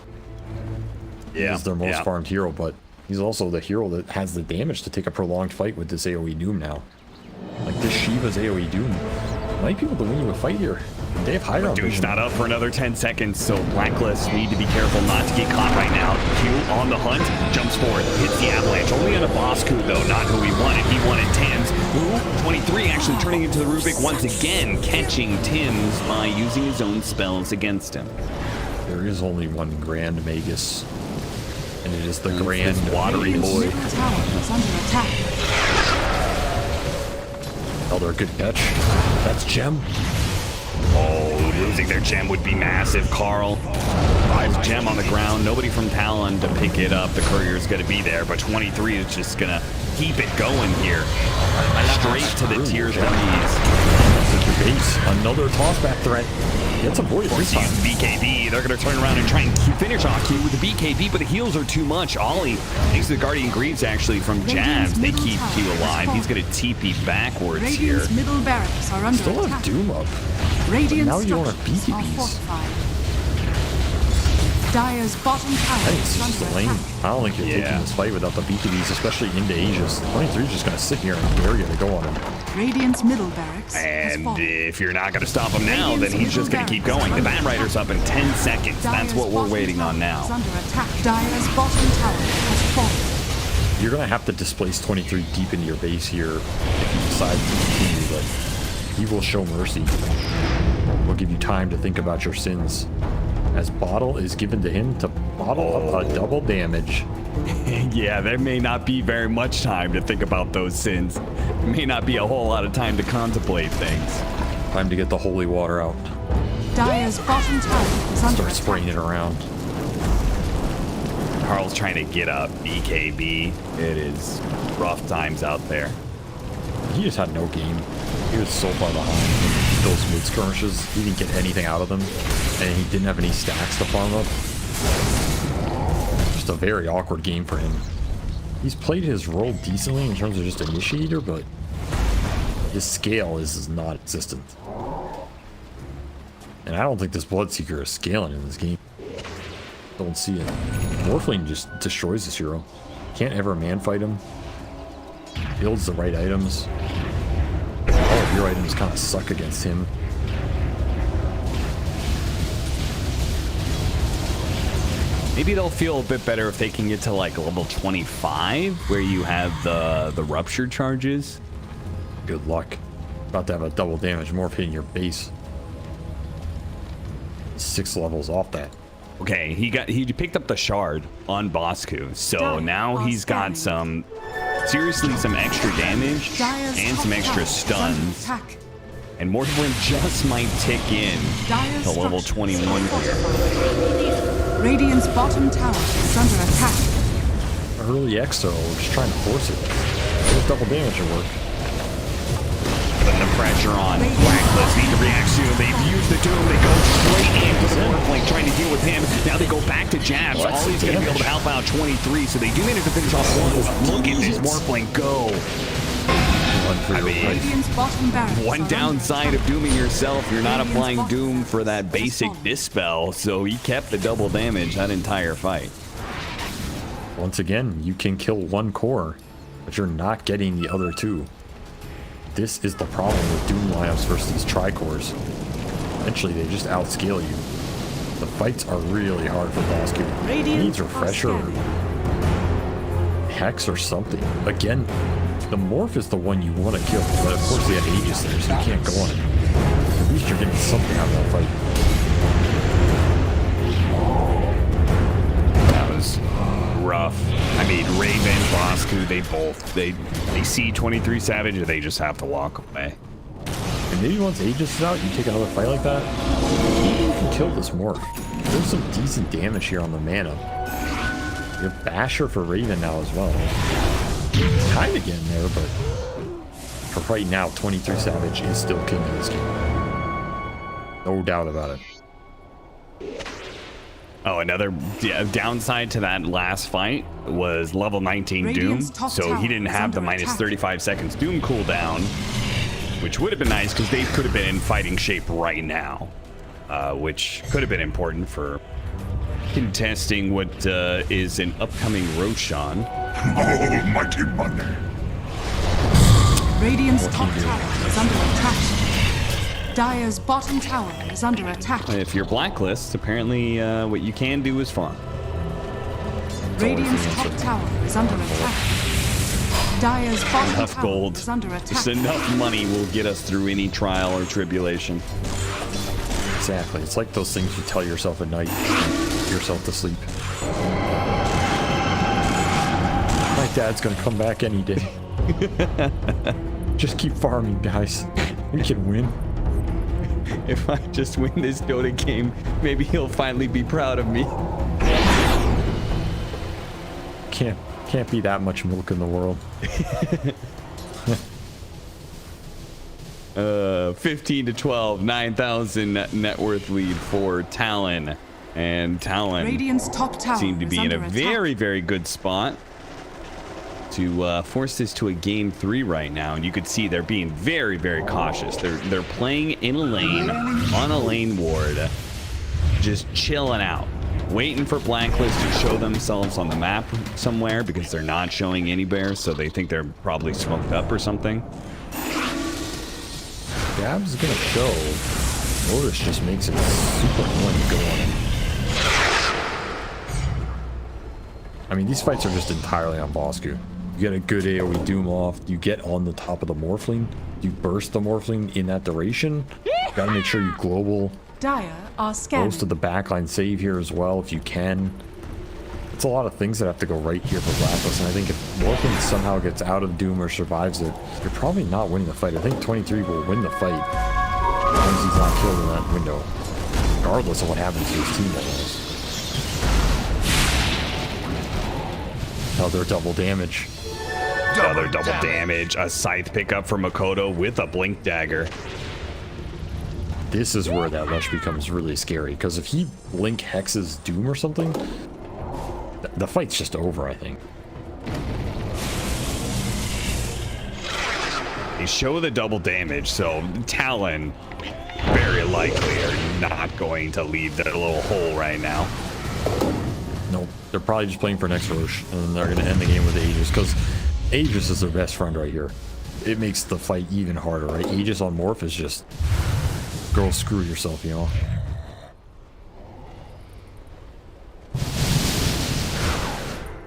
yeah, He's their most farmed hero, but he's also the hero that has the damage to take a prolonged fight with this AoE Doom now. Like this Shiva's AoE Doom might be able to win you a fight here. They have high ground Doom's vision. not up for another 10 seconds, so Blacklist need to be careful not to get caught right now. Q on the hunt, jumps forward, hits the avalanche. Only on a BossKu though, not who he wanted. He wanted Tim's. Who? 23 actually turning into the Rubik once again, catching Tim's by using his own spells against him. There is only one Grand Magus, and it is the Grand Watery Boy. Middle tower is under attack. Another good catch. That's Gem. Oh, losing their gem would be massive, Karl. His gem on the ground, nobody from Talon to pick it up. The courier's gonna be there, but 23 is just gonna keep it going here. Straight to the tier 3s. Base. Another tossback threat. Gets a boy Force use BKB. They're going to turn around and try and finish off Q with the BKB, but the heals are too much. Ollie, thanks to the Guardian Greaves actually from Jabz, they keep Q alive. He's going to TP backwards here. Radiant's middle barracks are under Still attack. have Doom up. Radiant now you don't have structures are BKBs. fortified. Dire's bottom I tower think it's is just under a lane. attack. I don't think you're taking this fight without the BKBs, especially into Aegis. 23 is just going to sit here and dare you to go on him. Radiant's middle barracks has And fallen. if you're not going to stop him now, then he's just going to keep going. The Bat Rider's up in 10 seconds. That's what we're waiting on Is now. under attack. Dire's bottom tower has fallen. You're going to have to displace 23 deep into your base here if you decide to continue, but he will show mercy. Will give you time to think about your sins. As Bottle is given to him to bottle up a double damage. Yeah, there may not be very much time to think about those sins. May not be a whole lot of time to contemplate things. Time to get the holy water out. Dire's bottom tower is under Start attack. spraying it around. Karl's trying to get up BKB. It is rough times out there. He just had no game. He was so far behind. Those mid skirmishes, he didn't get anything out of them, and he didn't have any stacks to farm up. Just a very awkward game for him. He's played his role decently in terms of just initiator, but his scale is not existent. And I don't think this Bloodseeker is scaling in this game. Don't see it. Offlane just destroys this hero. Can't ever man fight him. Builds the right items. All of your items kind of suck against him. Maybe they'll feel a bit better if they can get to like level 25, where you have the rupture charges. Good luck. About to have a double damage morph hitting your base. 6 levels off that. Okay, he picked up the shard on BossKu, so now he's got some seriously some extra damage and some extra stuns. And Morphling just might tick in to level 21 here. Radiant's bottom tower is under attack. Early Exo, we're just trying to force it. There's double damage at work. Putting the pressure on. Blacklist need to react soon. They've used the Doom. They go straight into the Morphling, trying to deal with him. Now they go back to Jabz. Ollie's going to be able to help out 23, so they do manage to finish off one. Look at this Morphling go. I mean, Radiant's bottom barracks one are under downside of attack. dooming yourself, you're not applying Doom for that basic dispel, so he kept the double damage that entire fight. Once again, you can kill one core, but you're not getting the other 2. This is the problem with Doom lineups versus these tri-cores. Eventually, they just outscale you. The fights are really hard for BossKu. He needs refresher, Hex or something. Again, the Morph is the one you want to kill, but of course they have Aegis there, so you can't go on it. At least you're getting something out of that fight. That was rough. I mean, Raven, BossKu, they see 23 Savage, or they just have to walk away. And maybe once Aegis is out, you take another fight like that, maybe you can kill this Morph. There's some decent damage here on the mana. You have Basher for Raven now as well. Kind of getting there, but for right now, 23 Savage is still king of this game. No doubt about it. Oh, another downside to that last fight was level 19 Doom, so he didn't have the minus 35 seconds Doom cooldown, which would have been nice because they could have been in fighting shape right now, which could have been important for contesting what is an upcoming Roshan. Almighty money. Radiant's top tower is under attack. Dire's bottom tower is under attack. If you're Blacklist, apparently what you can do is farm. Radiant's top tower is under attack. Dire's bottom Enough tower gold, is under attack. just enough money will get us through any trial or tribulation. Exactly. It's like those things you tell yourself at night, to get yourself to sleep. My dad's gonna come back any day. Just keep farming, guys. We can win. If I just win this Dota game, maybe he'll finally be proud of me. Can't be that much milk in the world. 15 to 12, 9,000 net worth lead for Talon, and Talon Radiant's top tower seem to be is in a under very, attack. very good spot to force this to a game 3 right now. And you could see they're being very, very cautious. They're playing in a lane on a lane ward, just chilling out, waiting for Blacklist to show themselves on the map somewhere, because they're not showing anywhere, so they think they're probably smoked up or something. Jabz is gonna show. Lotus just makes it super annoying to go on him. I mean, these fights are just entirely on BossKu. You get a good AoE Doom off, you get on the top of the Morphling, you burst the Morphling in that duration. You gotta make sure you global Dire are scanning. most of the backline save here as well if you can. It's a lot of things that have to go right here for Blacklist, and I think if Morphling somehow gets out of Doom or survives it, you're probably not winning the fight. I think 23 will win the fight as long as he's not killed in that window, regardless of what happens to his team almost. Another double damage. Another double damage. A scythe pickup for Mikoto with a blink dagger. This is where that rush becomes really scary, because if he blink hexes Doom or something, the fight's just over, I think. They show the double damage, so Talon very likely are not going to leave their little hole right now. Nope, they're probably just playing for next Roche, and they're going to end the game with Aegis, because Aegis is their best friend right here. It makes the fight even harder, right? Aegis on Morph is just, girl, screw yourself, you know?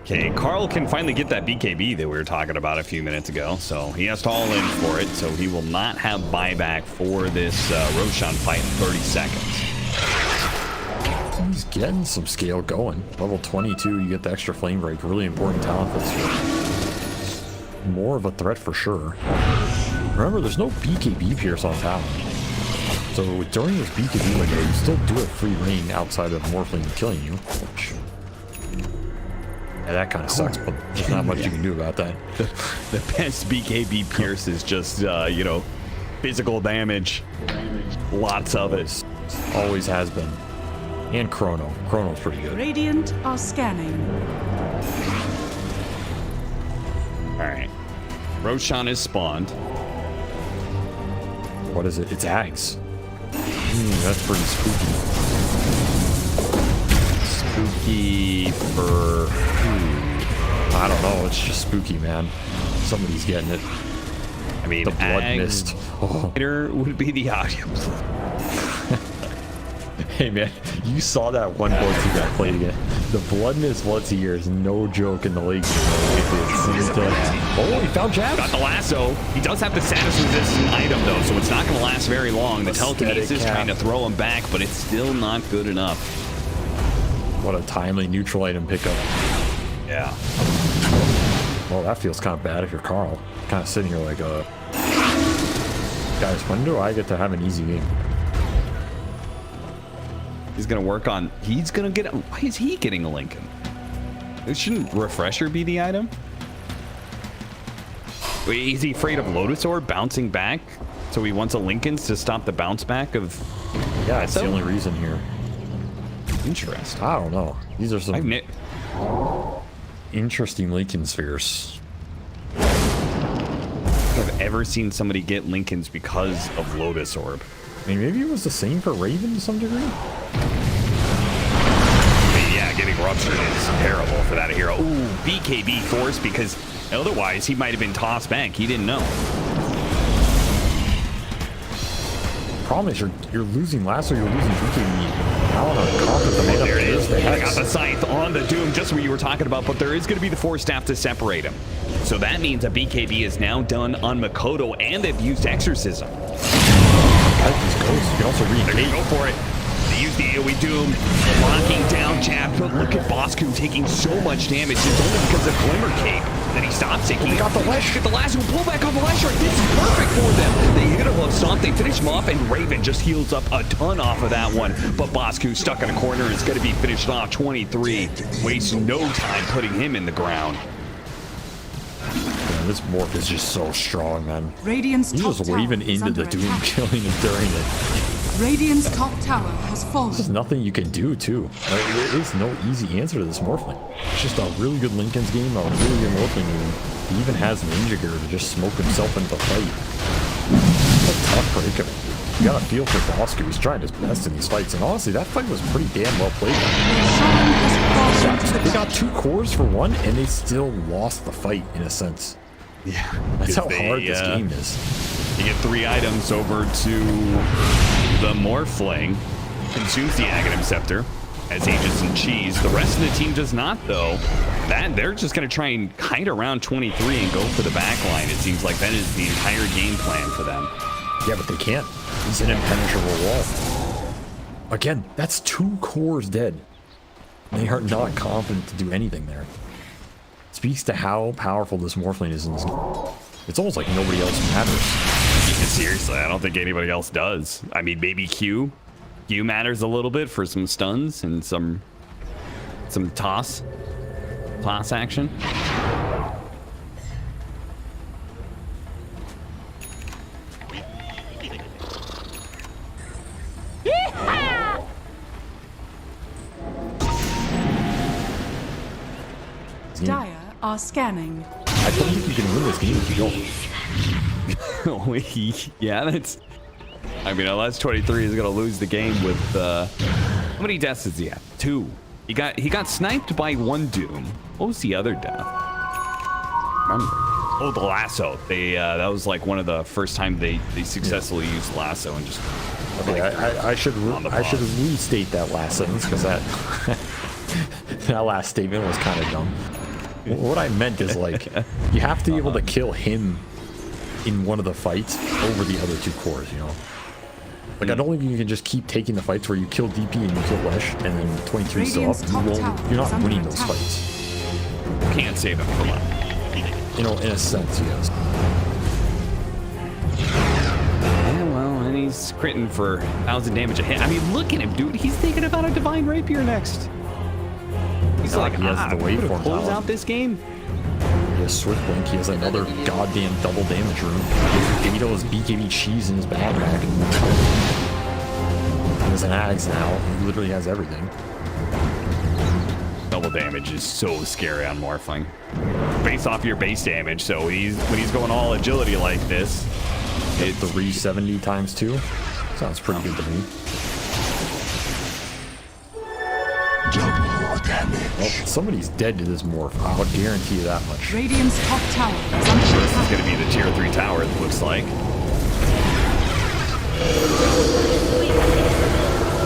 Okay, Karl can finally get that BKB that we were talking about a few minutes ago, so he has to all in for it, so he will not have buyback for this Roshan fight in 30 seconds. He's getting some scale going. Level 22, you get the extra flame break. Really important talent for this year. More of a threat for sure. Remember, there's no BKB pierce on Talon. So during this BKB window, you still do have free reign outside of Morphling killing you, which... yeah, that kind of sucks, but there's not much you can do about that. The best BKB pierce is just, you know, physical damage. Lots of it. Always has been. And Chrono. Chrono's pretty good. Radiant are scanning. Alright. Roshan is spawned. What is it? It's Ags. That's pretty spooky. Spooky for who? I don't know. It's just spooky, man. Somebody's getting it. I mean, the blood Ags mist. Oh. would be the audio. Hey man, you saw that one Bloodseeker that played again. The bloodness Bloodseeker is no joke in the league. Oh, he found Jabz. Got the lasso. He does have the status resistant item though, so it's not going to last very long. The telekinesis trying to throw him back, but it's still not good enough. What a timely neutral item pickup. Yeah. Well, that feels kind of bad if you're Karl. Kind of sitting here like, guys, when do I get to have an easy game? He's going to work on... He's going to get... Why is he getting a Lincoln? Shouldn't Refresher be the item? Wait, is he afraid of Lotus Orb bouncing back? So he wants a Lincoln's to stop the bounce back of... Yeah, it's the only reason here. Interesting. I don't know. These are some interesting Lincoln spheres. I've ever seen somebody get Lincoln's because of Lotus Orb. I mean, maybe it was the same for Raven to some degree. Yeah, getting Ruptured is terrible for that hero. Ooh, BKB force, because otherwise he might have been tossed back. He didn't know. Problem is you're losing lasso, you're losing BKB. There it is. They got the scythe on the Doom, just what you were talking about, but there is going to be the Force Staff to separate him. So that means a BKB is now done on Mikoto, and they've used Exorcism. I like these ghosts. You can also read. They're gonna go for it. They use the AoE Doom, locking down Jabz, but look at BossKu taking so much damage. It's only because of Glimmer Cape that he stops taking. They got the Lash. Get the last one, pull back on the Lash. This is perfect for them. They hit a love stomp, they finish him off, and Raven just heals up a ton off of that one. But BossKu stuck in a corner and is going to be finished off. 23. Wastes no time putting him in the ground. Man, this morph is just so strong, man. Radiant's He's top just tower weaving is into under the Doom, attack. killing him during it. Radiant's top tower has fallen. There's nothing you can do, too. There is no easy answer to this Morphling. It's just a really good Lincoln's game, a really good Morphling game. He even has Ninja Gear to just smoke himself into the fight. It's a tough break. You gotta feel for BossKu. He's trying his best in these fights, and honestly, that fight was pretty damn well played. They got 2 cores for 1, and they still lost the fight, in a sense. Yeah. That's how hard this game is. You get 3 items over to the Morphling. Consumes the Aghanim Scepter as Aegis and Cheese. The rest of the team does not, though. They're just going to try and kite around 23 and go for the back line. It seems like that is the entire game plan for them. Yeah, but they can't. He's an impenetrable wall. Again, that's 2 cores dead. They are not confident to do anything there. Speaks to how powerful this Morphling is in this. It's almost like nobody else matters. Seriously, I don't think anybody else does. I mean, maybe Q. Q matters a little bit for some stuns and some toss action. Dire are scanning. I don't think you can win this game if you don't. Yeah, that's... I mean, unless 23 is going to lose the game with... how many deaths does he have? 2. He got sniped by 1 Doom. What was the other death? Remember? Oh, the lasso. That was like one of the first time they successfully used lasso and just... Okay, I should restate that last sentence because that last statement was kind of dumb. What I meant is, like, you have to be able to kill him in one of the fights over the other 2 cores, you know? Like, I don't think you can just keep taking the fights where you kill DP and you kill Lesh and then 23 is still up. You're not winning those fights. Can't save him for long. You know, in a sense, yes. Yeah, well, and he's critting for 1,000 damage a hit. I mean, look at him, dude. He's thinking about a Divine Rapier next. He's like, he has the waveform close out this game. He has Swift Blink. He has another goddamn double damage room. He has Dato's BKB cheese in his backpack. He has an Ags now. He literally has everything. Double damage is so scary on Morphling. Based off your base damage, so when he's going all agility like this, it's 370 times 2. Sounds pretty good to me. Well, somebody's dead to this morph. I'll guarantee you that much. Radiant's top tower is under This is attack. going to be the tier 3 tower, it looks like.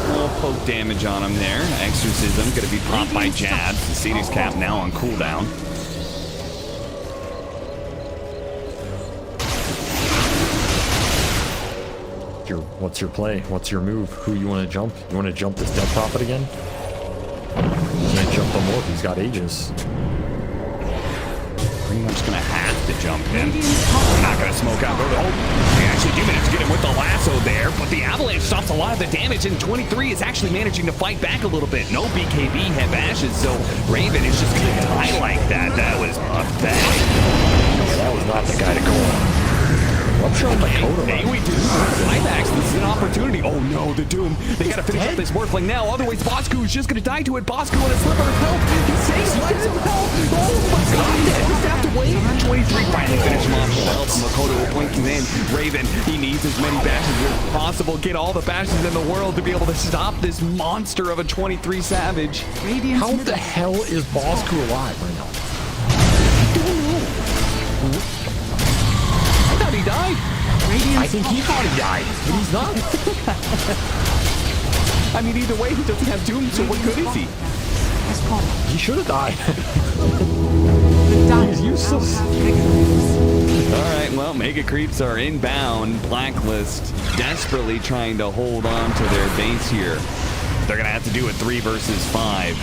Well, poke damage on him there. Exorcism going to be popped by Jabz. The City's Cap now on cooldown. What's your play? What's your move? Who you want to jump? You want to jump this Death Prophet again? You can't jump the Morph. He's got Aegis. Pretty much going to have to jump in. Not going to smoke out. Oh, they actually do manage to get him with the lasso there, but the Avalanche stops a lot of the damage, and 23 is actually managing to fight back a little bit. No BKB have ashes, so Raven is just going to die like that. That was pathetic. Yeah, that was not the guy to go on. I'm sure Mikoto. Hey, we do. Climax. This is an opportunity. Oh no, the Doom. They gotta finish up this Morphling now. Otherwise, BossKu is just gonna die to it. BossKu on a sliver of health. He's saying, let him help. Oh my god, he just have to wait. 23 finally finish him off with help. Mikoto blinking in. Raven, he needs as many bashes as possible. Get all the bashes in the world to be able to stop this monster of a 23 Savage. How the hell is BossKu alive right now? He died. I think he thought he died, but he's not. I mean, either way, he doesn't have Doom, so what good is he? He should have died. He's useless. All right, well, Mega Creeps are inbound. Blacklist desperately trying to hold on to their base here. They're going to have to do it 3 versus 5.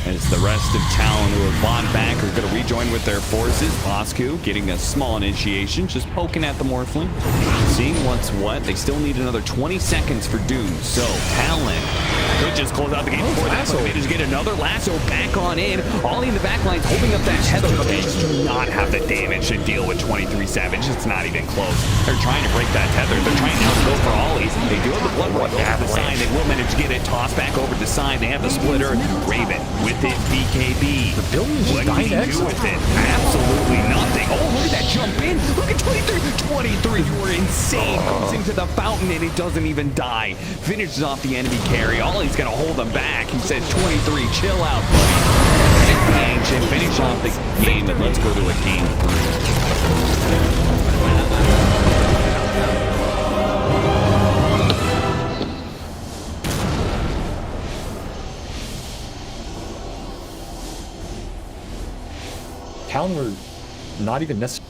As the rest of Talon who have bought back are going to rejoin with their forces. BossKu getting a small initiation, just poking at the Morphling. Seeing what's what. They still need another 20 seconds for Doom. So, Talon could just close out the game before that. So they just get another lasso back on in. Ollie in the back line's holding up that tether, but they just do not have the damage to deal with 23 Savage. It's not even close. They're trying to break that tether. They're trying now to go for Ollies. They do have the blood run over the side. They will manage to get it tossed back over the side. They have the splitter. Raven with it, BKB. The building's What can he do with it? Absolutely nothing. Oh, look at that jump in. Look at 23. 23, you were insane. Goes into the fountain and it doesn't even die. Finishes off the enemy carry. Ollie's going to hold him back. He said, 23, chill out, buddy. Hit the ancient, finish off the game, and let's go to a game 3. Talon were not even necessary.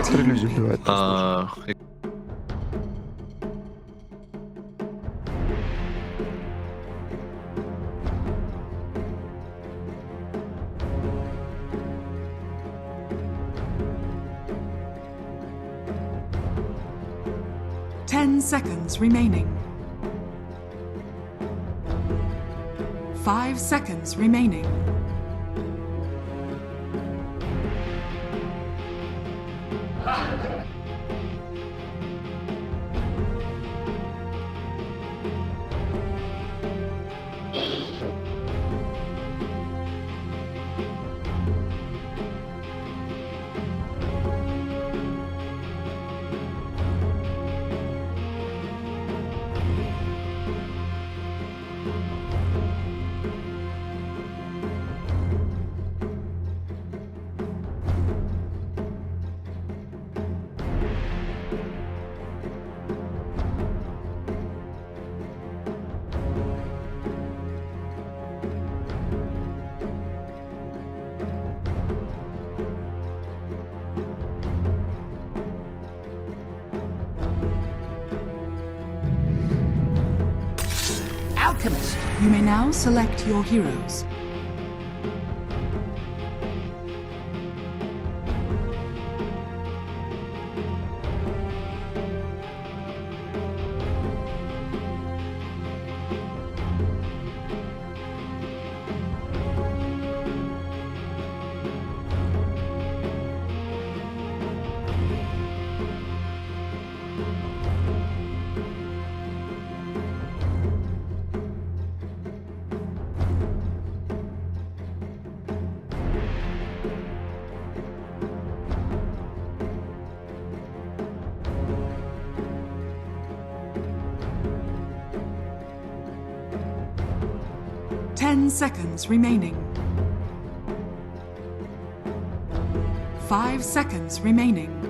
team. Uh, 10 seconds remaining. 5 seconds remaining. Alchemist. You may now select your heroes. Ten seconds remaining. 5 seconds remaining.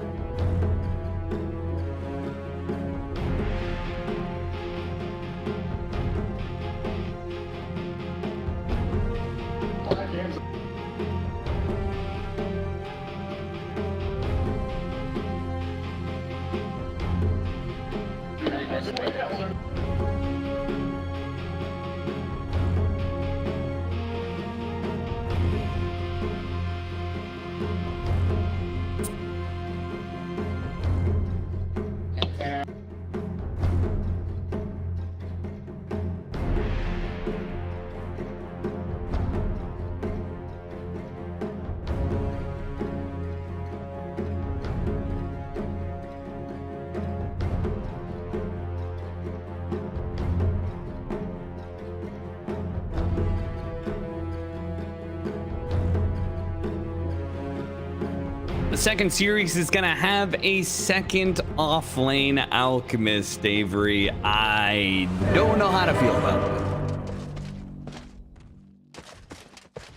The second series is gonna have a second offlane alchemist, Avery. I don't know how to feel about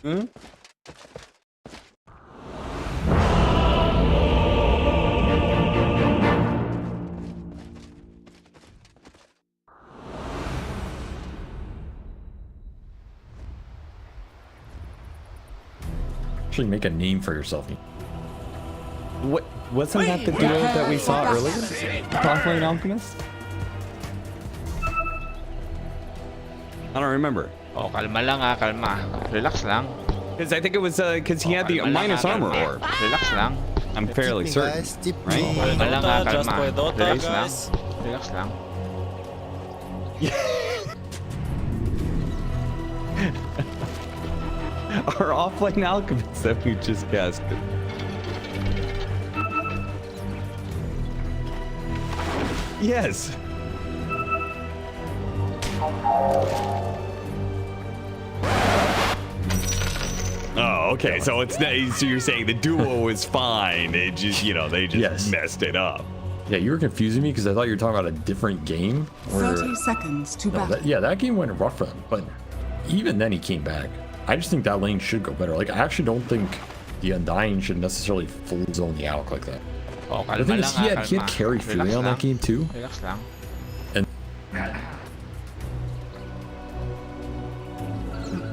it. Actually make a name for yourself. What wasn't that the duo that we saw earlier? Offlane alchemist? I don't remember. Oh, kalma lang kalma. Relax lang. Because I think it was because he had the minus armor orb. Relax lang. I'm fairly certain. Right? Kalma lang Dota, just play kalma. Dota, Relax lang. guys. Relax lang. Our offlane alchemist that we just casted. Yes. Oh, okay. So it's so you're saying the duo is fine. They just, they just messed it up. Yeah, you were confusing me because I thought you were talking about a different game. 30 seconds to battle. That game went rough for him, but even then he came back. I just think that lane should go better. Like, I actually don't think the Undying should necessarily full zone the Alc like that. Oh, kalma The thing lang is, he had carry Fury on that game too. Relax lang. And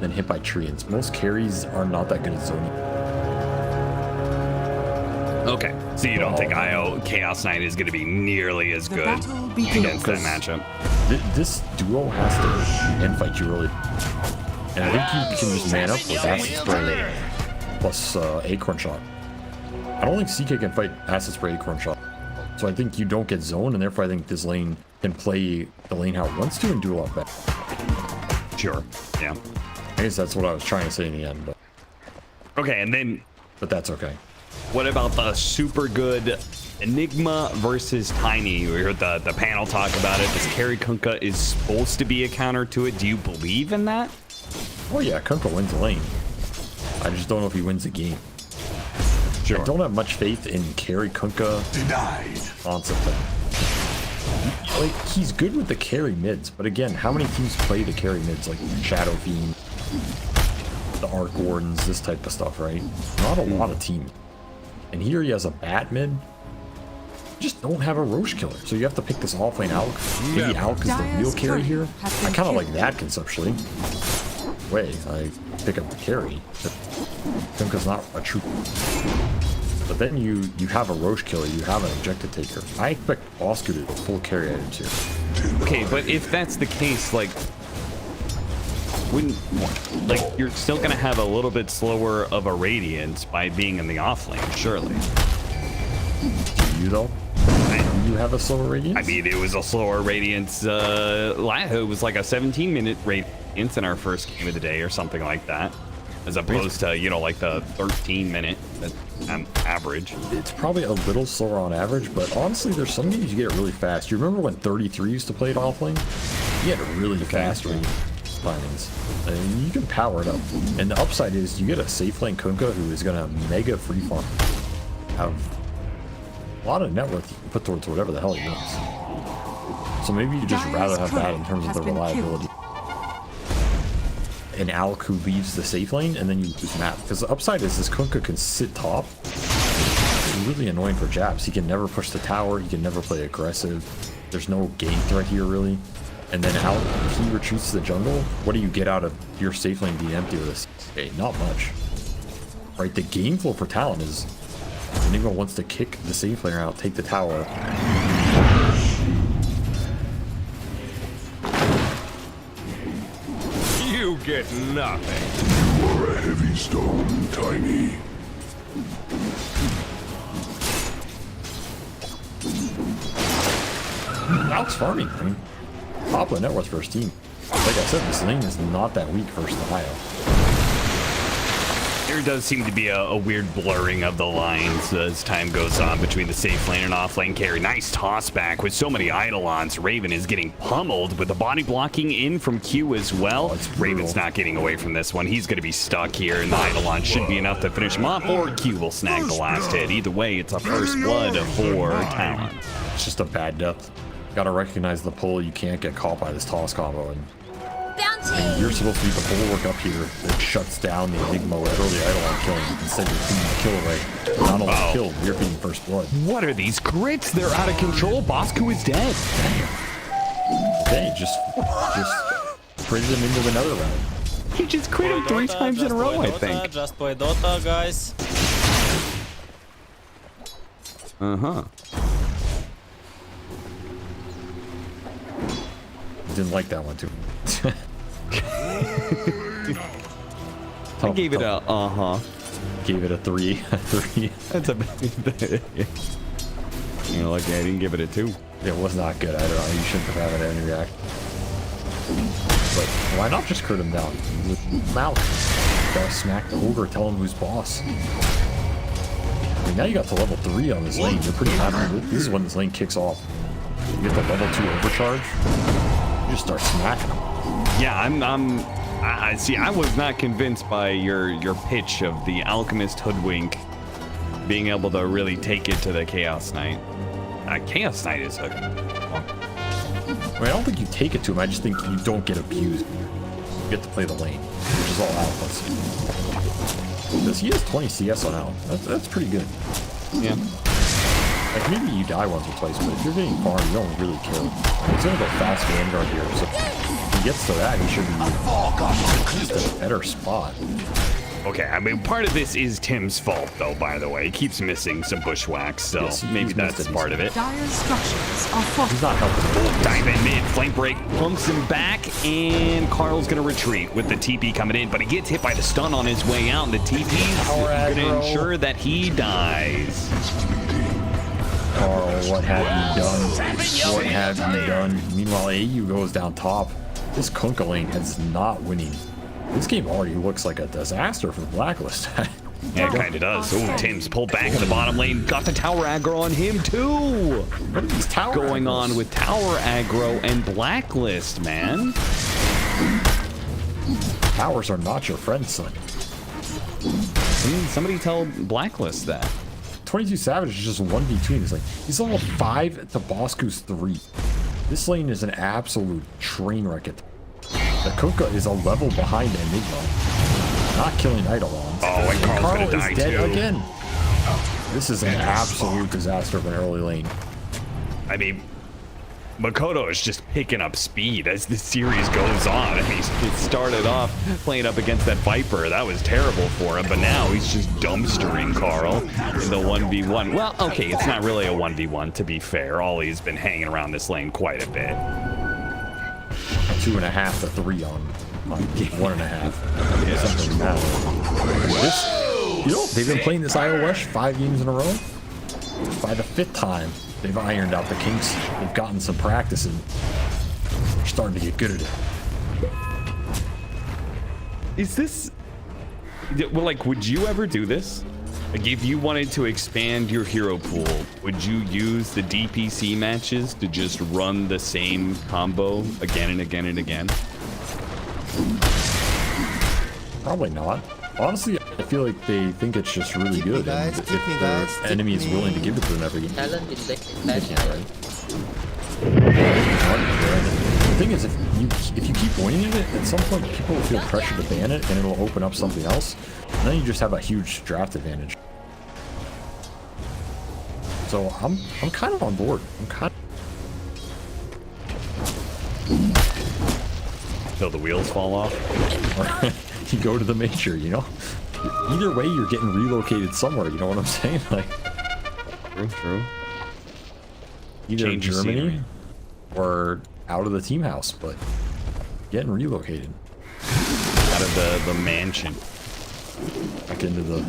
then hit by treants. Most carries are not that good at zoning. Okay, so you don't think Chaos Knight is going to be nearly as The good battle begins. against that matchup? This duo has to end-fight you really. And I think you can just man up with Acid Spray plus Acorn Shot. I don't think CK can fight Acid Spray Acorn Shot. So I think you don't get zoned, and therefore I think this lane can play the lane how it wants to and do a lot better. Sure, yeah. I guess that's what I was trying to say in the end, but Okay, and then but that's okay. what about the super good Enigma versus Tiny? We heard the panel talk about it. This Carry Kunkka is supposed to be a counter to it. Do you believe in that? Oh yeah, Kunkka wins the lane. I just don't know if he wins the game. Sure. I don't have much faith in carry Kunkka concept. Like, he's good with the carry mids, but again, how many teams play the carry mids? Like Shadow Fiend, the Arc Wardens, this type of stuff, right? Not a lot of teams. And here he has a bat mid. Just don't have a Roche killer, so you have to pick this offlane Alk. Maybe Alk is the real carry here. I kind of like that conceptually. Way I pick up the carry, but Kunkka's not a true. But then you have a Roche killer, you have an objective taker. I expect BossKu to go full carry items here. Okay, but if that's the case, like, wouldn't like you're still gonna have a little bit slower of a radiance by being in the offlane, surely. Do you though? Do you have a slower radiance? I mean, it was a slower radiance. It was like a 17-minute radiance in our first game of the day or something like that, as opposed to, you know, like the 13-minute average. It's probably a little slower on average, but honestly, there's some games you get it really fast. You remember when 33 used to play it offlane? You get it really fast radiance timings. And you can power it up. And the upside is you get a safe lane Kunkka who is gonna mega free farm. Have a lot of net worth you can put towards whatever the hell he wants. So maybe you just rather have that in terms of the reliability. An Alk who leaves the safe lane, and then you lose map. Because the upside is this Kunkka can sit top. It's really annoying for Jabz. He can never push the tower, he can never play aggressive. There's no game threat here really. And then Alk, if he retreats to the jungle, what do you get out of your safe lane being empty with this? Hey, not much. Right, the game flow for Talon is Enigma wants to kick the safe laner out, take the tower. You get nothing. You're a heavy stone, Tiny. Alk's farming. I mean, top of the net worth for his team. Like I said, this lane is not that weak versus Ohio. There does seem to be a weird blurring of the lines as time goes on between the safe lane and off lane carry. Nice toss back with so many Eidolons. Raven is getting pummeled with the body blocking in from Q as well. Raven's not getting away from this one. He's going to be stuck here, and the Eidolon should be enough to finish him off, or Q will snag the last hit. Either way, it's a first blood for Talon. It's just a bad death. Gotta recognize the pull. You can't get caught by this toss combo. And you're supposed to be the bulwark up here that shuts down the Enigma with early Eidolon killing. Instead, you're feeding the kill away. Not only killed, you're feeding first blood. What are these grits? They're out of control. BossKu is dead. Okay, just critted him into another round. He just crit him 3 times in a row, I think. Just play Dota, guys. Uh-huh. Didn't like that one too. I gave it a uh-huh. Gave it a 3. A 3. That's a you know, like I didn't give it a 2. It was not good. I don't know. You shouldn't have had any react. But why not just crit him down? Mouth. Gotta smack the ogre, tell him who's boss. I mean, now you got to level 3 on this lane. You're pretty happy. This is when this lane kicks off. You get the level 2 overcharge. You just start smacking him. Yeah, I see. I was not convinced by your pitch of the Alchemist Hoodwink being able to really take it to the Chaos Knight. Chaos Knight is a... I mean, I don't think you take it to him. I just think you don't get abused. You get to play the lane, which is all Alpha. Because he has 20 CS on Alpha. That's pretty good. Yeah. Like, maybe you die once or twice, but if you're getting farmed, you don't really care. He's gonna go fast Vanguard here, so if he gets to that, he should be just in a better spot. Okay, I mean, part of this is Tim's fault, though, by the way. He keeps missing some bushwhacks, so Yes, maybe he's that's missed it. part of it. Dire's structures are He's fortified. not helping. Dive in mid, flame break, pumps him back, and Karl's gonna retreat with the TP coming in, but he gets hit by the stun on his way out, and the TP's gonna aggro. ensure that he dies. Karl, what have you done? What have you done? Meanwhile, eyyou goes down top. This Kunkka lane is not winning. This game already looks like a disaster for the Blacklist. Yeah, it kind of does. Oh, Tim's pulled back in the bottom lane. Got the tower aggro on him, too. What are these tower Going aggros? on with tower aggro and Blacklist, man. Towers are not your friend, son. Somebody tell Blacklist that. 22 Savage is just 1v2. It's like, he's level 5 to BossKu's 3. This lane is an absolute train wreck. The Kunkka is a level behind Enigma. Not killing Eidolon. Oh, and Karl's gonna die is dead too. again. This is an absolute disaster of an early lane. I mean, Mikoto is just picking up speed as the series goes on. I mean, he started off playing up against that Viper. That was terrible for him, but now he's just dumpstering Karl in the 1v1. Well, okay, it's not really a 1v1, to be fair. Ollie's been hanging around this lane quite a bit. 2.5 to 3 on 1.5. Yeah, something like that. This, you know, they've been playing this iOS 5 games in a row. By the 5th time, they've ironed out the kinks. They've gotten some practice and they're starting to get good at it. Is this... Well, like, would you ever do this? Like, if you wanted to expand your hero pool, would you use the DPC matches to just run the same combo again and again and again? Probably not. Honestly, I feel like they think it's just really good, and if their enemy is willing to give it to them every game, they can't, right? The thing is, if you keep winning it, at some point people will feel pressure to ban it, and it'll open up something else, and then you just have a huge draft advantage. So I'm kind of on board. I'm kind of... Till the wheels fall off? You go to the major, you know? Either way, you're getting relocated somewhere, you know what I'm saying? Like, True. either Change your Germany scenery. or out of the team house, but getting relocated Out of the mansion. back into the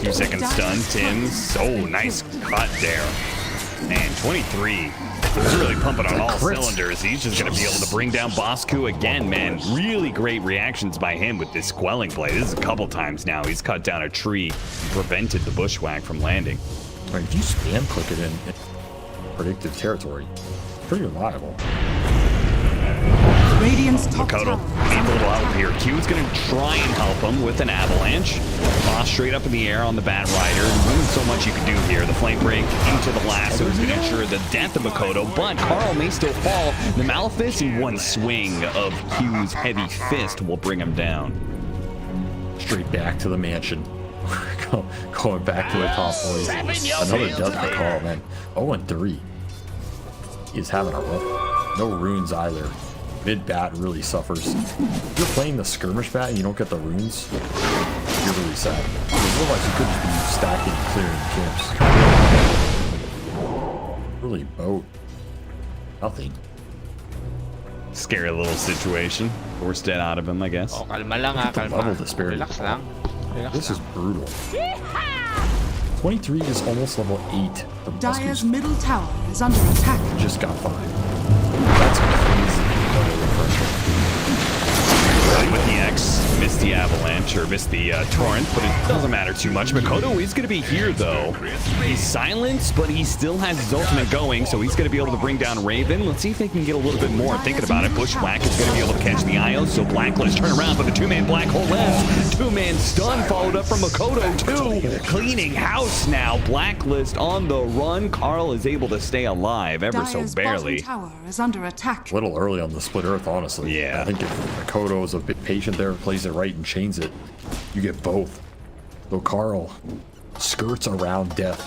Few seconds stun, Tim's. Oh, nice cut there. And 23. He's really pumping on all crits. cylinders. He's just going to be able to bring down BossKu again, man. Really great reactions by him with this quelling play. This is a couple times now. He's cut down a tree, prevented the bushwhack from landing. Right, if you spam click it in predictive territory, pretty reliable. Radiant's top Mikoto tower is needs a under little help attack. here. Q's going to try and help him with an avalanche. Boss straight up in the air on the Bat Rider. There's so much you can do here. The flame break into the lasso is going to ensure the death of Mikoto, but Karl may still fall. The Malefice in one swing of Q's heavy fist will bring him down. Straight back to the mansion. Going back to the top boys. Another death for Karl, man. 0-3. He's having a rough. No runes either. Mid bat really suffers. If you're playing the skirmish bat and you don't get the runes, you're really sad. Because otherwise you could just be stacking and clearing camps. Really boat. Nothing. Scary little situation. Forced it out of him, I guess. Oh, kalma lang ha, Level kalma. disparity. Relax lang. Relax This is lang. brutal. 23 is almost level 8. The Dire's BossKu's middle tower is under attack. just got 5. That's crazy. With the X, missed the avalanche, or missed the torrent, but it doesn't matter too much. Mikoto is going to be here, though. He's silenced, but he still has his ultimate going, so he's going to be able to bring down Raven. Let's see if they can get a little bit more. Thinking about it, Bushwhack is going to be able to catch the IO, so Blacklist turn around, but the two-man black hole left. Two-man stun followed up from Mikoto, too. Cleaning house now. Blacklist on the run. Karl is able to stay alive, ever so Dire's barely. bottom tower is under attack. A little early on the split earth, honestly. Yeah. I think if Mikoto is a bit patient there, plays it right and chains it, you get both. So Karl skirts around death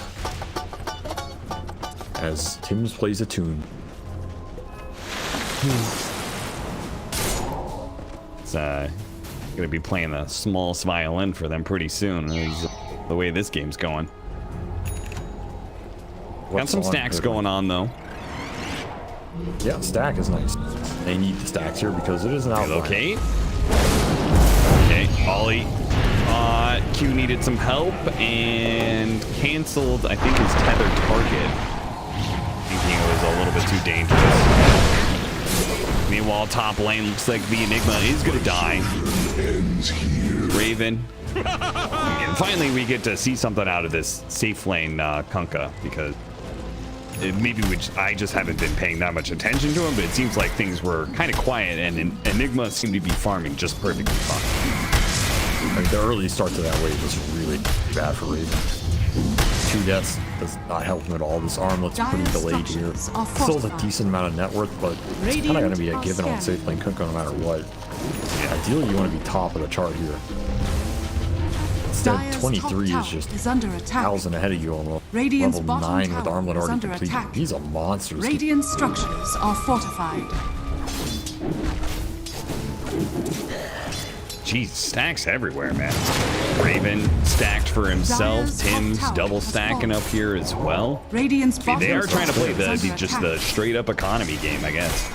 as Tim's plays a tune. It's gonna be playing the smallest violin for them pretty soon. Is the way this game's going. Got some stacks going on though. Yeah, stack is nice. They need the stacks here because it is an outline. Okay. Okay, Ollie. Q needed some help and canceled, I think, his tethered target. Thinking it was a little bit too dangerous. Meanwhile, top lane looks like the Enigma is gonna die. Raven. And finally, we get to see something out of this Safelane Kunkka because I just haven't been paying that much attention to him, but it seems like things were kind of quiet and Enigma seemed to be farming just perfectly fine. I mean, the early start to that wave was really bad for Raven. 2 deaths does not help him at all. This armlet's pretty delayed here. Still has a decent amount of net worth, but it's kind of going to be a given on Safelane Kunkka no matter what. Yeah, ideally, you want to be top of the chart here. Instead, 23 is just 1,000 ahead of you on level 9 with armlet already complete. He's a monster. Radiant structures are fortified. Jeez, stacks everywhere, man. Raven stacked for himself. Tim's double stacking up here as well. Radiant's they are trying to play the straight up economy game, I guess.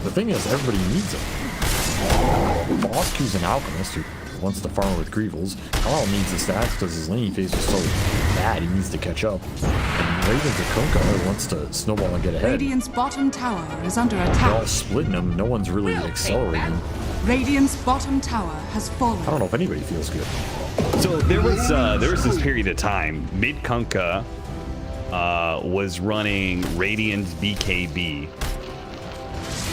The thing is, everybody needs him. BossKu's an alchemist who wants to farm with Greevils. Karl needs the stacks because his laning phase is so bad he needs to catch up. And Raven's a Kunkka who wants to snowball and get ahead. Radiant's bottom tower is under They're attack. all splitting him. No one's really accelerating. Radiant's bottom tower has fallen. I don't know if anybody feels good. So there was this period of time mid Kunkka was running Radiant's BKB.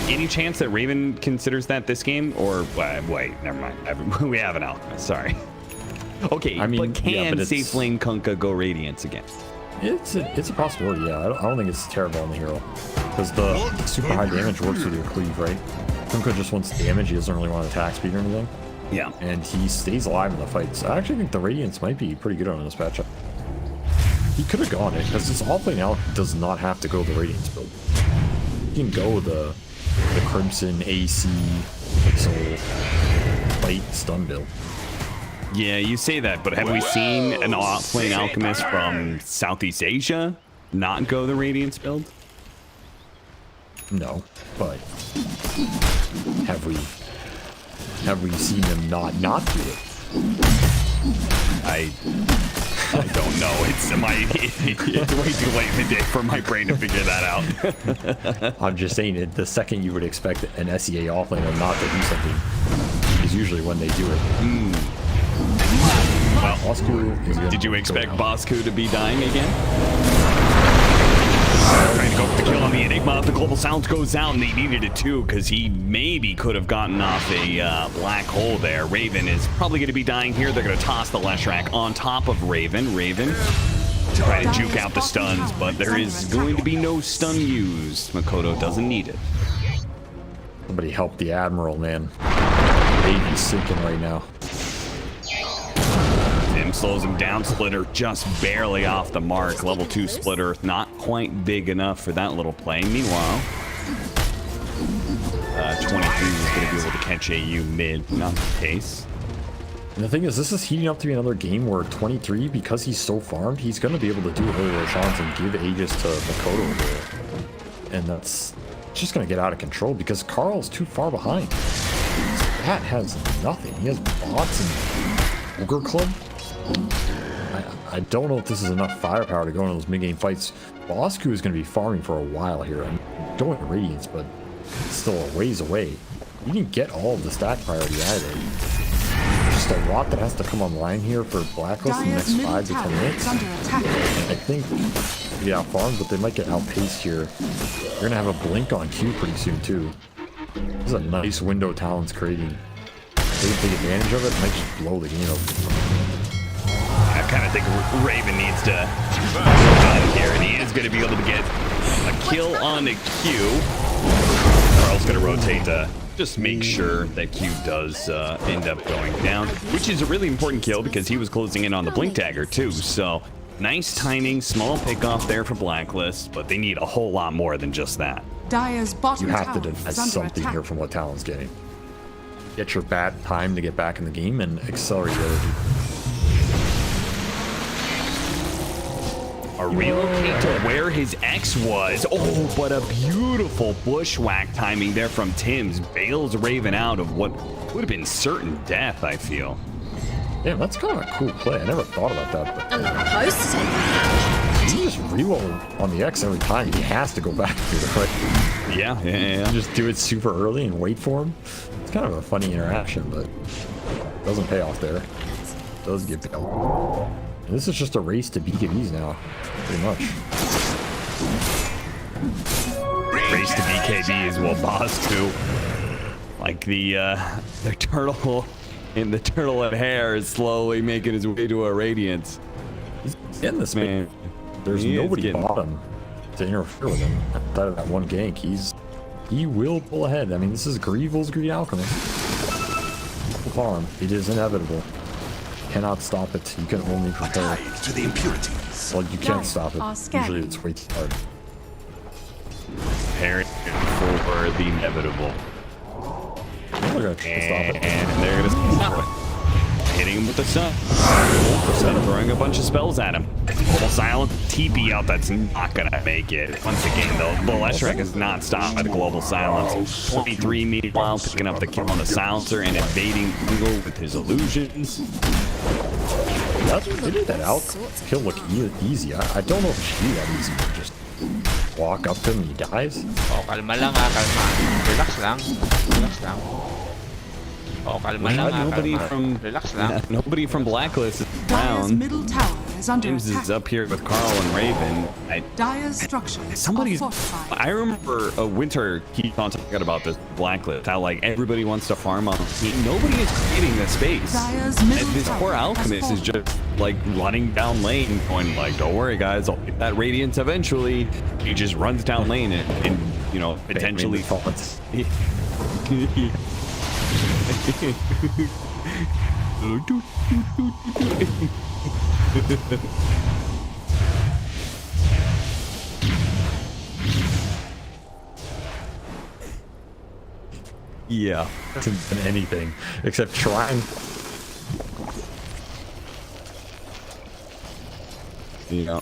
Any chance that Raven considers that this game, or wait, never mind. We have an alchemist. Sorry. Okay, I mean, but can Safelane Kunkka go Radiance again? It's a possibility. Yeah, I don't think it's terrible on the hero because the super high damage works with your cleave, right? Kunkka just wants damage. He doesn't really want attack speed or anything. Yeah. And he stays alive in the fights. I actually think the Radiance might be pretty good on this matchup. He could have gone it because this Offlane now does not have to go the Radiance build. He can go the Crimson AC Pixel Fight stun build. Yeah, you say that, but have we seen an Offlane alchemist from Southeast Asia not go the Radiance build? No, but have we seen them not do it? I don't know. It's way too late in the day for my brain to figure that out. I'm just saying it. The second you would expect an SEA offlaner not to do something is usually when they do it. Well, BossKu did you expect BossKu to be dying again? Trying to go for the kill on the Enigma. The global sound goes out, and they needed it too, because he maybe could have gotten off a black hole there. Raven is probably going to be dying here. They're going to toss the Leshrac on top of Raven. Raven trying to juke out the stuns, but there is going to be no stun used. Mikoto doesn't need it. Somebody help the Admiral, man. Baby's sinking right now. Tim slows him down. Splitter just barely off the mark. Level 2 Splitter, not quite big enough for that little play. Meanwhile, 23 is going to be able to catch AU mid. Not the case. And the thing is, this is heating up to be another game where 23, because he's so farmed, he's going to be able to do early Roshans and give Aegis to Mikoto there. And that's just going to get out of control because Karl's too far behind. That has nothing. He has bots and Ogre Club. I don't know if this is enough firepower to go into those mid-game fights. BossKu is going to be farming for a while here. I'm going to Radiance, but it's still a ways away. You can get all of the stack priority out of there. Just a lot that has to come online here for Blacklist in the next 5 to 10 minutes. I think they get out-farmed, but they might get outpaced here. You're going to have a blink on Q pretty soon, too. This is a nice window Talon's creating. If they take advantage of it, might just blow the game up. I kind of think Raven needs to go down here, and he is going to be able to get a kill on a Q. Karl's going to rotate to just make sure that Q does end up going down, which is a really important kill because he was closing in on the blink dagger too. So nice timing, small pickoff there for Blacklist, but they need a whole lot more than just that. Dire's bottom you have to tower deny is under something attack. here from what Talon's getting. get your bad time to get back in the game and accelerate the other dude. A relocate to where his ex was. Oh, but a beautiful bushwhack timing there from Tim's. Bails Raven out of what would have been certain death, I feel. Damn, that's kind of a cool play. I never thought about that. But I'm not opposed to taking that. he just reload on the X every time. He has to go back to it, right? Yeah. You just do it super early and wait for him. It's kind of a funny interaction, but it doesn't pay off there. It does get paid off. And this is just a race to BKBs now, pretty much. Race to BKB is what BossKu. Like the turtle in the turtle and hair is slowly making his way to a radiance. He's getting this, man. There's nobody bottom to interfere with him outside of that one gank. He will pull ahead. I mean, this is Greevil's Greed Alchemy. Farm. It is inevitable. Cannot stop it. You can only prepare. To the impurities. Well, you can't stop it. Usually it's way too hard. Preparing for the inevitable. They're gonna try to stop it. And they're gonna stop it. Hitting him with the sun. Throwing a bunch of spells at him. Full silent TP out. That's not gonna make it. Once again, though, the Leshrac is not stopped by the global silence. 23 meanwhile picking up the kill on the silencer and invading jungle with his illusions. They did that out. Kill look easy. I don't know if it should be that easy. Just walk up to him and he dies. Oh, kalma lang ha, kalma. Relax lang. Relax lang. Oh, kalma lang ha, kalma. Relax lang. Nobody from Blacklist is Dire's around. middle tower is under James attack. is up here with Karl and Raven. Dire's structures Somebody's. are fortified. I remember Winter keeps on talking about this Blacklist. How like everybody wants to farm on. Nobody is creating the space. Dire's And middle this tower poor has alchemist is fallen. just like running down lane, going like, "Don't worry, guys, I'll get that radiance eventually." He just runs down lane and you know potentially falls. Yeah. Hasn't done anything except trying. Yeah.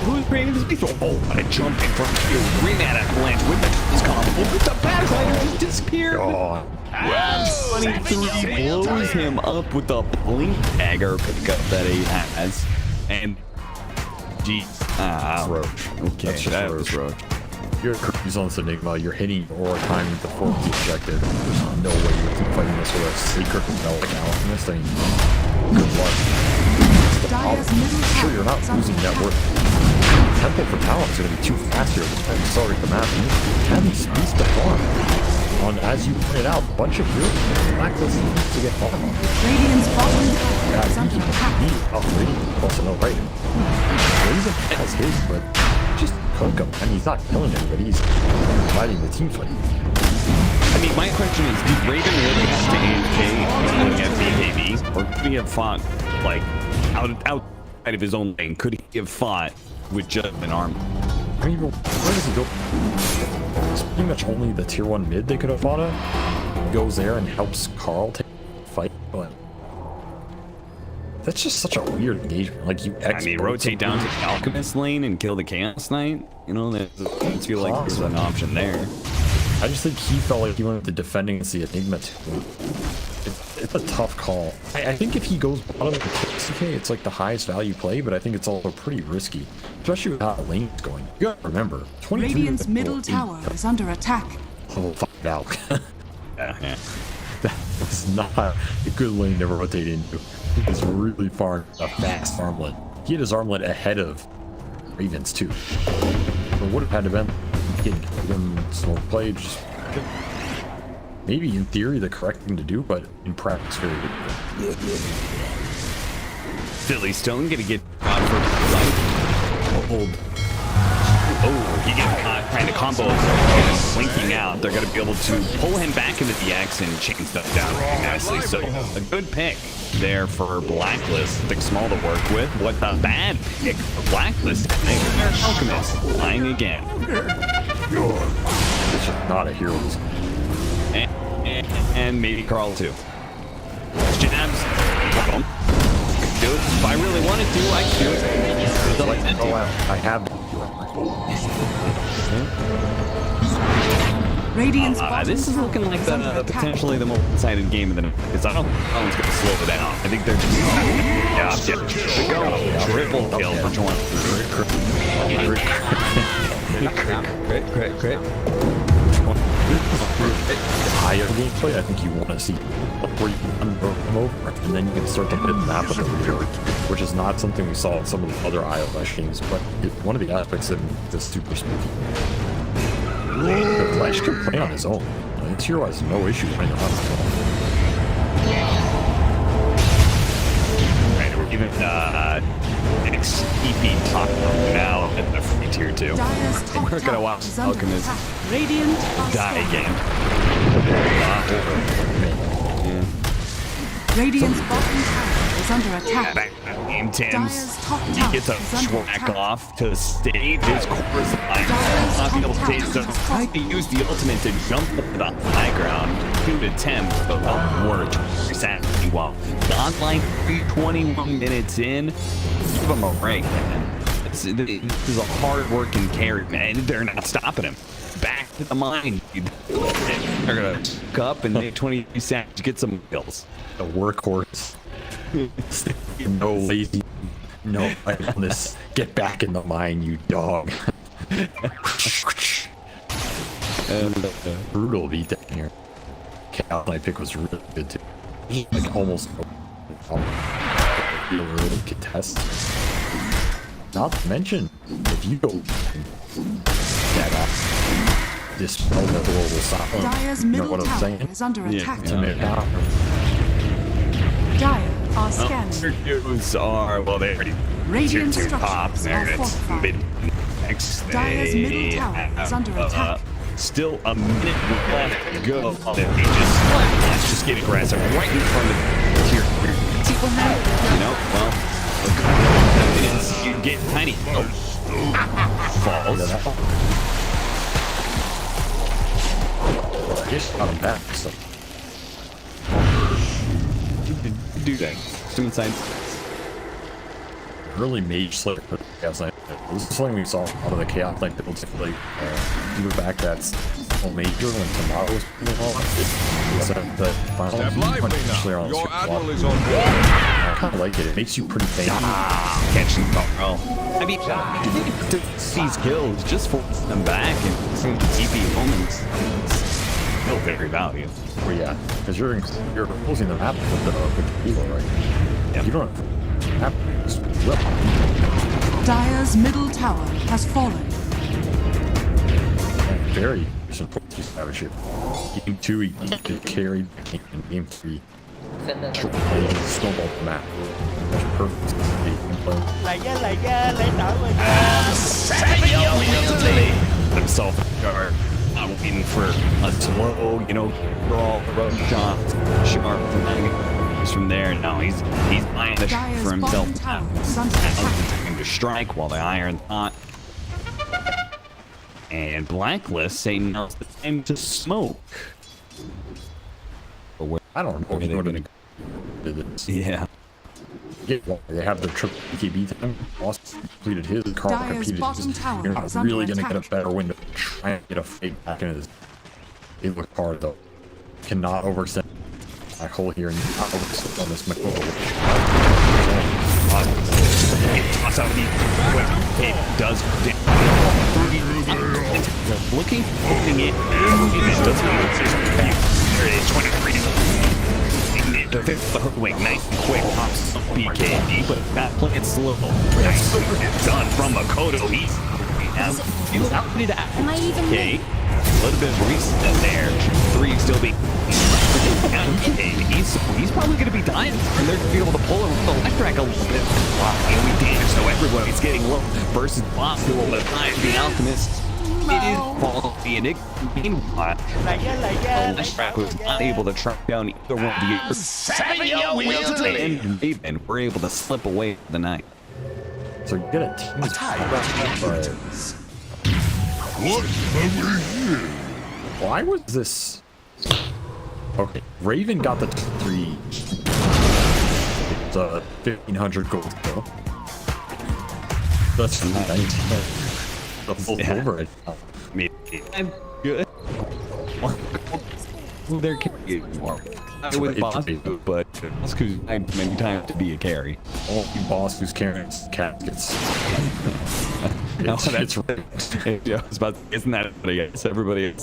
Who's creating this beast? Oh, what a jump in front of you. Green at it, Blanche with the combo. With the backside, just disappeared. Oh, 23 blows him up with the blink dagger pickup that he has. And geez. Roach. Okay, That's just that Roach. was Roach. You're cruise on this Enigma, you're hitting or timing the fourth objective. There's no way you can fight this with a secret relic alchemist. I mean, good luck. Dire's middle Sure, tower you're not is under losing net attack. worth. Temple for Talon is going to be too fast here. Just trying to accelerate the map. You have these space to farm. As you pointed out, a bunch of heroes Blacklist needs to get farm on. Radiant's bottom tower is Yeah, under he attack. can beat Offlane. Also, no, right. Raven has his, but just cook him. I mean, he's not killing anybody. He's fighting the team fight. I mean, my question is, did Raven really have to AFK at BKB? Or could he have fought, like, outside of his own lane? Could he have fought with just an arm? I mean, where does he go? It's pretty much only the tier 1 mid they could have fought at. He goes there and helps Karl take the fight, but that's just such a weird engagement. Like, you I mean, rotate down to the Alchemist lane and kill the Chaos Knight? You know, I feel like there's an option there. I just think he felt like he wanted to defend against the Enigma too. It's a tough call. I think if he goes bottom of the KCK, it's like the highest value play, but I think it's also pretty risky, especially with how the lane's going. You gotta remember, 23 Radiant's middle tower is under attack. level 5 out. Yeah. That was not a good lane to rotate into. It's really far, a fast armlet. He had his armlet ahead of Ravens too. So would have had to been getting him slow play. Just maybe in theory the correct thing to do, but in practice very difficult. Silly Stone gonna get caught for hold. Oh, he gets caught trying to combo and blinking out. They're gonna be able to pull him back into the X and chain stuff down really nicely. So a good pick there for Blacklist. Thick small to work with. What a bad pick for Blacklist. They're Alchemist lying again. is just not a hero. And maybe Karl too. Jabz. Do it. If I really wanted to, I could do it. I have. Radiant's bottom This is looking like potentially the most exciting game of the night. Because I don't think Talon's going to slow it down. I think they're just triple kill for Joanne. Great. Higher gameplay, I think you want to see where you can them over, and then you can start to hit the map of the rear, which is not something we saw in some of the other ILS games, but one of the aspects of this super spooky. The Flash can play on his own. This hero has no issues playing on his own. Right, we're giving XP talk now at the free tier 2. We're gonna watch Alchemist die again. Radiant's bottom tower is under attack. Game Tim's, he gets a schwack off to save his course line. Not be able to take so tried to use the ultimate to jump to the high ground. 2 attempts, but more exactly while online 21 minutes in. Give him a break, man. This is a hard-working carry, man. They're not stopping him. Back to the mine. They're gonna up and make 20 seconds to get some kills. The workhorse. No lazy. No idleness. Get back in the mine, you dog. Brutal beat down here. Cal my pick was really good too. Like almost really contest. Not to mention, if you go that dispel the global silence, Dire's middle tower is under attack. Dire are scanning. Dudes are, well, they already Radiant tier 2 pop. structures They're are gonna fortified. next. Dire's middle tower is under attack. Still a minute left to go. Let's just get aggressive right in front of tier 3. See what happens? You know, well, you get tiny. Falls. Just on him back. So. Do that. Zoom side. Early mage slip Chaos Knight. This is something we saw out of the Chaos Knight build typically. Do back that's all major when tomorrow was so the final Step lively now. Your admiral is on board. I kind of like it. It makes you pretty tanky. Catching Karl. I mean, to seize kills just for them back and some TP moments. Still very valuable. Well, yeah, because you're closing the map with the Evo, right? Yep. You don't have to Dire's middle tower has fallen. very important to Savage here. Game 2, he carried in game 3. Snowball the map. That's perfect. Himself guard. Not waiting for a slow, you know, brawl, road shot, sharp from there. No, he's buying the shot for himself. Time to strike while the iron thought. And Blacklist saying now's the time to smoke. But where I don't know. They're gonna do this. Yeah. They have their triple BKB time. Boss completed his. Karl completed his. You're not really gonna get a better window to try and get a fake back into this. It looks hard though. Cannot overextend black hole here and not overextend on this Mikoto. It does looking it doesn't there it is 23 the fifth wait nice quick pops BKB but not playing slow nice done from Mikoto he's out to okay a little bit of reset there 3 still be he's probably going to be dying and they're going to be able to pull him the electric a little bit. Wow, and we damage so everybody's getting low versus BossKu all the time. The Alchemist it is quality enigma. Meanwhile, electric was not able to track down either one of the and Raven were able to slip away for the night. So get a team. What have we here? Why was this? Okay, Raven got the 3. It's a 1,500 gold kill. That's 19. The full over it. I'm good. They're carrying more. I would BossKu, but BossKu's many times to be a carry. All you BossKu's carrying caskets. No, that's right. Yeah, I was about to, isn't that everybody else? Everybody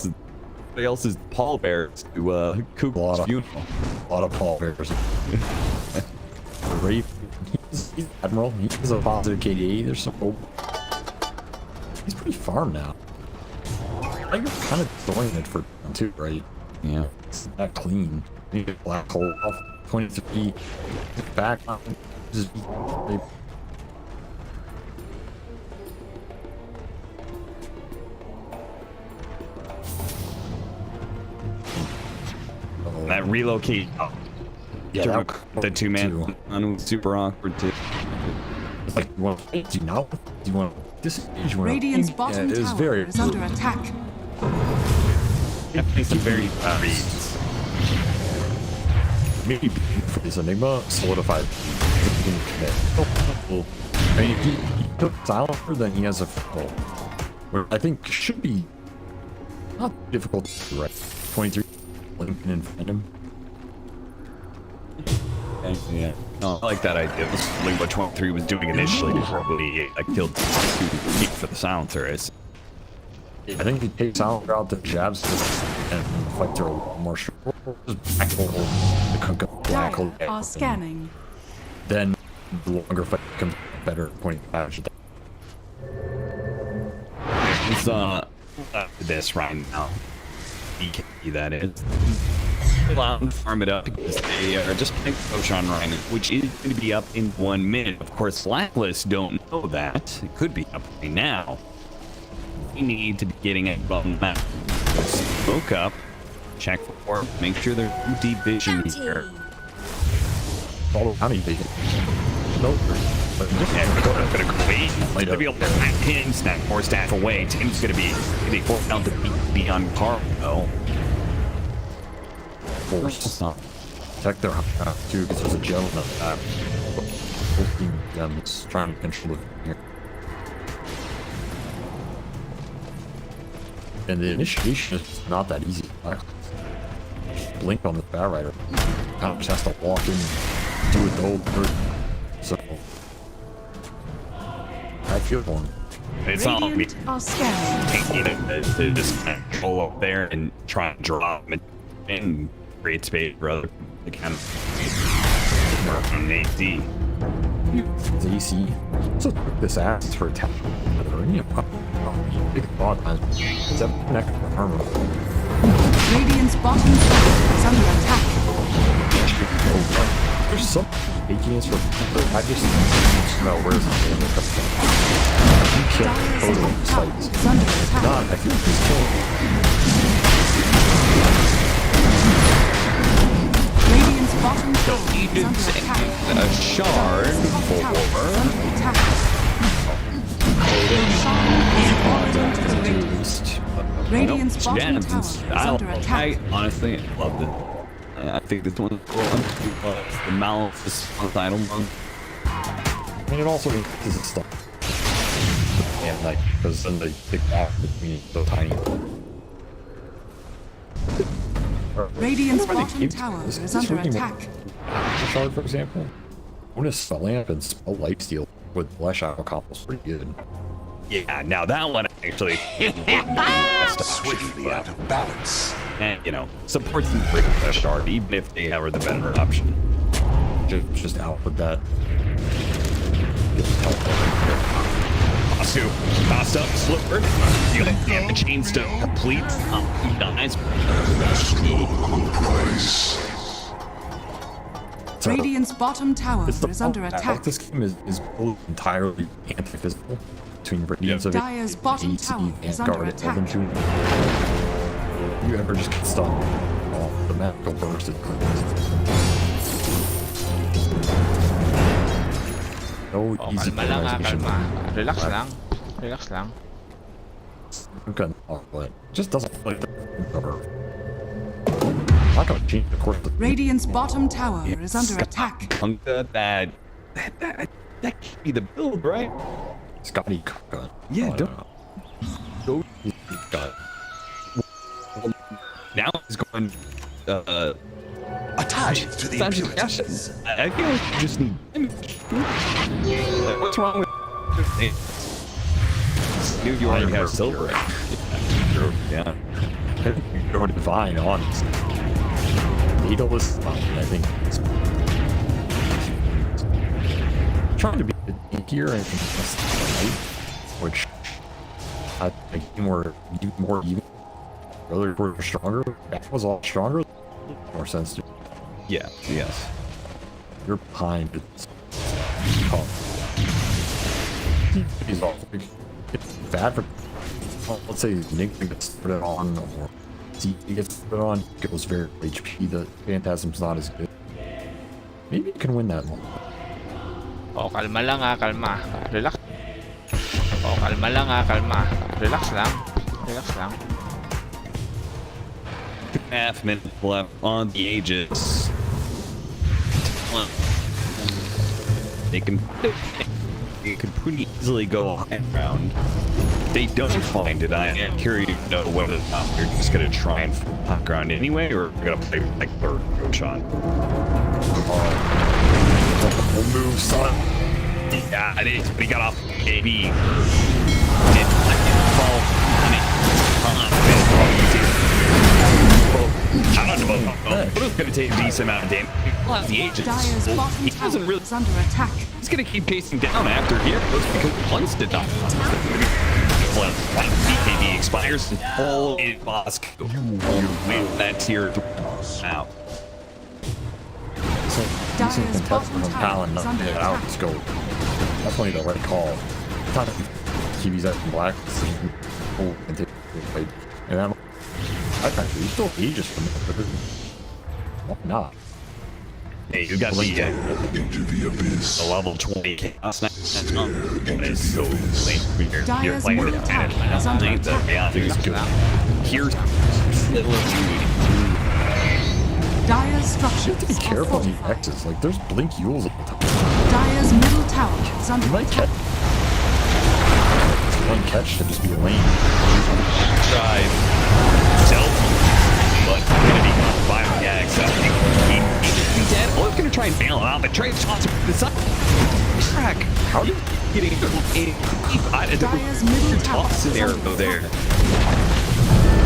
else is pallbearers to Kugel's funeral. A lot of pallbearers. Raven, he's Admiral. He's a positive KDA. There's some hope. He's pretty farm now. I think you're kind of throwing it for him too, right? Yeah. It's not clean. You get black hole off 23 back. Just that relocate. Yeah, the 2-man was super awkward too. It's like, you want to fight? Do you not? Do you want to disengage? Radiant's bottom tower is under attack. Definitely some very reads. Maybe for this Enigma solidified. I mean, if he took Silencer, then he has a full. Where I think should be not difficult to do, right? 23 Lincoln and Phantom. Yeah, no, I like that idea. This is like what 23 was doing initially before he killed BossKu for the silencer. I think he takes Silencer out the Jabz and fight through a more short. Just black hole, the black hole. Are scanning. Then the longer fight becomes better. 25. It's this right now. A.K.A. that is. Allow them to farm it up because they are just playing Potion right now, which is going to be up in 1 minute. Of course, Blacklist don't know that. It could be up right now. We need to be getting it on the map. Smoke up, check for, make sure there's no deep vision here. Follow bounty vision. Nope. But Mikoto's gonna go away. He's gonna be able to back him, snap more staff away. Tim's gonna be forced down to be on Karl. Oh. Force. Protect their too, because there's a gel in the back. Them trying to control it here. And the initiation is not that easy. Blink on the Bat Rider. Kind of just has to walk in and do it the whole bird. So I feel one. It's all me. Are scanning. Taking it to just control up there and try and drop it and create space for other to kind of work on AC. It's AC. So this ass for attack. Big thought, man. It's a neck armor. Radiant's bottom tower is under attack. There's some AKs for. I just know where's the you kill totally sites. Not, I feel like he's killing. Radiant's bottom tower You is did under say attack. a shard for Radiant's bottom tower is under I attack. honestly loved it. I think this one the Malphus title mode. I mean, it also increases its stuff. And like, because then they pick out between so tiny. Radiant's bottom tower is under attack. Shard, for example. Bonus spell lamp and spell lifesteal with flesh out combos pretty good. Yeah, now that one actually Swiftly out of balance. and you know supports the break the shard even if they are the better option. Just out with that. BossKu, tossed up, slipper, and the chains to complete. Nice. Radiant's bottom tower is under attack. This game is built entirely anti-physical between Radiance of Dire's bottom tower is under attack. You ever just get stuck? Oh, the map go burst. No easy polarization. Relax lang. Relax lang. Okay, but just doesn't like the cover. I'm not gonna change the course. Radiant's bottom tower is under attack. That can't be the build, right? Scotty Cook. Yeah, Go. Got now he's going. Attach to the impurities. I feel like you just need damage. What's wrong with you already have silver. Yeah. You're divine on. Needless. I think it's trying to be tankier and which I think more even. Earlier were stronger. That was all stronger. More sense to. Yeah. Yes. You're behind. It's he's all it's bad for. Let's say Nick gets put it on, or he gets put on. Goes very HP. The Phantasm's not as good. Maybe you can win that one. Oh, kalma lang kalma. Relax. Oh, kalma lang kalma. Relax lang. Relax lang. Half minute left on the Aegis. They can pretty easily go around. They don't find it. I am curious to know whether or not they're just gonna try and hot ground anyway, or we're gonna play like third shot. Full move, son. Yeah, it is. But he got off AB. But it's gonna take a decent amount of damage. The Aegis. He doesn't really. Under attack. He's gonna keep chasing down after here because once did not. BKB expires and all in BossKu. Win that tier out. So decent contestant from Talon not to get out. Let's go. Definitely the right call. Thought TV's out from Blacklist and take the and I'm actually still Aegis from it. Why not? Hey, you got the level 20 chaos. It's so late. You're playing it at Here's Dire's structures You have to be careful on these X's. Like, there's blink Yules at the top. Dire's middle tower is under You might attack. catch. One catch to just be a lane. drive. Self. But gonna be by MechaniX. He's dead. Well, he's gonna try and bail him out, but Trey shots him to the side. Crack. How are you getting a Dire's middle tower toss an arrow there?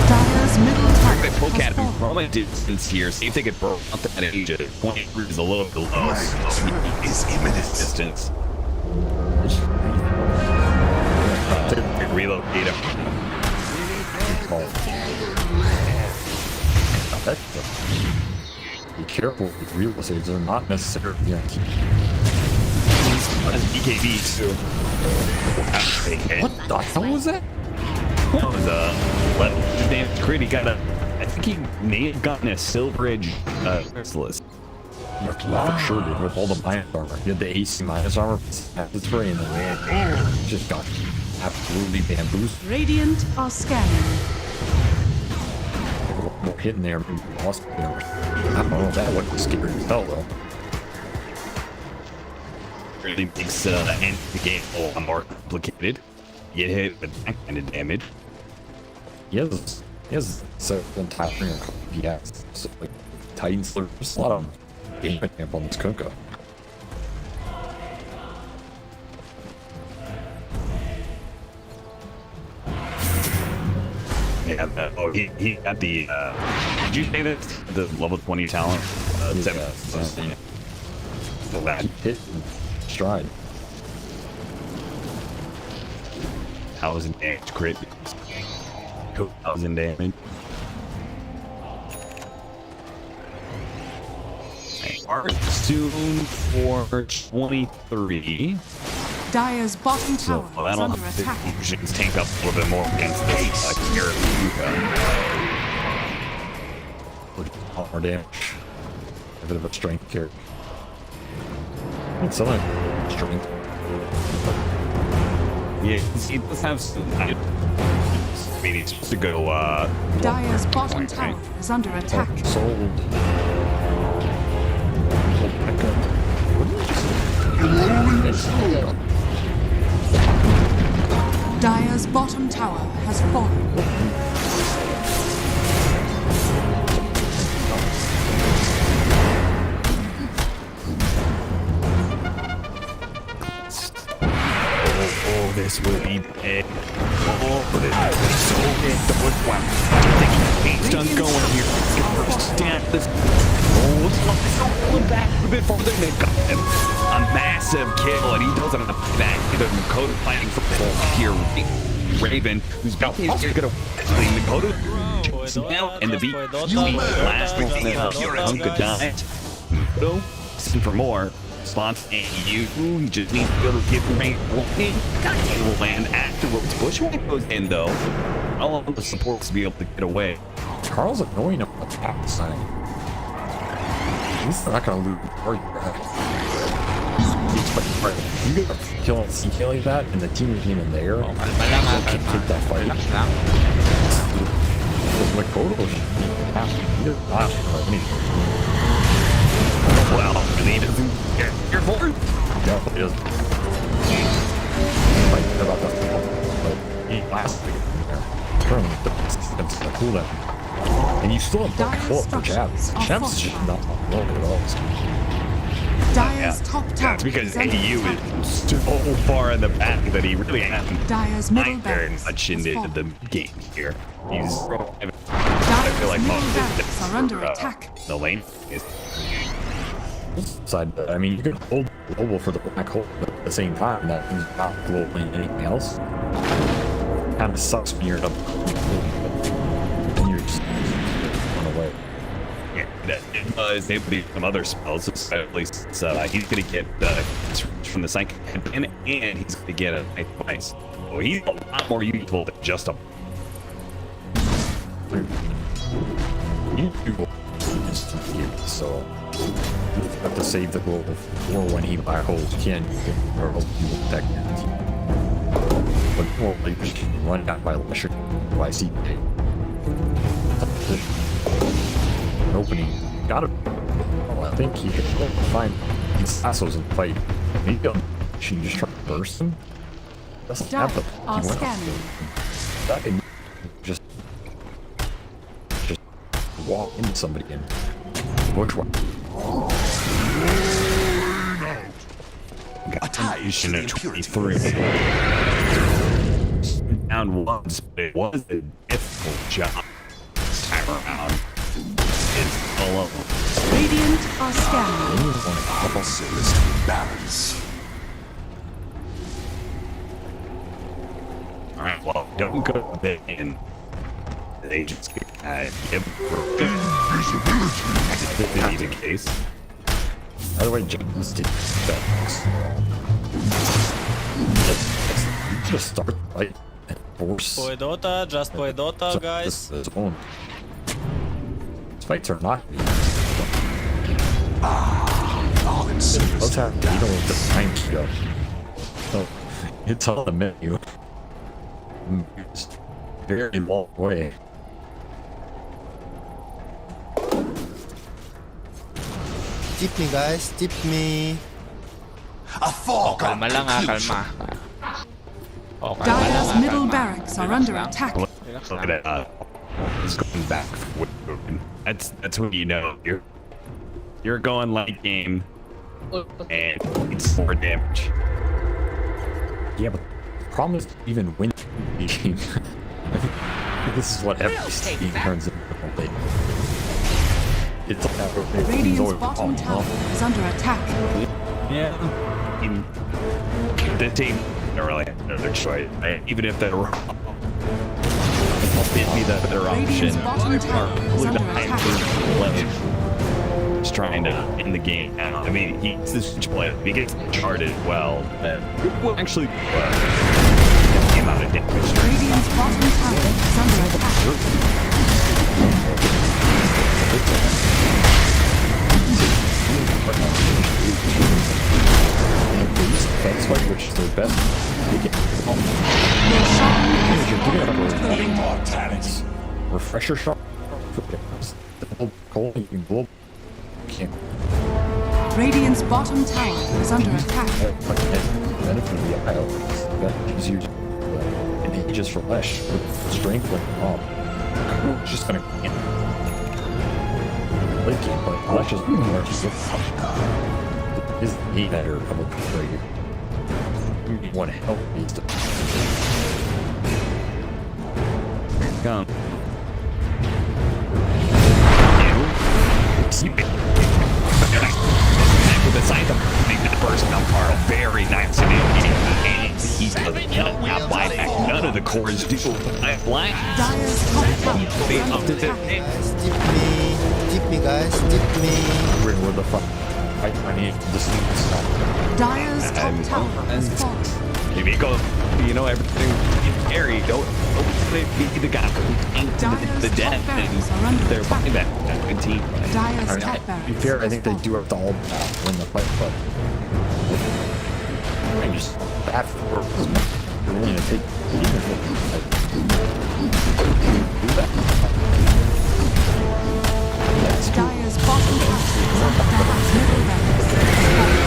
Dire's middle tower They poke has at him fallen. from a distance here. See if they could burn out that age at 20 is a little below. Is imminent distance. Relocate him. Be careful with real estates. They're not necessarily guaranteed. That's BKB too. What the hell was that? That was level damage crit. He got a. I think he may have gotten a silver edge Merciless. For sure, dude, with all the minus armor. He had the AC minus armor, half his brain, and then just got absolutely bamboozled. Radiant are scanning. More hitting there, maybe lost. I don't know if that would be scary as hell, though. Really makes the game a lot more complicated. You get hit with that kind of damage. He has 7 Titan and PX. So, like, Titan Slurp, there's a lot of game camp on this Kunkka. Yeah, he got the, did you say that? The level 20 talent? 7. That Hit and stride. 1,000 damage crit. 2,000 damage. Soon for 23. Dire's bottom tower is That'll under have attack. the Fusions tank up a little bit more against this Kunkka. More damage. A bit of a strength character. It's something strength. Yeah, he does have some. I mean, he's supposed to go, Dire's bottom tower is under attack. Sold. Dire's bottom tower has fallen. Oh, this will be big. Oh, but it's so big. The he's done going here. Stand this. Oh, it's going back a bit farther than they got him. A massive kill, and he doesn't have back. Either Mikoto fighting for here. Raven, who's going to Mikoto now, and the beat last hunk of diet. Mikoto, listen for more. Response eyyou, he just needs to be able to get the rank. He will land afterwards. Bushwhack goes in though. All of the supports to be able to get away. Carl's annoying up on the top side. He's not gonna loot or you get a kill and see killing that, and the team is even there. Oh, can't take that fight. Because Mikoto he does not have anything. Well, he doesn't care for it. Yeah, he doesn't. Like, about that, but he lasts to get in there. Currently, that's the cooldown. And you still have the pull for Jabz. Jabz is just not well at all. Dire's top tower. It's because eyyou is so far in the back that he really hasn't Dire's middle very barracks much into the game here. He's Dire's feel like middle most barracks of are under attack. the lane is Side, I mean, you could hold global for the black hole, but at the same time, that is not global in anything else. Kind of sucks when you're up, and you're just run away. yeah, that is able to do some other spells, especially since he's going to get from the psychic and he's going to get a nice price. So he's a lot more useful than just a. So you have to save the global for when he black holes. You can't or else you will protect it. But more like you can run down by Lusher YC. An opening. Got it. Well, I think you can find these assholes in the fight. Maybe she just try to burst him. Doesn't have the Are scanning. that can just walk into somebody and which one? Attention at 23. Down once, but it was a difficult job this time around. It's alone. Radiant are scanning. Balance. Alright, well, don't go big in. They just get give that be the case. By the way, Jabz did that. Just start right and force. Play Dota, just play Dota, guys. This fights are not. All in service. Let's have you know the time go. So it's on the menu. It's very long way. Tip me, guys. Tip me. A fog. Kalma lang kalma. Oh, kalma Dire's lang middle kalma. barracks are Relax under lang. attack. Relax Look lang. at that. It's going back. That's when you know you're going late game, and it's more damage. Yeah, but the problem is to even win the game. This is what every team turns into. It's like that rotation is Radiant's always bottom tower is under attack. Yeah. The team don't really have another choice. Even if they're wrong, it'd be the better Radiant's option. bottom tower is under attack. Just trying to end the game now. I mean, he's this player. If he gets charted well, then we'll actually get the amount of damage. Radiant's bottom tower is under attack. That's like which is their best. Your shrine is falling to the ring. pressure shot. Cold, you can blow. Can't. Radiant's bottom tower is under attack. Benefit of the IO that gives you an Aegis for Lesh with strength like it's just gonna late game, but Lesh is more is the better of a player. You want to help needs to Come. With the side of the first now, Karl. Very nice. And he's not buyback. None of the cores do. Black. Dire's top tower They is up under to the attack. Tip me, guys. Tip me. where the fuck I need this thing to stop. Dire's top tower has fallen. If you go, you know, everything area, go be the guy who ain't the dead, and they're buying that good team. Dire's To top be barracks fair, I has think they fallen. do have to all win the fight, but I just bad for even if they do that. Dire's bottom tower is under Dire's middle barracks has fallen.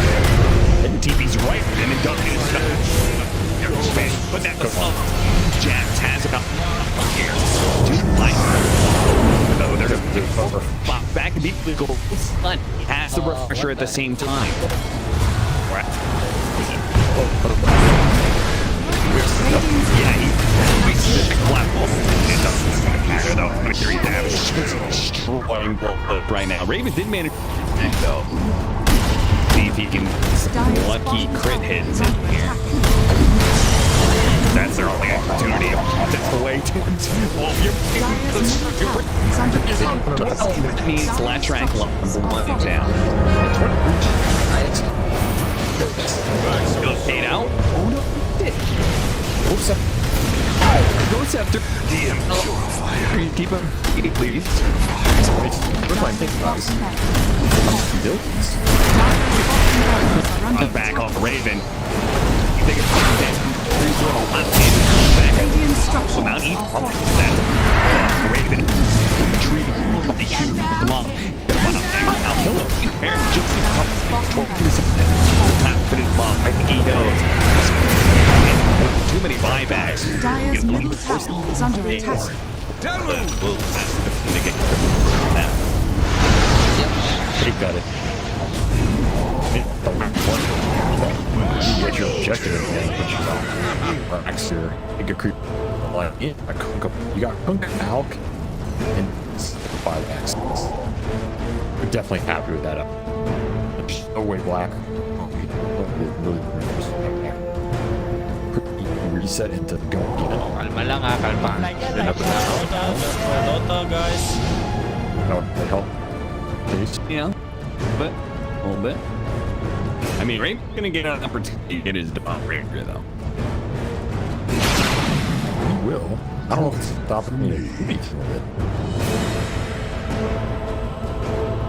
And TV's right, and it does his stuff. But that was Jabz has about here. Dude, like, no, there's a back and beat the goal. He has the refresher at the same time. Right. Yeah, he wasted the platform. It doesn't matter though. 3 damage. Destroying right now. Raven did manage though. See if he can lucky crit hits in here. That's their only opportunity. That's the way to. Well, it means last rank level 1 down. Go fade out. Oh no, it did. Goes after DM purifier. Keep him, please. Where's my big box? I'm back off Raven. Radiant structures Mount are East. falling. Raven. Retreat. Long. I'll kill him. I think he knows. Too many buybacks. Dire's middle tower is under attack. He got it. You get your objective again, but you don't. Max here. You can creep the line in. You got Kunk, Alk, and 5x. We're definitely happy with that. There's no way black. Reset into the go. Kalma lang ha, kalma. Dota, guys. No, they help. Please. Yeah, but a little bit. I mean, Ray's gonna get an opportunity to get his default rate here, though. He will. I don't know if it's stopping me to beat a little bit.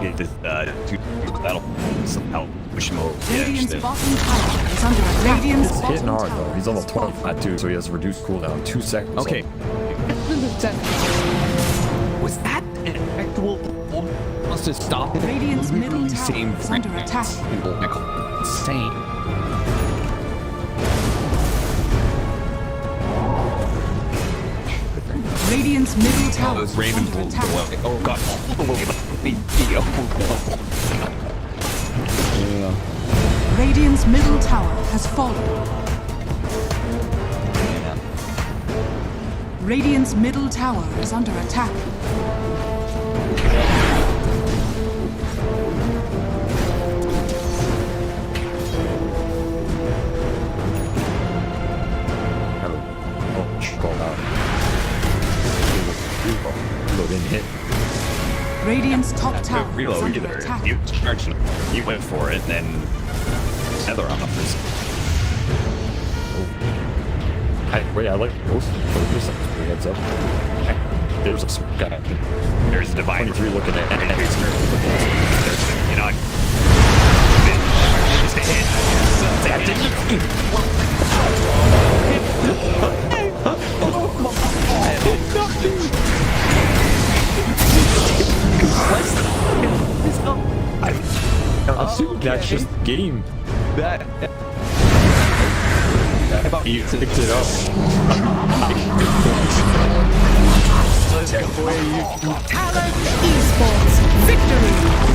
Get this, that'll somehow push him over. Radiant's bottom tower is under attack. Radiant's It's bottom hitting hard tower though. He's level 25 too, so he has reduced cooldown 2 seconds. Okay. Was that an actual wants to stop it? Radiant's middle tower Same is under attack. Insane. Radiant's middle tower Those is Raven under will attack. go away. Oh god. Yeah. Radiant's middle tower has fallen. Radiant's middle tower is under attack. Didn't hit. Radiant's top tower is Reload under either. attack. You charged him. You went for it, then other offers. Wait, I like both focus. Heads up. There's a guy. There's the divine 23 looking at. There's you know. Just a hit. That didn't. That's just game. That. You picked it up. Talon Esports victory!